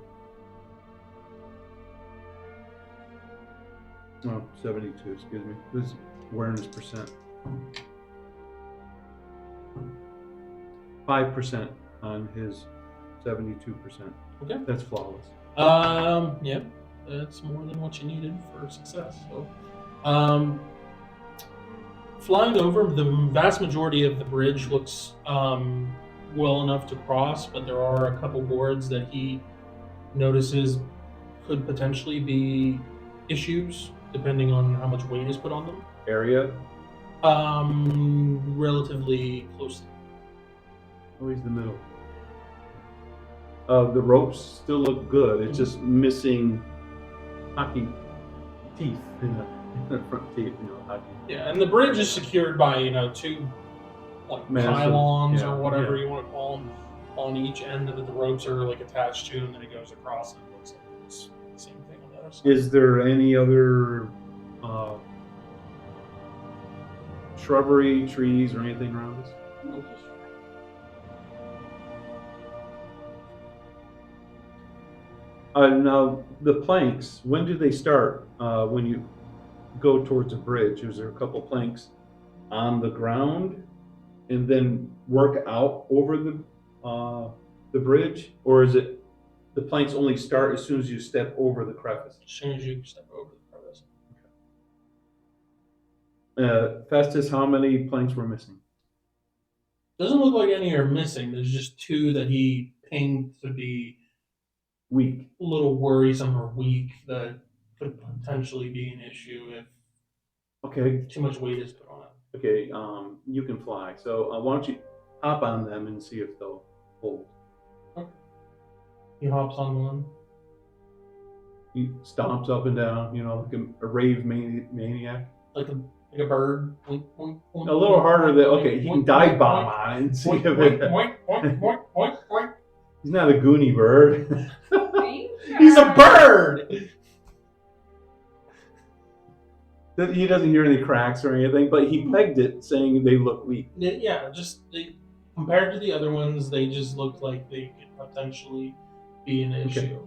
Oh, 72, excuse me. This is awareness percent. 5% on his 72%. Okay. That's flawless. Yep. That's more than what you needed for success. So, flying over, the vast majority of the bridge looks well enough to cross, but there are a couple boards that he notices could potentially be issues depending on how much weight is put on them. Area? Relatively closely. Always the middle. The ropes still look good. It's just missing hockey teeth in the front teeth. Hockey. Yeah, and the bridge is secured by 2 like Massive, pylons yeah, or whatever yeah. you want to call them on each end that the ropes are like attached to, and then it goes across and it looks like it's the same thing on the other side. Is there any other shrubbery, trees, or anything around us? Now, the planks, when do they start? When you go towards a bridge, is there a couple planks on the ground and then work out over the bridge? Or is it the planks only start as soon as you step over the crevice? As soon as you step over the crevice. Festus, how many planks were missing? Doesn't look like any are missing. There's just two that he pinged to be Weak. a little worrisome or weak that could potentially be an issue if Okay. too much weight is put on it. Okay. You can fly. So why don't you hop on them and see if they'll hold. He hops on one. He stomps up and down, like a rave maniac. Like a bird. Boink, boink, boink, A little harder than, boink, okay, he can boink, dive boink, bomb boink, on it and see boink, if boink, it. boink, boink, boink, boink, boink. He's not a Goonie bird. He's a bird! He doesn't hear any cracks or anything, but he pegged it saying they look weak. Yeah, compared to the other ones, they just look like they could potentially be an issue. Okay.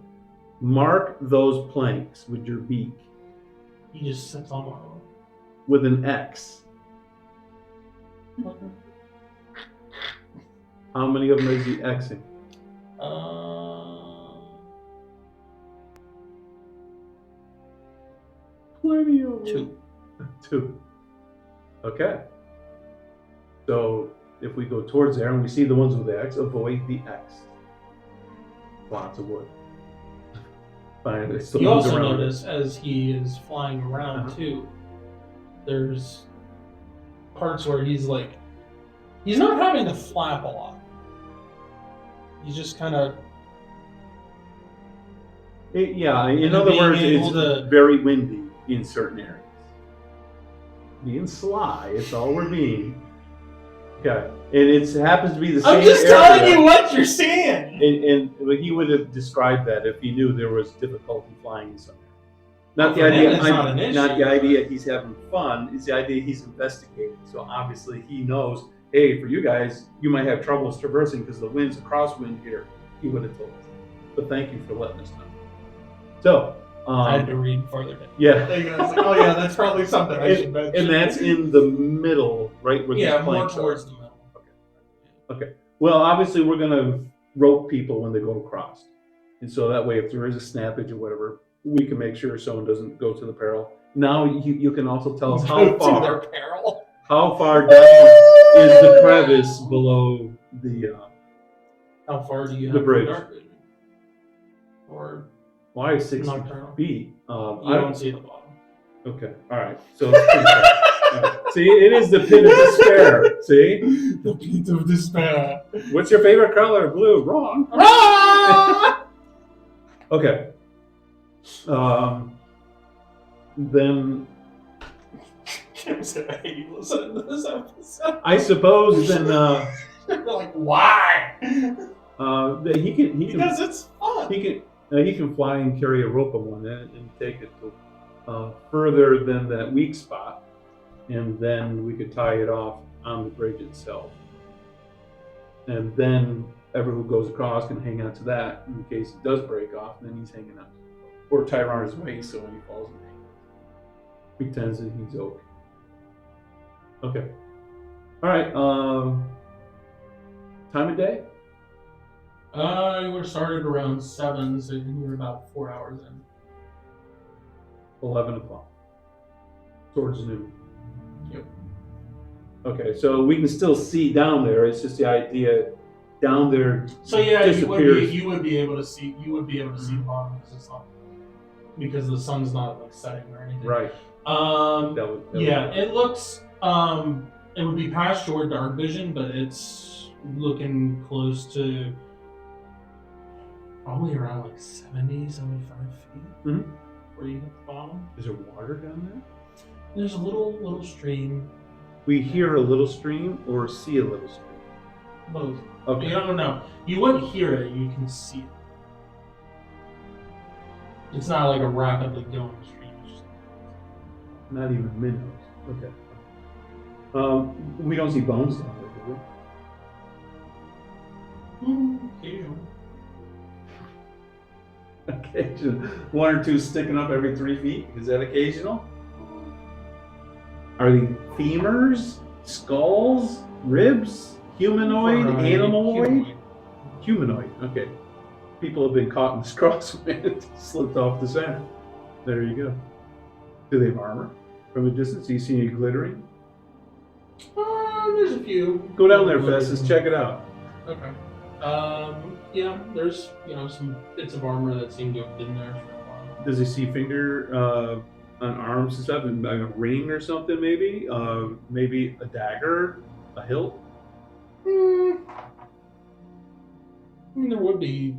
Mark those planks with your beak He just sits on one of them. with an X. How many of them is he Xing? Plenty of them. Two. Two. Okay. So if we go towards there and we see the ones with the X, avoid the X. Lots of wood. Fine. It's the You ones also around it. notice as he is flying around too, there's parts where he's not having to flap a lot. He's just kind of Yeah, in And other being words, able it's to- very windy in certain areas. Being sly, it's all we're being. Okay, and it happens to be the same I'm just area. telling you what you're seeing. And he would have described that if he knew there was difficulty flying somewhere. Not the For him, idea. it's not an issue. Not the idea he's having fun. It's the idea he's investigating. So obviously he knows. Hey, for you guys, you might have troubles traversing because the wind's a crosswind here. He would have told us. But thank you for letting us know. So. I had to read further down. Yeah. I was like, oh yeah, that's probably something I should mention. And that's in the middle, right where yeah, these more planks are. towards the middle. Okay. Well, obviously we're gonna rope people when they go across, and so that way, if there is a snappage or whatever, we can make sure someone doesn't go to the peril. Now you can also tell us how To their far peril. down is the crevice below the. How far do you have The bridge. for dark vision? Or Why 60 Nocturnal. feet? you I don't see the bottom. Okay. All right. So it's pretty far. All right. See, it is the pit of despair. See. The pit of despair. What's your favorite color? Blue. Wrong. Ah! Okay. Then Kim said, I hate listening to this episode. I suppose then You're like, why? that he can Because it's fun. he can fly and carry a rope on one end and take it to further than that weak spot, and then we could tie it off on the bridge itself, and then everyone who goes across can hang on to that in case it does break off. And then he's hanging on, or tie around his waist so when he falls, he pretends that he's okay. Okay. All right. Time of day? You were started around 7, so you're about 4 hours in. 11 o'clock. Towards noon. Yep. Okay, so we can still see down there. It's just the idea down there. So yeah, disappears. you would be able to see the bottom because the sun's not like setting or anything. Right. Yeah, it looks it would be past your dark vision, but it's looking close to probably around like 70, 75 feet where you hit the bottom. Is there water down there? There's a little stream. We hear a little stream or see a little stream? Both. Okay. You don't know. You wouldn't hear it, you can see it. It's not like a rapidly going stream. It's just... Not even minnows. Okay. We don't see bones down there, do Occasionally. we? Occasional. One or two sticking up every 3 feet. Is that occasional? Are they femurs, skulls, ribs, humanoid, animaloid? Humanoid. Okay. People have been caught in this crosswind, slipped off the center. There you go. Do they have armor? From a distance, do you see any glittering? There's a few. Go down there, Festus. Check it out. Okay. Yeah, there's some bits of armor that seem to have been there for a while. Does he see finger on arms and stuff, and a ring or something? Maybe, maybe a dagger, a hilt. I mean, there would be,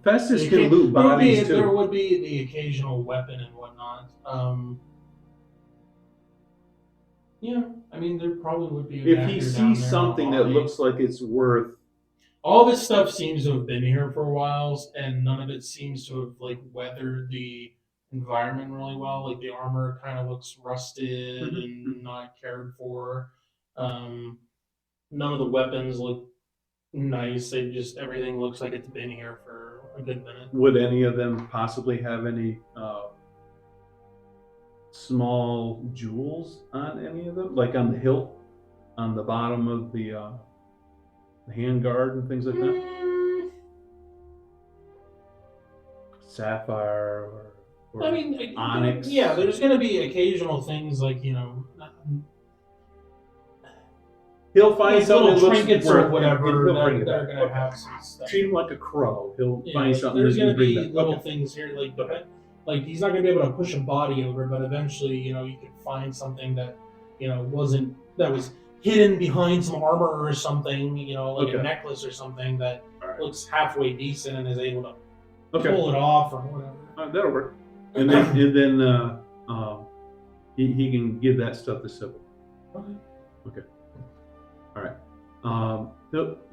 Festus can loot bodies there too. would be the occasional weapon and whatnot. Yeah, I mean, there probably would be. If he sees something that looks like it's worth. All this stuff seems to have been here for a while, and none of it seems to have weathered the environment really well. Like the armor kind of looks rusted and not cared for. None of the weapons look nice. Everything looks like it's been here for a good minute. Would any of them possibly have any small jewels on any of them, like on the hilt, on the bottom of the handguard and things like that? Sapphire or I mean, onyx. Yeah, there's going to be occasional things like he'll find something little that looks trinkets worth or whatever He'll bring it that are back. going to have some stuff. Treat him like a crow. He'll Yeah, find something there's that going you to can be bring back. little Okay. things here, like he's not going to be able to push a body over, but eventually, you could find something that, that was hidden behind some armor or something, like Okay. a necklace or something that Alright. looks halfway decent and is able to Okay. pull it off or whatever. That'll work. And then he can give that stuff to Sybil. Okay. All right.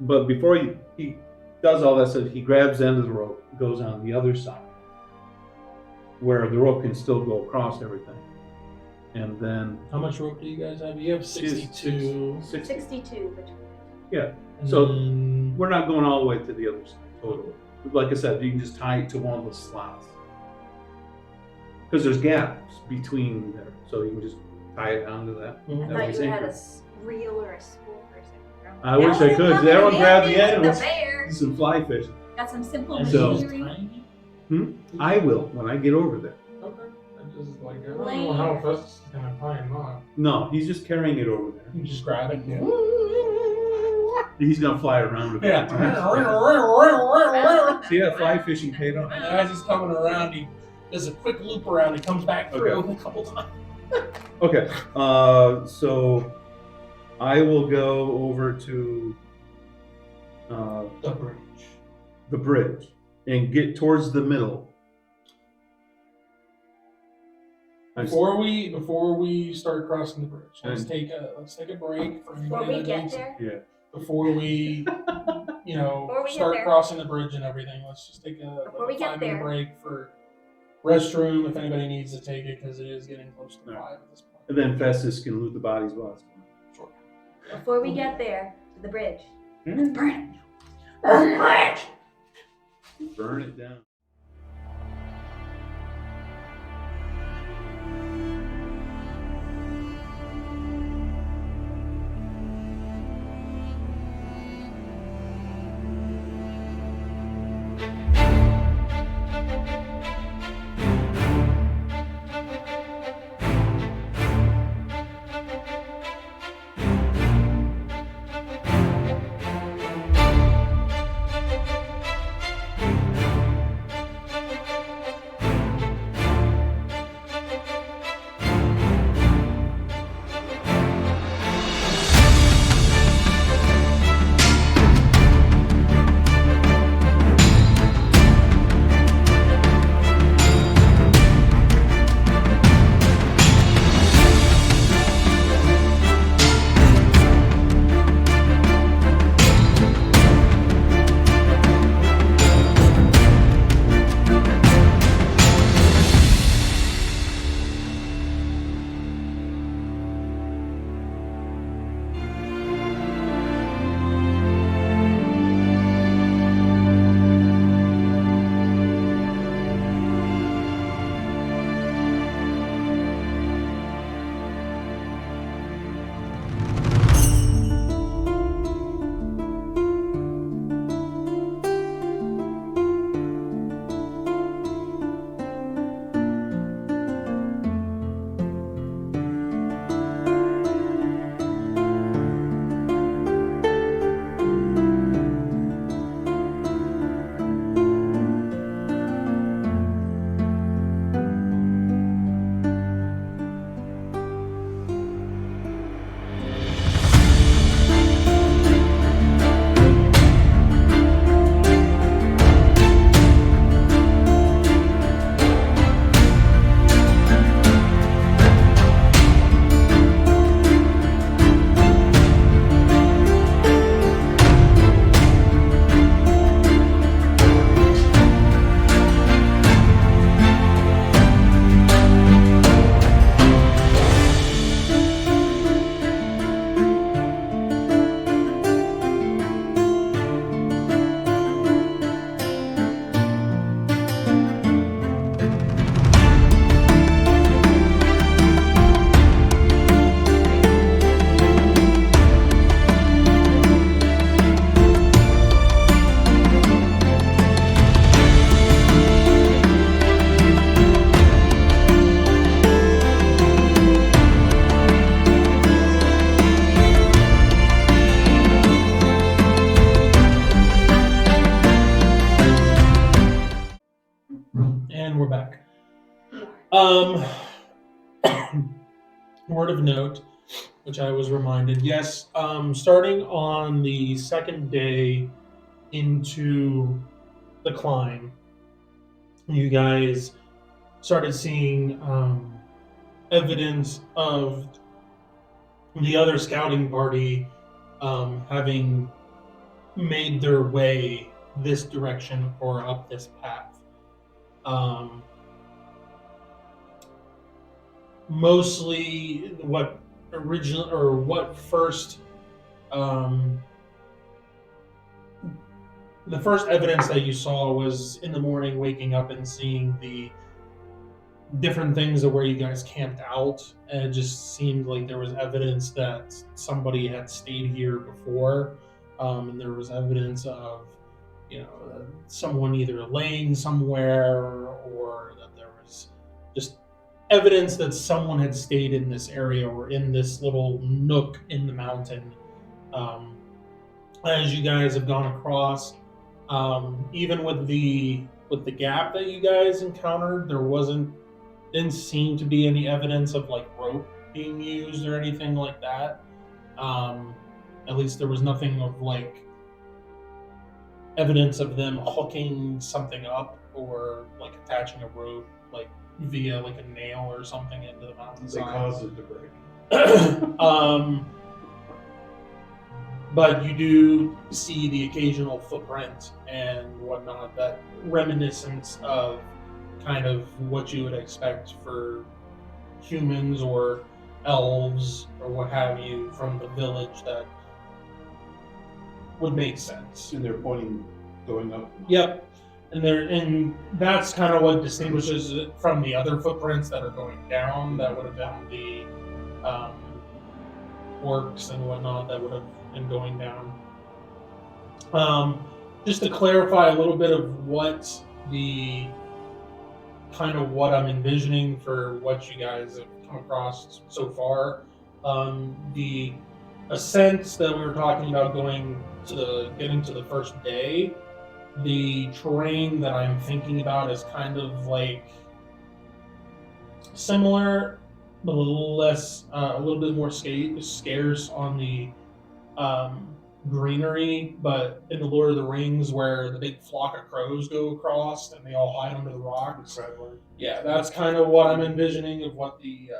But before he does all that stuff, he grabs the end of the rope, goes on the other side, where the rope can still go across everything. And then How much rope do you guys have? You have 62. 62 between. Yeah. and So then- we're not going all the way to the other side totally. Like I said, you can just tie it to one of the slots. Because there's gaps between there. So you can just tie it down to that. Mhm. I That thought makes you had sense. a reel or a spool or something. I wish I could. That That would would grab the handy end. with the bear. Do some fly fishing. Got some simple And So- it's machinery. tiny? I will when I get over there. Okay. I don't know how fast it's going to tie him off. No, he's just carrying it over there. You just grab it. Yeah. He's gonna fly around a bit. Yeah. See that fly fishing paid off. And as he's coming around, he does a quick loop around. He comes back through a couple times. Okay, so I will go over to The bridge. the bridge and get towards the middle. Before we start crossing the bridge, let's And- take a break for Before anybody we that get needs- there, Before we Before we get start there. crossing the bridge and everything. Let's just take a Before we get 5-minute there. break for restroom if anybody needs to take it because it is getting close to Yeah. 5 at this point. And then Festus can loot the bodies while it's Sure. before we get there to the bridge, going. burn it. Burn it down. Um, word of note, which I was reminded. Yes, starting on the second day into the climb, you guys started seeing evidence of the other scouting party having made their way this direction or up this path. Mostly what original or what first the first evidence that you saw was in the morning waking up and seeing the different things of where you guys camped out, and it just seemed like there was evidence that somebody had stayed here before, and there was evidence of someone either laying somewhere or that there was just evidence that someone had stayed in this area or in this little nook in the mountain. As you guys have gone across, even with the gap that you guys encountered, didn't seem to be any evidence of like rope being used or anything like that. At least there was nothing of like evidence of them hooking something up or like attaching a rope like via like a nail or something into the mountainside. They caused it to break. But you do see the occasional footprint and whatnot, that reminiscence of kind of what you would expect for humans or elves or what have you from the village that would make sense. And they're pointing, going up. Yep. And that's kind of what distinguishes it from the other footprints that are going down. That would have been the orcs and whatnot that would have been going down. Just to clarify a little bit of what I'm envisioning for what you guys have come across so far. The ascents that we were talking about getting to the first day, the terrain that I'm thinking about is kind of like similar, but a little less, a little bit more scarce on the greenery, but in the Lord of the Rings, where the big flock of crows go across and they all hide under the rocks. Yeah, that's kind of what I'm envisioning of what the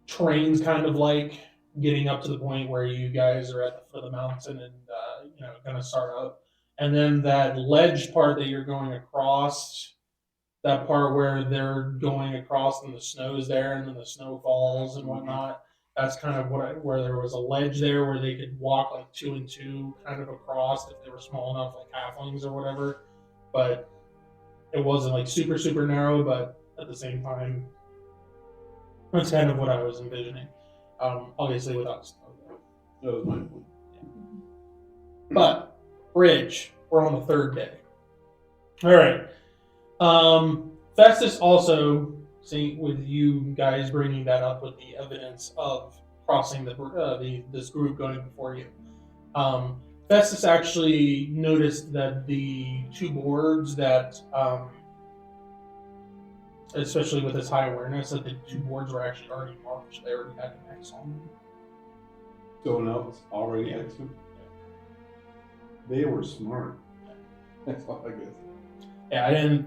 terrain's kind of like, getting up to the point where you guys are at the foot of the mountain and going to start up. And then that ledge part that you're going across, that part where they're going across and the snow's there and then the snow falls and whatnot. That's kind of where there was a ledge there where they could walk like 2 and 2 kind of across if they were small enough, like halflings or whatever. But it wasn't like super, super narrow, but at the same time, that's kind of what I was envisioning. Obviously without snow there. That was my point. But, bridge, we're on the third day. All right. Festus also, with you guys bringing that up with the evidence of crossing this group going before you, Festus actually noticed that the 2 boards that, especially with his high awareness, that the 2 boards were actually already marked. They already had an X on them. Someone else already asked him. They were smart. That's all I guess. Yeah,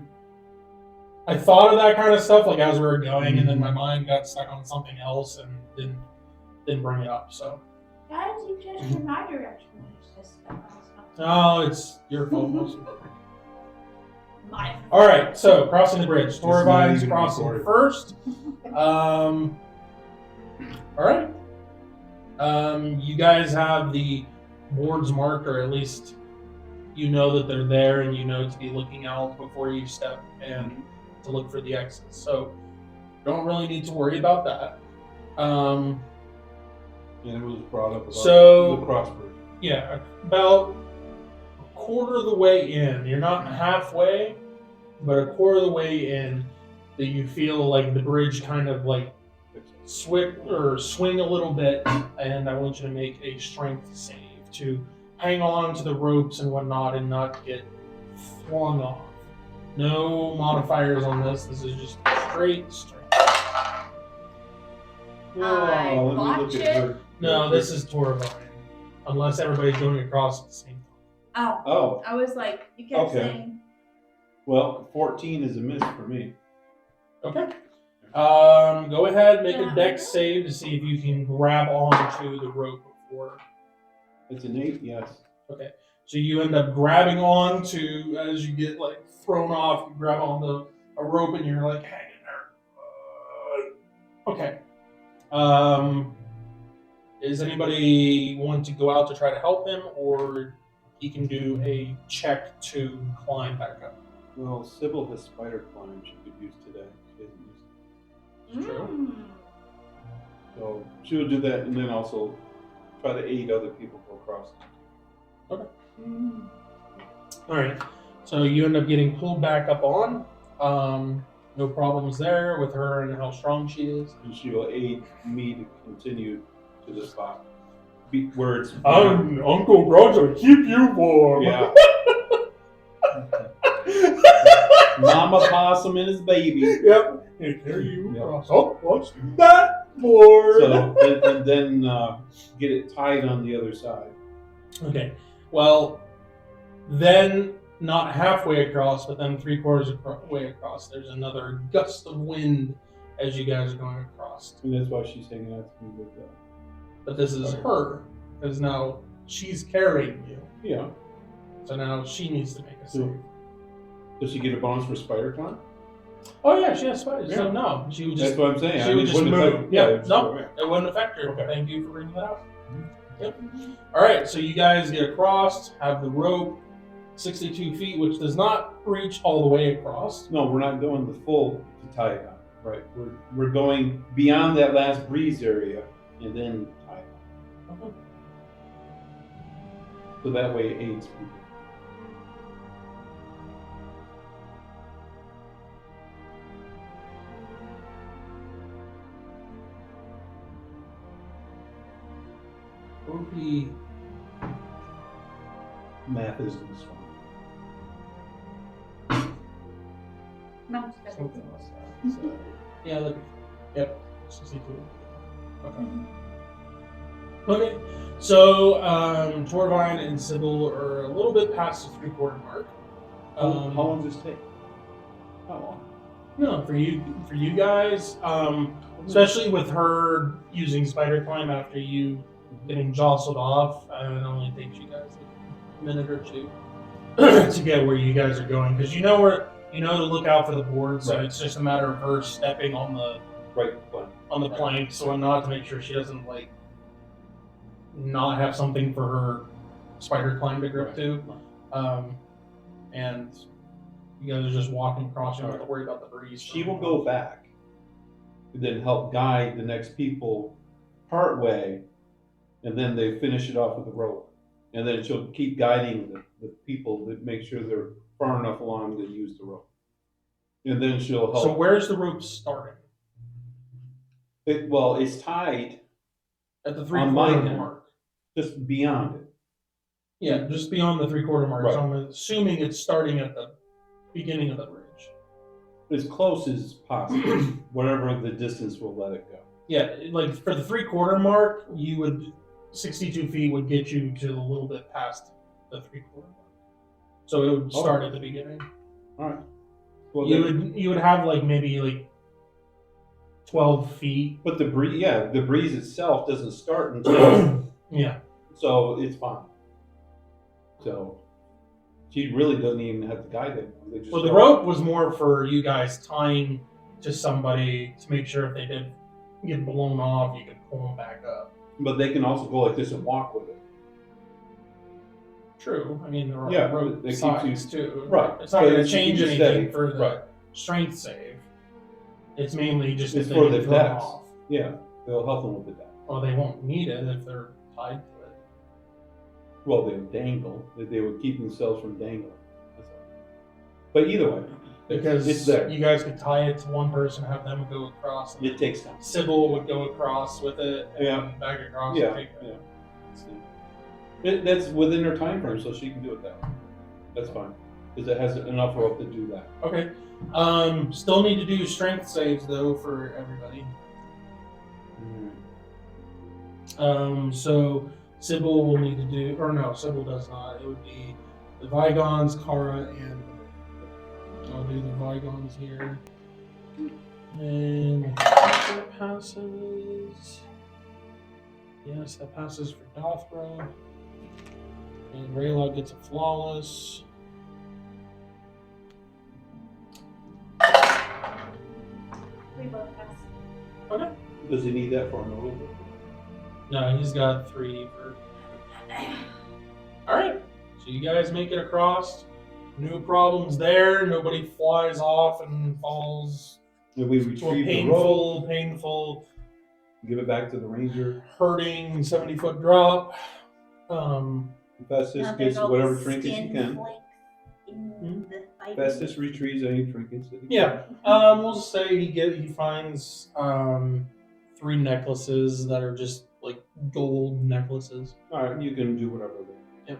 I thought of that kind of stuff like as we were going, and then my mind got stuck on something else and didn't bring it up. So. That is just in my direction. It's just stuff on No, it's your fault. Mostly. my. All right, so crossing the bridge. not Thorvine's even crossing recorded. first. All right. You guys have the boards marked, or at least you know that they're there, and you know to be looking out before you step and to look for the exits. So don't really need to worry about that. And it was brought up about So- the cross bridge. Yeah, about a quarter of the way in. You're not halfway, but a quarter of the way in, that you feel like the bridge kind of like swing a little bit, and I want you to make a strength save to hang on to the ropes and whatnot and not get flung off. No modifiers on this. This is just straight strength. I let me botch look it. at her. No, this is Torvine. Unless everybody's going across at the same time. Oh, Oh, I was like, you kept Okay. saying. well, 14 is a miss for me. Okay. Go ahead, make a Yeah. dex save to see if you can grab onto the rope before. It's an 8, yes. Okay. So you end up grabbing on to, as you get like thrown off, you grab on a rope and you're like hanging there. Okay. Is anybody want to go out to try to help him, or he can do a check to climb back up? Well, Sybil has spider climb she could use today. She hasn't used it. True. Mm. So she'll do that and then also try to aid other people go across. Mm. All right. So you end up getting pulled back up on. No problems there with her and how strong she is. And she will aid me to continue to the spot. Where it's Uncle Roger, keep you warm. yeah. Mama possum and his baby. Yep. And carry you Yep. across. Oh, let's do that board. So and then get it tied on the other side. Okay. Well, then not halfway across, but then 3/4 way across. There's another gust of wind as you guys are going across. And that's why she's hanging out to me with that. But this is her, because now she's carrying you. Yeah. So now she needs to make a save. Does she get a bonus for spider climb? Oh yeah, she has spiders. Yeah. So no, she would That's just what I'm saying. she would just move. Yeah. Yeah, no, it wouldn't affect her. Okay. Thank you for bringing that up. Yep. All right, so you guys get across, have the rope, 62 feet, which does not reach all the way across. No, we're not going the full to tie it on. Right. We're going beyond that last breeze area and then tie it on. So that way it aids people. What would be Math isn't strong. No, it's better. something like that? So, yeah, look. Yep, 62. Okay. Okay, so Torvine and Sybil are a little bit past the 3/4 mark. How long does this take? How long? No, for you guys, especially with her using spider climb after you getting jostled off, it only takes you guys a minute or two to get where you guys are going, because you know to look out for the board. So Right. it's just a matter of her stepping on the Right. Fine. plank, so not to make sure she doesn't like not have something for her spider climb to grip Right. to. And you guys are just walking across. You don't have to worry about the breeze. She will go back and then help guide the next people part way, and then they finish it off with a rope. And then she'll keep guiding the people to make sure they're far enough along to use the rope. And then she'll help. So where's the rope starting? It's tied At the On my 3/4 end. mark. just beyond it. Yeah, just beyond the 3/4 mark. Right. So I'm assuming it's starting at the beginning of the bridge. As close as possible. Whatever the distance will let it go. Yeah, like for the 3/4 mark, 62 feet would get you to a little bit past the 3/4 mark. So it would start at the beginning. All right. Well, You would have like maybe like 12 feet. But the breeze itself doesn't start until Yeah. so it's fine. So she really doesn't even have to guide them. They just Well, the go. rope was more for you guys tying to somebody to make sure if they did get blown off, you could pull them back up. But they can also go like this and walk with it. True. I mean, there are Yeah, rope they keep sides too. Right. It's not But going it's to change keep you anything steady. for the Right. strength save. It's mainly just It's if for they the get thrown dex. off. Yeah, they'll help them with the deck. Well, they won't need it if they're tied to it. Well, they'll dangle. They would keep themselves from dangling. That's all. But either way, Because it's there. you guys could tie it to one person, have them go across. And It takes time. Sybil would go across with it and Yeah. back across. Yeah, and take it. yeah. That's within her time frame, so she can do it that way. That's fine. because it has enough rope to do that. Okay. Still need to do strength saves though for everybody. So Sybil will need to do, or no, Sybil does not. It would be the Vigons, Kara, and I'll do the Vigons here. And I think that passes. Yes, that passes for Dothra. And Rayla gets a flawless. We both pass. Okay. Does he need that for an order? No, he's got 3 for. Alright. So you guys make it across. No problems there. Nobody flies off and falls If we to a retrieve the rope, painful, give it back to the ranger. hurting 70-foot drop. Festus Now gets there's all whatever these trinkets he skin can. flakes in the fighting. Festus retrieves any trinkets that he can. Yeah. We'll just say he finds 3 necklaces that are just like gold necklaces. All right, you can do whatever. Then.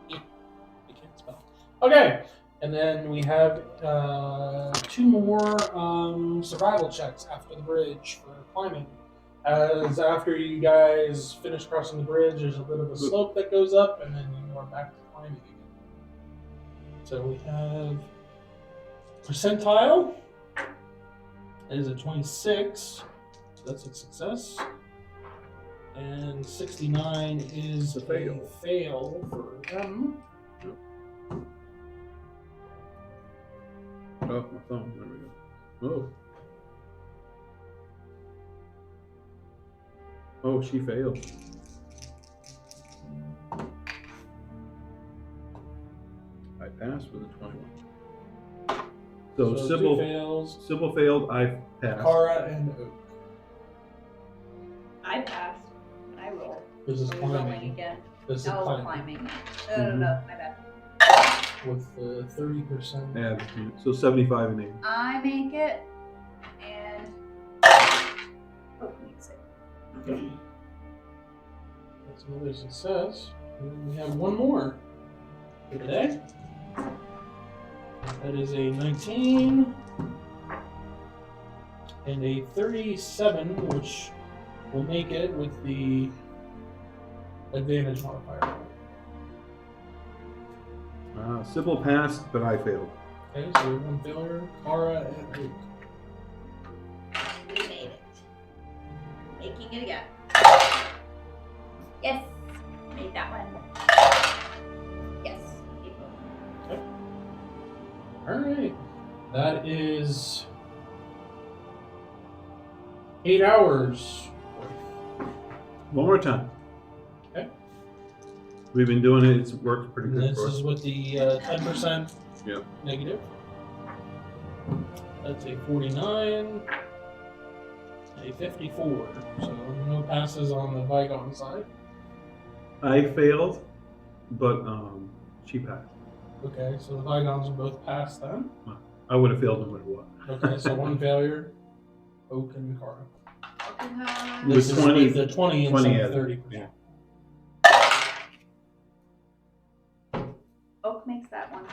Yep. I can't spell. Okay, and then we have 2 more survival checks after the bridge for climbing. As after you guys finish crossing the bridge, there's a bit of a slope that goes up, and then you are back to climbing again. So we have percentile. That is a 26. So that's a success. And 69 is a fail for them. Oh, my phone. There we go. Oh, she failed. I passed with a 21. So, 2 Sybil failed. I passed. Kara and Oak. I passed. I rolled. This is Are we rolling climbing. again? This is Oh, climbing. climbing. Mm-hmm. No, my bad. With the 30%. Yeah, so 75 and 80. I make it, and Oak makes it. That's another success. And then we have 1 more for today. That is a 19 and a 37, which will make it with the advantage modifier. Sybil passed, but I failed. Okay, so 1 failure, Kara and Oak. We made it. Making it again. Yes. Made that one. Yes. Alright. That is 8 hours worth. One more time. Okay. We've been doing it. It's worked pretty And good this for us. is with the 10% Yep. negative. That's a 49, a 54. So no passes on the Vigon side. I failed, but she passed. Okay, so the Vigons are both passed then. I would have failed no matter what. Okay, so 1 failure, Oak and Kara. With This is 20 with the 20 20 instead of added. 30%. Yeah. Oak makes that one.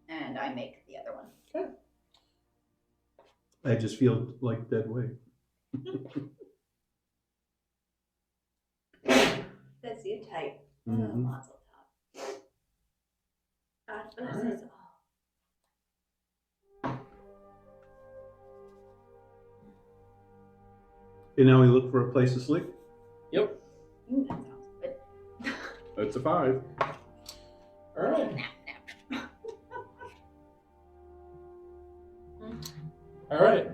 And I make the other one. I just feel like dead weight. That's you type. Mhm. Mazel tov. God bless us all. And now we look for a place to sleep. Yep. That sounds good. That's a 5. All right. All right.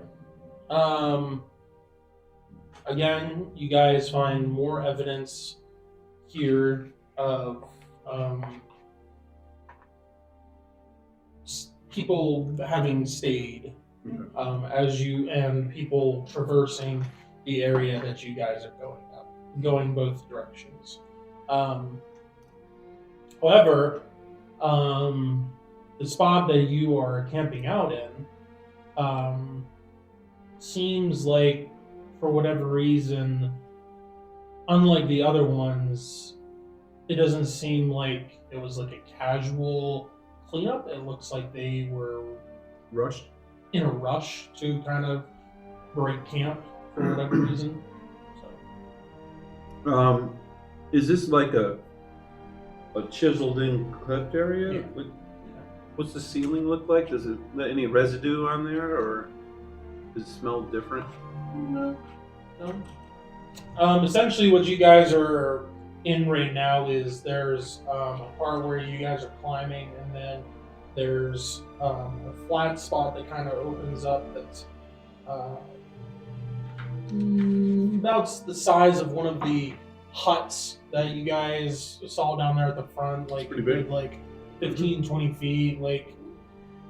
Again, you guys find more evidence here of people having stayed as you and people traversing the area that you guys are going up, going both directions. However, the spot that you are camping out in seems like, for whatever reason, unlike the other ones, it doesn't seem like it was like a casual cleanup. It looks like they were Rushed? in a rush to kind of break camp for whatever reason. So, Is this like a chiseled in cliff area? Yeah. What's the ceiling look like? Does it any residue on there, or does it smell different? no. Essentially, what you guys are in right now is there's a part where you guys are climbing, and then there's a flat spot that kind of opens up that's about the size of one of the huts that you guys saw down there at the front, like pretty big. like 15, 20 feet, like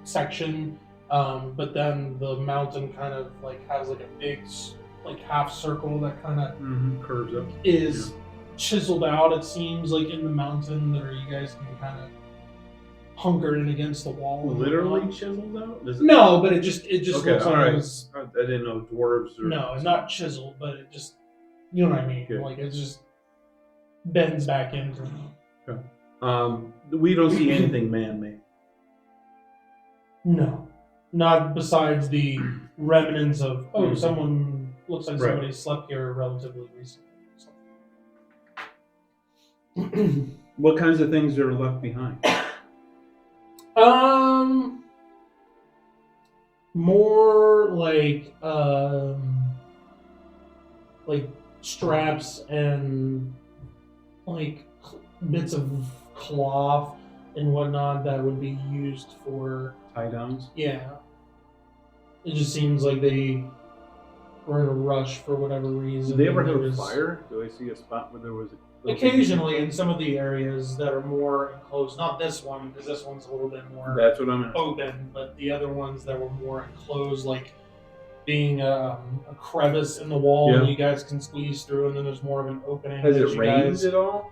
section. But then the mountain kind of like has like a big like half circle that kind of Curves up. is chiseled out. It seems like in the mountain, there you guys can kind of hunker in against the wall. and Literally whatnot. chiseled out? Does it... No, but it just Okay, looks like all right. it was. I didn't know dwarves or... No, it's not chiseled, but it just, you know what I mean. Okay. Like it just bends back into. We don't see anything man-made. No, not besides the remnants of someone looks like Right. somebody slept here relatively recently. What kinds of things are left behind? More like straps and like bits of cloth and whatnot that would be used for Tie downs? yeah. It just seems like they were in a rush for whatever reason. Did they ever There have a was- fire? Do I see a spot where there was a... Occasionally, in some of the areas that are more enclosed, not this one, because this one's a little bit more That's what I'm... open, but the other ones that were more enclosed, like being a crevice in the wall Yeah. and you guys can squeeze through, and then there's more of an opening. Has that it you rained guys- at all?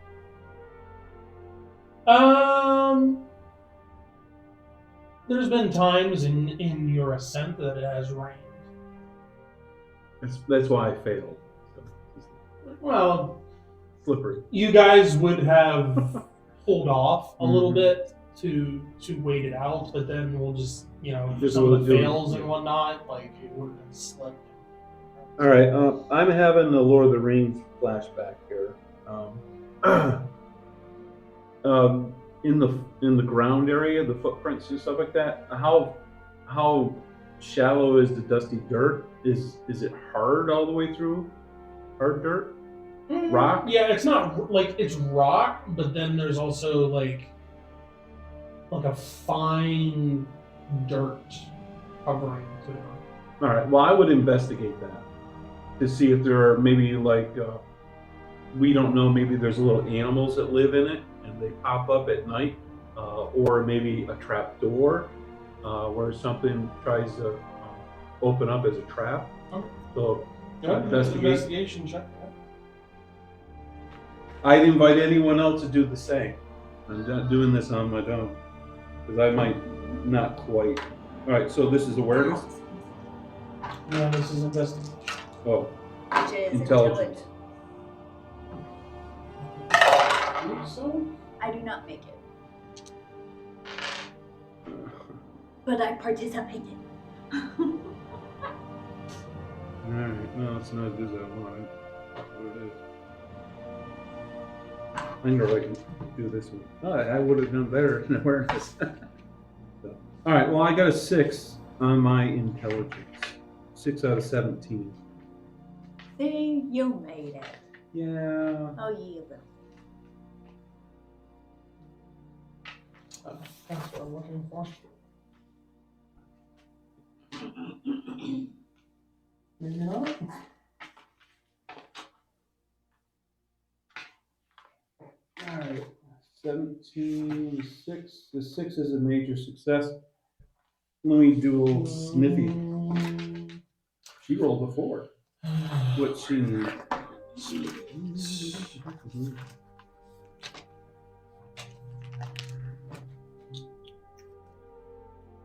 There's been times in your ascent that it has rained. That's why I failed. Well, Slippery. you guys would have pulled off a little Mhm. bit to wait it out, but then we'll just if Just some of the do it. fails and whatnot, like it would have been slick. All right, I'm having the Lord of the Rings flashback here. In the ground area, the footprints and stuff like that. How shallow is the dusty dirt? Is it hard all the way through? Hard dirt? Rock? Yeah, it's not like it's rock, but then there's also like a fine dirt covering to it. All right. Well, I would investigate that to see if there are maybe we don't know. Maybe there's little animals that live in it and they pop up at night, or maybe a trap door where something tries to open up as a trap. Okay. So Investigation. investigate. Check. I'd invite anyone else to do the same. I'm not doing this on my own because I might not quite. All right. So this is awareness. No, this is investigation. Oh, Which is intelligence. So I do not make it, but I participate. All right, no, it's not as I want. That's what it is. I wonder if I can do this one. Oh, I would have done better in awareness. So, all right, well, I got a 6 on my intelligence. 6 out of 17. See, you made it. Yeah. Oh, you little. that's what I'm looking for. Maybe not. All right, 17, 6. The 6 is a major success. Let me do a little sniffy. She rolled a 4. What she needs.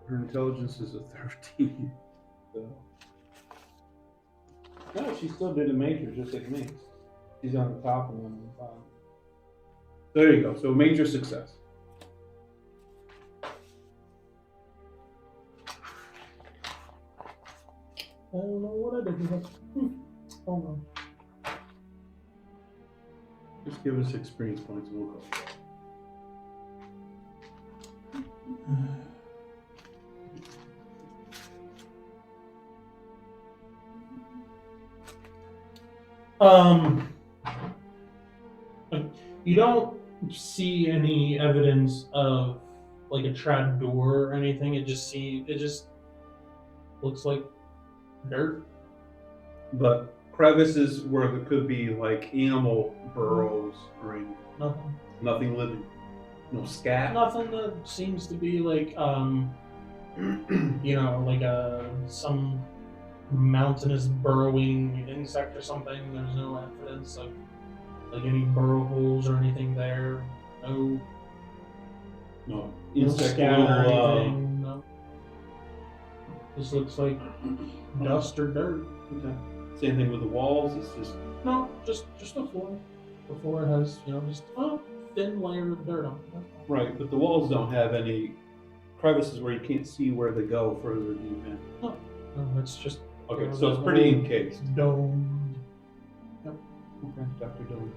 Her intelligence is a 13. So. No, she still did a major just like me. She's on the top and I'm on the bottom. There you go. So major success. I don't know what I did here. Oh no. Just give us experience points and we'll go. You don't see any evidence of like a trap door or anything. It just looks like dirt. But crevices where there could be like animal burrows or anything. Nothing. Nothing living. No scat. Nothing that seems to be like like some mountainous burrowing insect or something. There's no evidence of like any burrow holes or anything there. No Insect scat or little, anything. No. This looks like dust or dirt. Okay. Same thing with the walls. It's just No, just the floor. The floor has just a thin layer of dirt on it. That's all. right, but the walls don't have any crevices where you can't see where they go further deep in. No, it's just Okay, so it's pretty old encased. domed. Okay, Dr. Dome.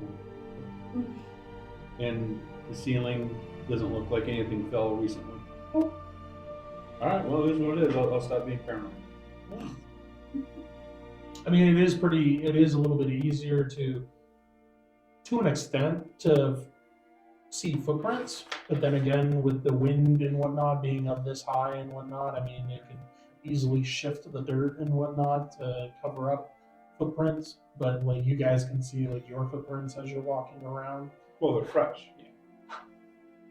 And the ceiling doesn't look like anything fell recently. Oh. All right, well, it is what it is. I'll stop being paranoid. I mean, it is a little bit easier to an extent, to see footprints. But then again, with the wind and whatnot being up this high and whatnot, I mean, it could easily shift the dirt and whatnot to cover up footprints. But like you guys can see like your footprints as you're walking around. Well, they're fresh.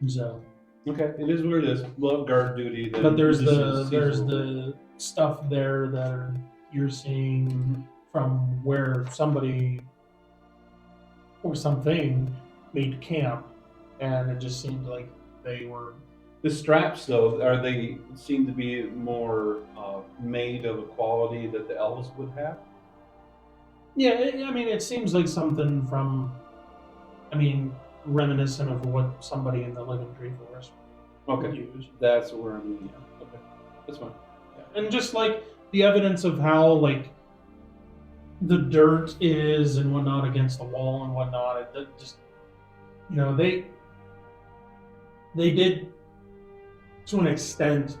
So, Okay, it is what it is. We'll have guard duty. Then but there's this is the stuff there that you're seeing from where somebody or something made camp, and it just seemed like they were. The straps, though, they seem to be more made of a quality that the elves would have? Yeah, it seems like something from, reminiscent of what somebody in the Living Tree Forest would Okay, use. that's where I'm moving. Okay, that's fine. And just like the evidence of how like the dirt is and whatnot against the wall and whatnot, it just they did to an extent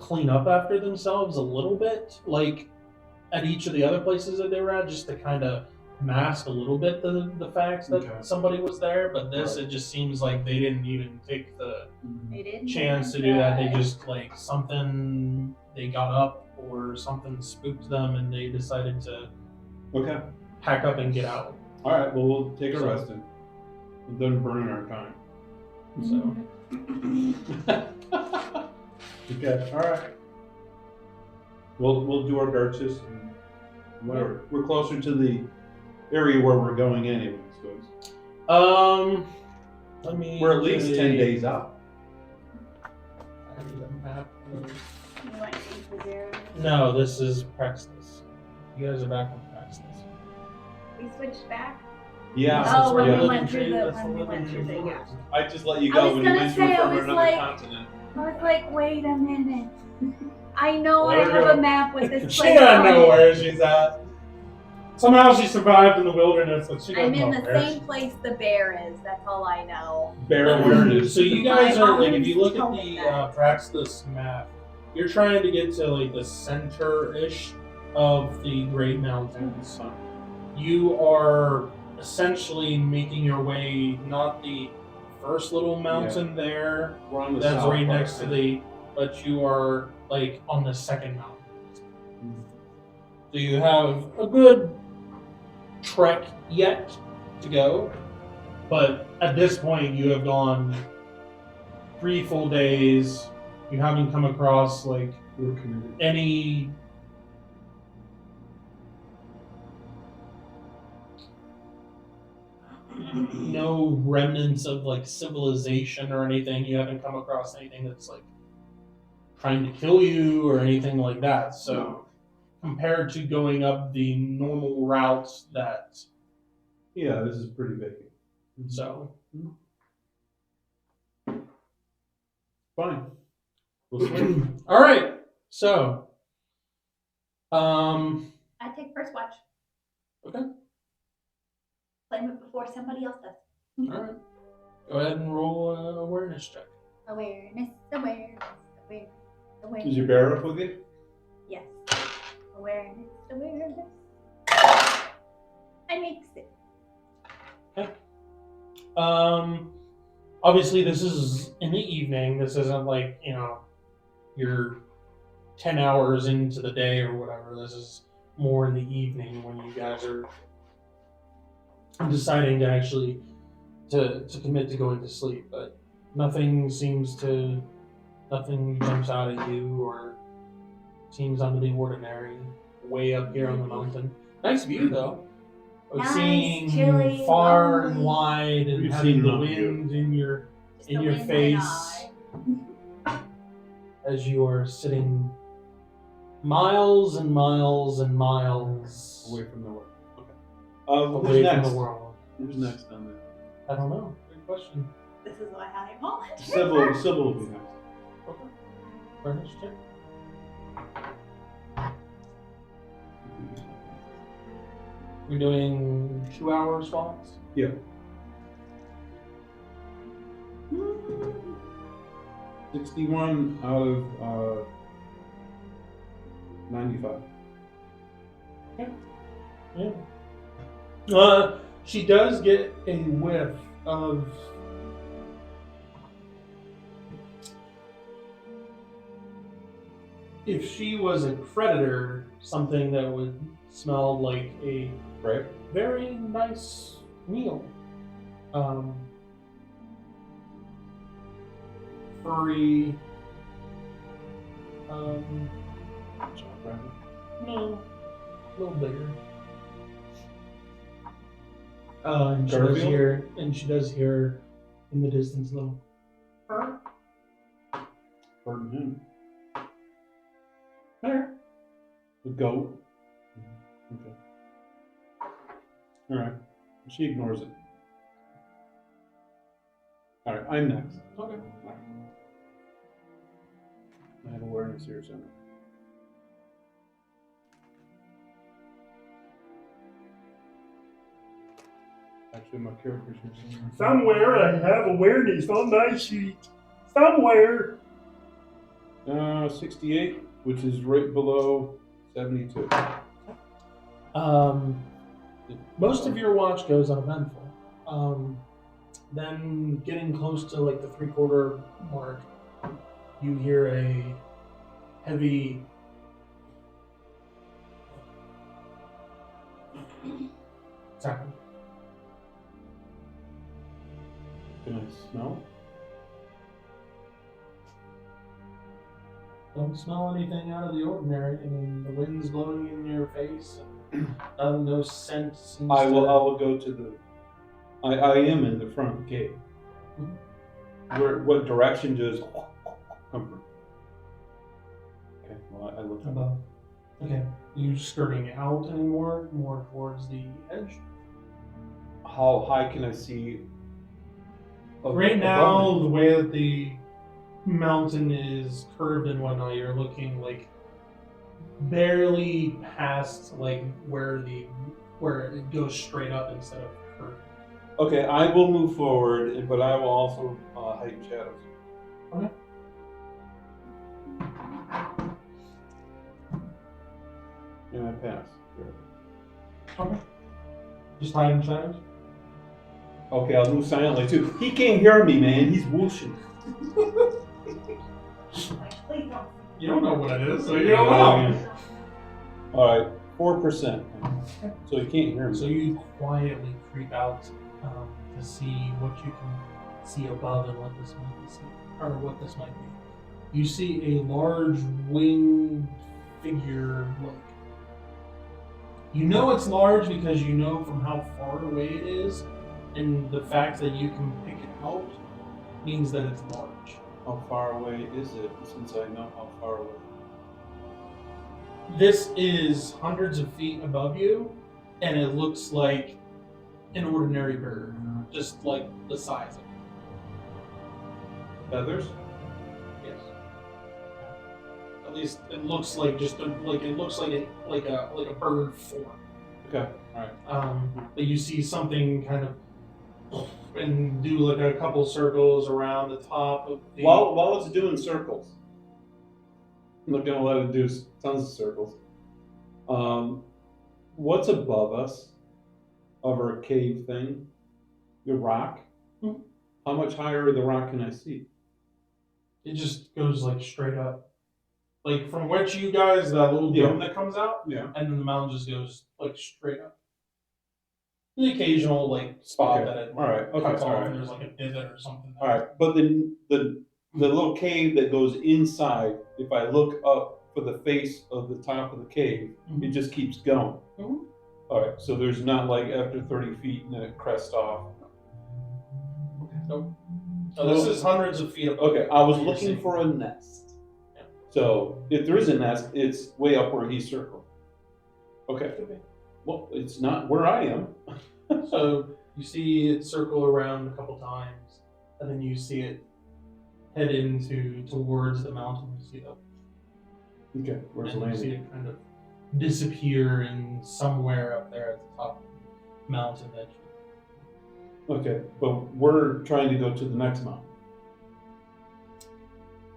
clean up after themselves a little bit, like at each of the other places that they were at, just to kind of mask a little bit the fact that somebody was there. But this, it just seems like they didn't even take the They didn't chance to even do that. They try. just like they got up or something spooked them and they decided to Okay, pack up and get out. all right, well, we'll take a So- rest then. We're done burning our time. So Okay, all right. We'll do our guard shifts and whatever. We're closer to the area where we're going anyway, so let me. we're at least 10 days out. I need a map. You went to the zero. No, this is Praxis. You guys are back on Praxis. We switched back. Yeah. Oh, when yeah. we went through the yeah. I just let you I go was when you gonna went through say, I from was another like- continent. I was like, wait a minute. I know Let I her have go. a map with this She place doesn't on know it. where she's at. Somehow she survived in the wilderness, but she doesn't I'm in know the where same place the bear is. That's all I know. Bear awareness. So you guys My are like, if you mom look at told me the that. Praxis map, you're trying to get to like the center-ish of the Great Mountains. You are essentially making your way, not the first little mountain there, We're on the that's south right part. next to but you are like on the second mountain. So you have a good trek yet to go, but at this point you have gone 3 full days. You haven't come across like We're committed. any no remnants of like civilization or anything. You haven't come across anything that's like trying to kill you or anything like that. So compared to going up the normal routes that Yeah, this is pretty big. so Fine. We'll sleep. all right. So I take first watch. okay. Claim it before somebody else does. All right. Go ahead and roll an awareness check. Awareness, awareness, awareness, awareness. Is your bear up with you? Yes. Awareness, awareness. I make 6. Obviously this is in the evening. This isn't like, you're 10 hours into the day or whatever. This is more in the evening when you guys are deciding to actually to commit to going to sleep, but nothing jumps out at you or seems out of the ordinary way up here on the mountain. Nice view though. Of Nice, seeing chilly, far and lonely. wide and We've having seen the enough wind in your Just in the your wind face and as you are sitting miles and miles and miles Away from the world. Okay. away Who's from next? the world. Who's next on there? I don't know. Good question. I. This is why I'm volunteering. Sybil will be next. Okay. Awareness check. We're doing 2-hour slots. Yeah. 61 out of 95. Yeah. She does get a whiff of if she was a predator, something that would smell like a Right? very nice meal. Furry. No, a little bigger. And she does hear in the distance a little. Pardon him. There. The goat. Okay. Alright. She ignores it. Alright, I'm next. Okay. I have awareness here somewhere. Actually, my character's here somewhere. Somewhere I have awareness on my sheet. Somewhere. 68, which is right below 72. Most of your watch goes uneventful. Then getting close to like the 3/4 mark, you hear a heavy sound. Can I smell? Don't smell anything out of the ordinary. I mean, the wind's blowing in your face, and no scent seems I to. will go to the. I am in the front gate. What direction does come from? Okay, well I look up. Above. Okay. You skirting out anymore? More towards the edge? How high can I see? Right above now, me? the way that the mountain is curved and whatnot, you're looking like barely past like where it goes straight up instead of curved. Okay, I will move forward, but I will also heighten shadows. Okay. And I pass. Okay. Just hiding shadows? Okay, I'll move silently too. He can't hear me, man. He's whooshing. Like, please don't. You don't know what it is, so you Yeah, don't know. All right, 4%. So he can't hear me. So you quietly creep out to see what you can see above and what this might be. You see a large winged figure. You know it's large because you know from how far away it is, and the fact that you can pick it out means that it's large. How far away is it? Since I know how far away? This is hundreds of feet above you, and it looks like an ordinary bird, just like the size of it. Feathers? Yes. At least it looks like like a bird form. Okay, alright. But you see something kind of and do like a couple circles around the top of the. While it's doing circles, I'm not gonna let it do tons of circles. What's above us of our cave thing? The rock? Mhm. How much higher the rock can I see? It just goes like straight up. Like from which you guys, that little dome that comes out, Yeah. and then the mountain just goes like straight up. The occasional like spot Okay. that it Alright, okay, cuts off alright. and there's like a divot or something. Alright, but the little cave that goes inside, if I look up for the face of the top of the cave, Mhm. it just keeps going. Mhm. Alright, so there's not like after 30 feet and then it crests off. Nope. So this is hundreds of feet up. Okay, I was You're looking seeing. for a nest. Yeah. So if there is a nest, it's way up where he circled. Okay. Well, it's not where I am. So you see it circle around a couple times, and then you see it head towards the mountain. You see the Okay, where's the and you see landing? it kind of disappear in somewhere up there at the top of the mountain edge. Okay, but we're trying to go to the next mountain.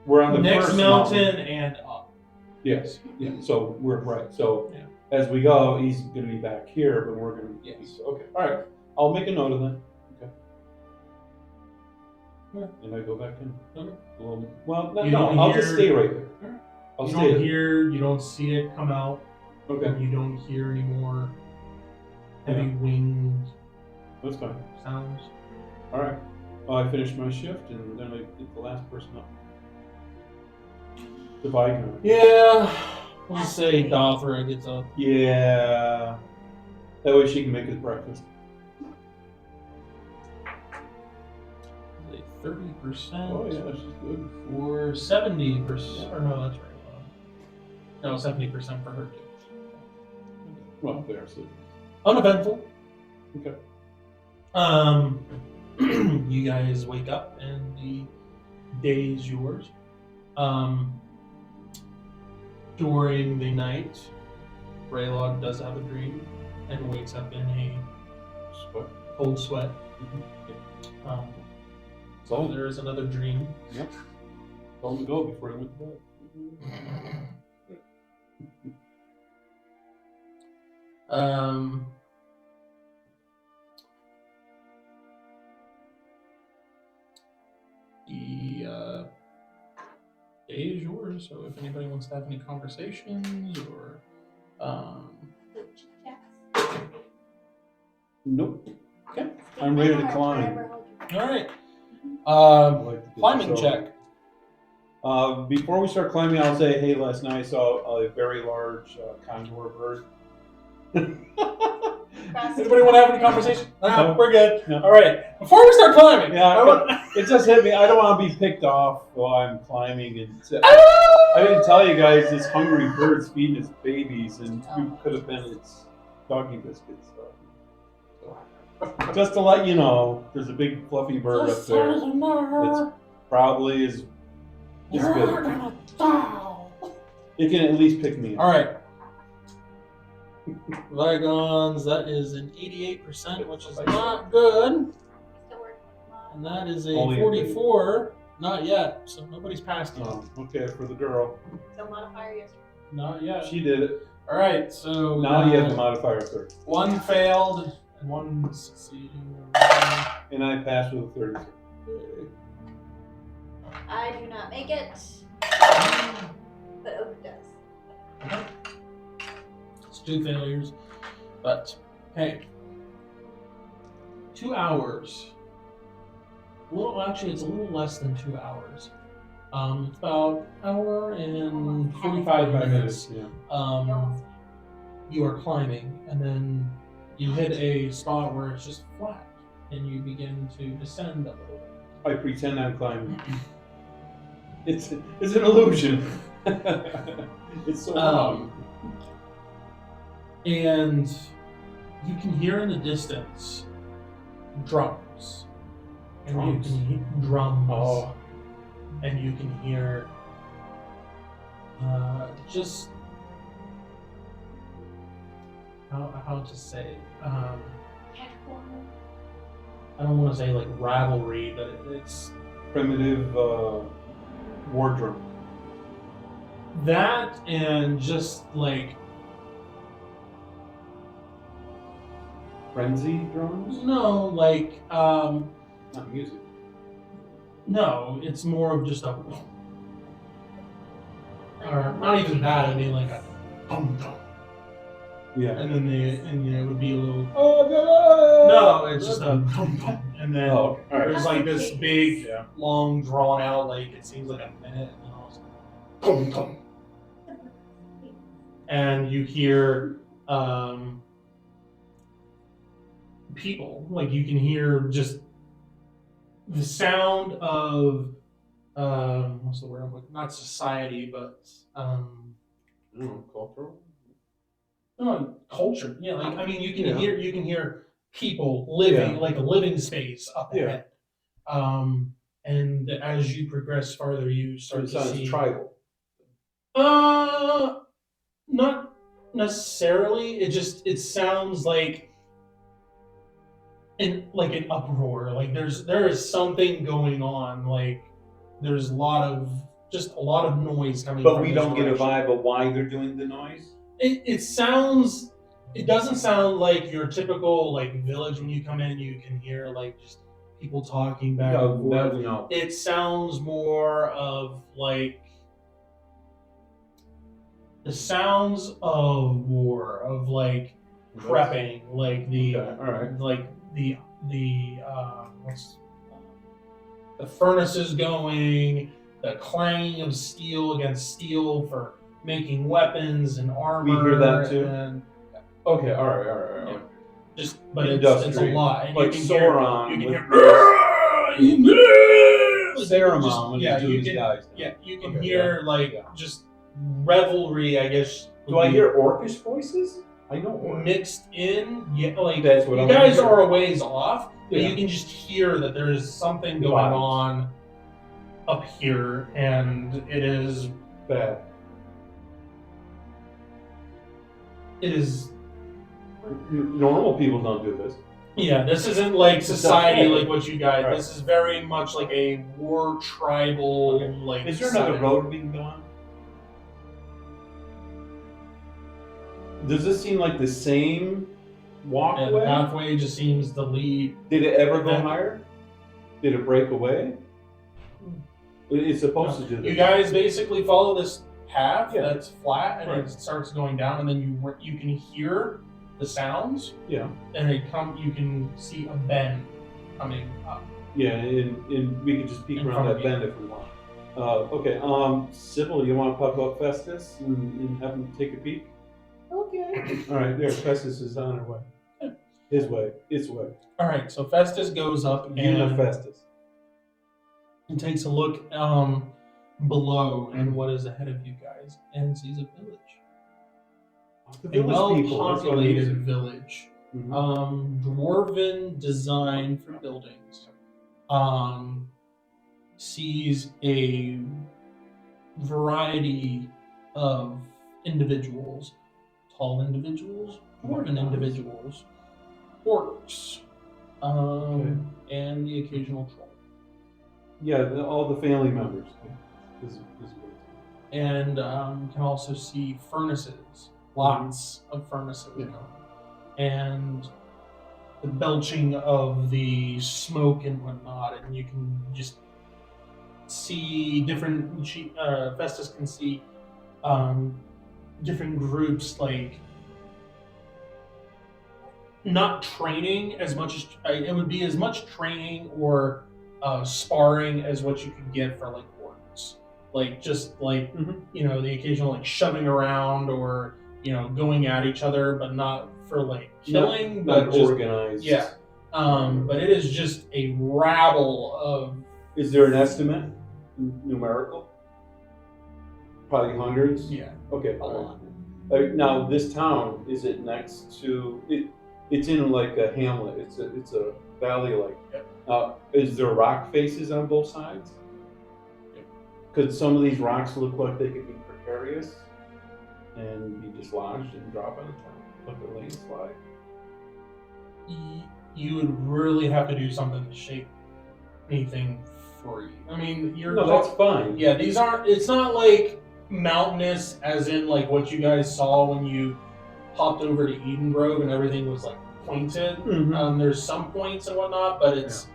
We're on the Next first mountain and up. Yes, yeah, so we're right. So Yeah. as we go, he's going to be back here, but we're going to. Yes. Okay, all right. I'll make a note of that. Okay. Yeah. And I go back in. Okay. Well, You no, don't I'll just hear- stay right there. Alright. I'll You stay don't there. hear, you don't see it come out, Okay, and you don't hear any more heavy winged that's fine. sounds. All right. Well, I finished my shift, and then I get the last person up. The Viking. Yeah, we'll say Dothra gets up. Yeah. That way she can make his breakfast. 30%. Oh yeah, she's good. Or 70%. Or no, that's right. No, 70% for her too. Well, there's it. Uneventful. Okay. You guys wake up and the day is yours. During the night, Raylog does have a dream and wakes up in a Sweat. cold sweat. So Oh. there is another dream. Yep. Told him to go before he went to bed. The day is yours, so if anybody wants to have any conversations or Nope. Okay. I'm ready to climb. all right. I'd like to get Climbing this check. over. Before we start climbing, I'll say, hey, last night I saw a very large condor bird. Anybody want to have any conversation? No. We're good. No. All right. Before we start climbing, It just hit me. I don't want to be picked off while I'm climbing. And I didn't tell you guys this hungry bird's feeding its babies, and you could have been its doggy biscuits. So, just to let you know, there's a big fluffy bird up there that's probably is good. It can at least pick me up. All right. Vigons, that is an 88%, which is not good. Still working on And that is a Only a 44. Not yet, so nobody's passed yet. Oh, okay, for the girl. so modifier yesterday. Not yet. She did it. All right, so Now you have the modifier 30. one failed and one succeeded. And I passed with a 30. I do not make it, but Oak does. Okay. It's 2 failures, but hey, 2 hours. Actually, it's a little less than 2 hours. It's about an hour and 45 minutes. Yeah. Almost. You are climbing, and then you hit a spot where it's just flat, and you begin to descend a little bit. I pretend I'm climbing. It's an illusion. It's so loud. And you can hear in the distance drums. And Drums? you can hear drums. Oh. And you can hear just how to say I don't want to say like rivalry, but it's Primitive war drum. that and just like Frenzy drums? no, like Not music. no, it's more of just a or not even that, it'd be like a dum dum. Yeah. And then it would be a little Oh, no, it's just a dum dum. And then Oh, okay. All right. there's like this big, Yeah. long, drawn out, like it seems like a minute, and then it's dum dum. And you hear people, like you can hear just the sound of what's the word I'm looking? Not society, but I don't know, cultural? no, culture. Yeah, like I mean, you can Yeah. hear people living Yeah. like a living space up Yeah. ahead. And as you progress farther, you start It to sounds see tribal. not necessarily. It sounds like an uproar. Like there is something going on. Like there's a lot of noise coming. But from we this don't get a direction. vibe of why they're doing the noise? It doesn't sound like your typical like village when you come in. You can hear like just people talking back and forth. No. It sounds more of like the sounds of war, of like prepping, like the Okay, all right. like the the furnaces going, the clanging of steel against steel for making weapons and armor. We hear that too? And Okay, all right. Yeah. but it's a Industrial. lot. And Like you Sauron. can with hear Saruman when yeah, he's doing you his can guys. yeah, you can Okay, hear like yeah. just revelry, I guess. Do I hear orcish voices? I know orcish. mixed in? Yeah, like That's what you I'm guys hearing. are a ways off, but Yeah. you can just hear that there is something going Vibes. on up here, and it is Bad. Normal people don't do this. Yeah, this isn't like society Okay. like what you guys. Right. This is very much like a war tribal Okay. like. Is there another setting. road we can go on? Does this seem like the same And the walkway? pathway just seems to lead. Did it ever go Okay. higher? Did it break away? It's supposed to do this. You guys basically follow this path Yeah. that's flat, and Right. it starts going down, and then you can hear the sounds, Yeah. and you can see a bend coming up. Yeah, and we could just peek In around front that of you. bend if we want. Okay, Sybil, you want to pop up Festus and have him take a peek? Okay. All right, there, Festus is on her way. His way, its way. All right, so Festus goes up Una Festus. and takes a look below and what is ahead of you guys, and sees a village. The A village people, that's what it is. well-populated village. Mhm. Dwarven design for buildings. Sees a variety of individuals, tall individuals, dwarven individuals, orcs, and the occasional troll. Yeah, all the family members. Is And can also see furnaces, lots of furnaces, Yeah. and the belching of the smoke and whatnot, and you can just see different. Festus can see different groups, like not training as much as it would be as much training or sparring as what you could get for like orcs, like just like Mhm. the occasional like shoving around or going at each other, but not for like killing, not but just organized. yeah. But it is just a rabble of Is there an estimate? Numerical? Probably hundreds? Yeah, Okay. a lot. Now, this town, is it next to, it's in like a hamlet, it's a valley like. Yep. Is there rock faces on both sides? Yep. Could some of these rocks look like they could be precarious and be dislodged and drop on the top, like a landslide? You would really have to do something to shape anything free. I mean, No, that's fine. Yeah, these aren't. It's not like mountainous, as in like what you guys saw when you hopped over to Eden Grove and everything was like pointed. Mhm. There's some points and whatnot, but it's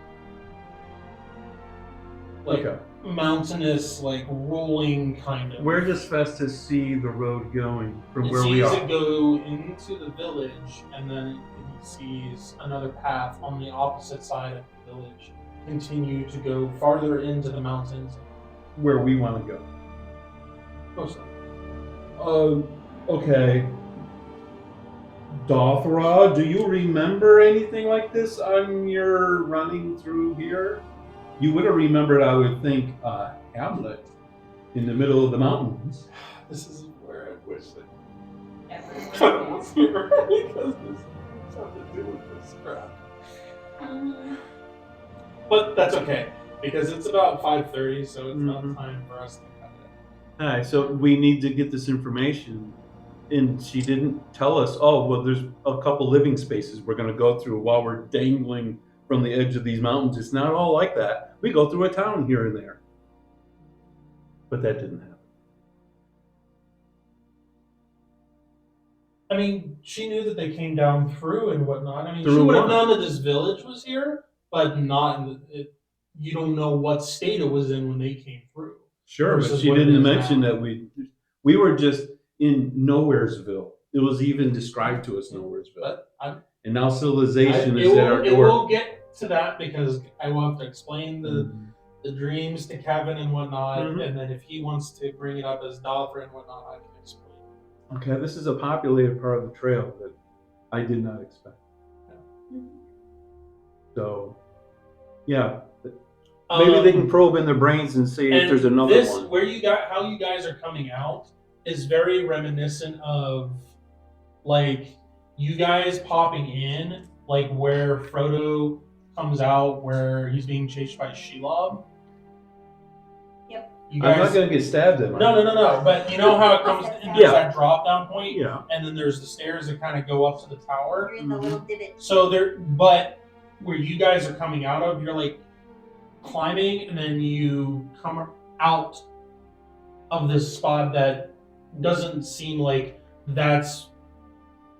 like Okay. mountainous, like rolling kind of. Where does Festus see the road going from He where we sees are? it go into the village, and then he sees another path on the opposite side of the village continue to go farther into the mountains. Where we want to go. Mostly. Okay. Dothra, do you remember anything like this on your running through here? You would have remembered, I would think, Hamlet in the middle of the mountains. This is where I wish that Everyone Kevin was here because this has something to do with this crap. But that's okay because it's about 5:30, so it's not time for us to cut it. Alright, so we need to get this information. And she didn't tell us, oh, well, there's a couple living spaces we're going to go through while we're dangling from the edge of these mountains. It's not all like that. We go through a town here and there. But that didn't happen. I mean, she knew that they came down through and whatnot. I mean, she Through would have what? known that this village was here, but not in it. You don't know what state it was in when they came through. Sure, but Versus she what it didn't is mention now. that we were just in Nowheresville. It was even described to us Nowheresville. But And now civilization is at our it door. will get to that because I will have to explain the dreams to Kevin and whatnot, and then if he wants to bring it up as Dothra and whatnot, I can explain. Okay, this is a populated part of the trail that I did not expect. So, yeah. Maybe they can probe in their brains and see if there's another this, one. How you guys are coming out is very reminiscent of like you guys popping in, like where Frodo comes out, where he's being chased by Shelob. Yep. You guys, I'm not going to get stabbed in my No. But you know how it comes, and there's that drop down point, Yeah. and then there's the stairs that kind of go up to the tower. You're in the little divot. So but where you guys are coming out of, you're like climbing, and then you come out of this spot that doesn't seem like that's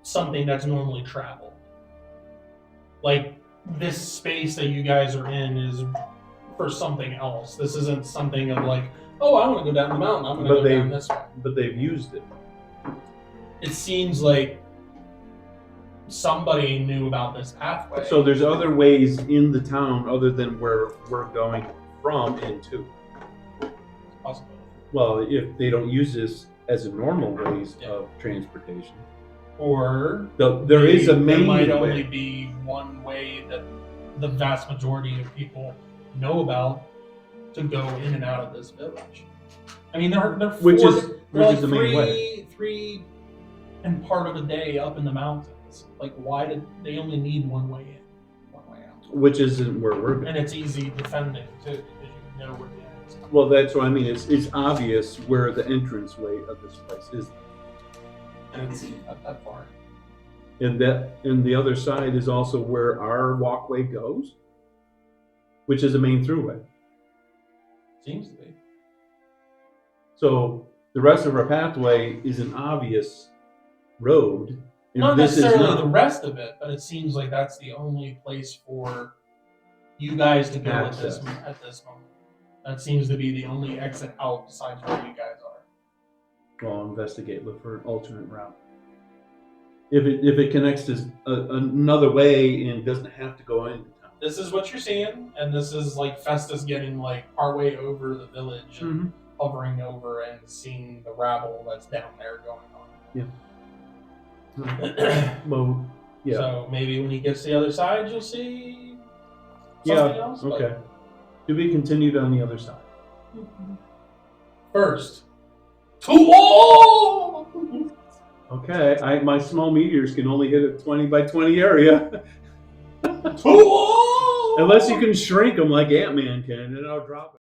something that's normally traveled. Like this space that you guys are in is for something else. This isn't something of like, oh, I want to go down the mountain. I'm going to go down this way. But they've used it. It seems like somebody knew about this pathway. So there's other ways in the town other than where we're going from and to. Possibly. Well, if they don't use this as a normal ways of transportation. Or There is a main there might way. only be one way that the vast majority of people know about to go in and out of this village. I mean, they're Which four, is they're like the main way. three and part of a day up in the mountains. Like, why did they only need one way in, one way out? Which isn't where we're going. And it's easy defending too, because you know where the end is. Well, that's what I mean. It's obvious where the entrance way of this place is. And it's not that far. And the other side is also where our walkway goes, which is a main throughway. Seems to be. So the rest of our pathway is an obvious road. And Not this is necessarily not. the rest of it, but it seems like that's the only place for you guys to go at this moment. That seems to be the only exit out besides where you guys are. Well, investigate, look for an alternate route. If it connects to another way and doesn't have to go into town. This is what you're seeing, and this is like Festus getting like our way over the village and hovering over and seeing the rabble that's down there going on. Well, yeah. So maybe when he gets to the other side, you'll see something else. but Okay. To be continued on the other side. First, Okay, my small meteors can only hit a 20 by 20 area. Unless you can shrink them like Ant-Man can, and I'll drop it.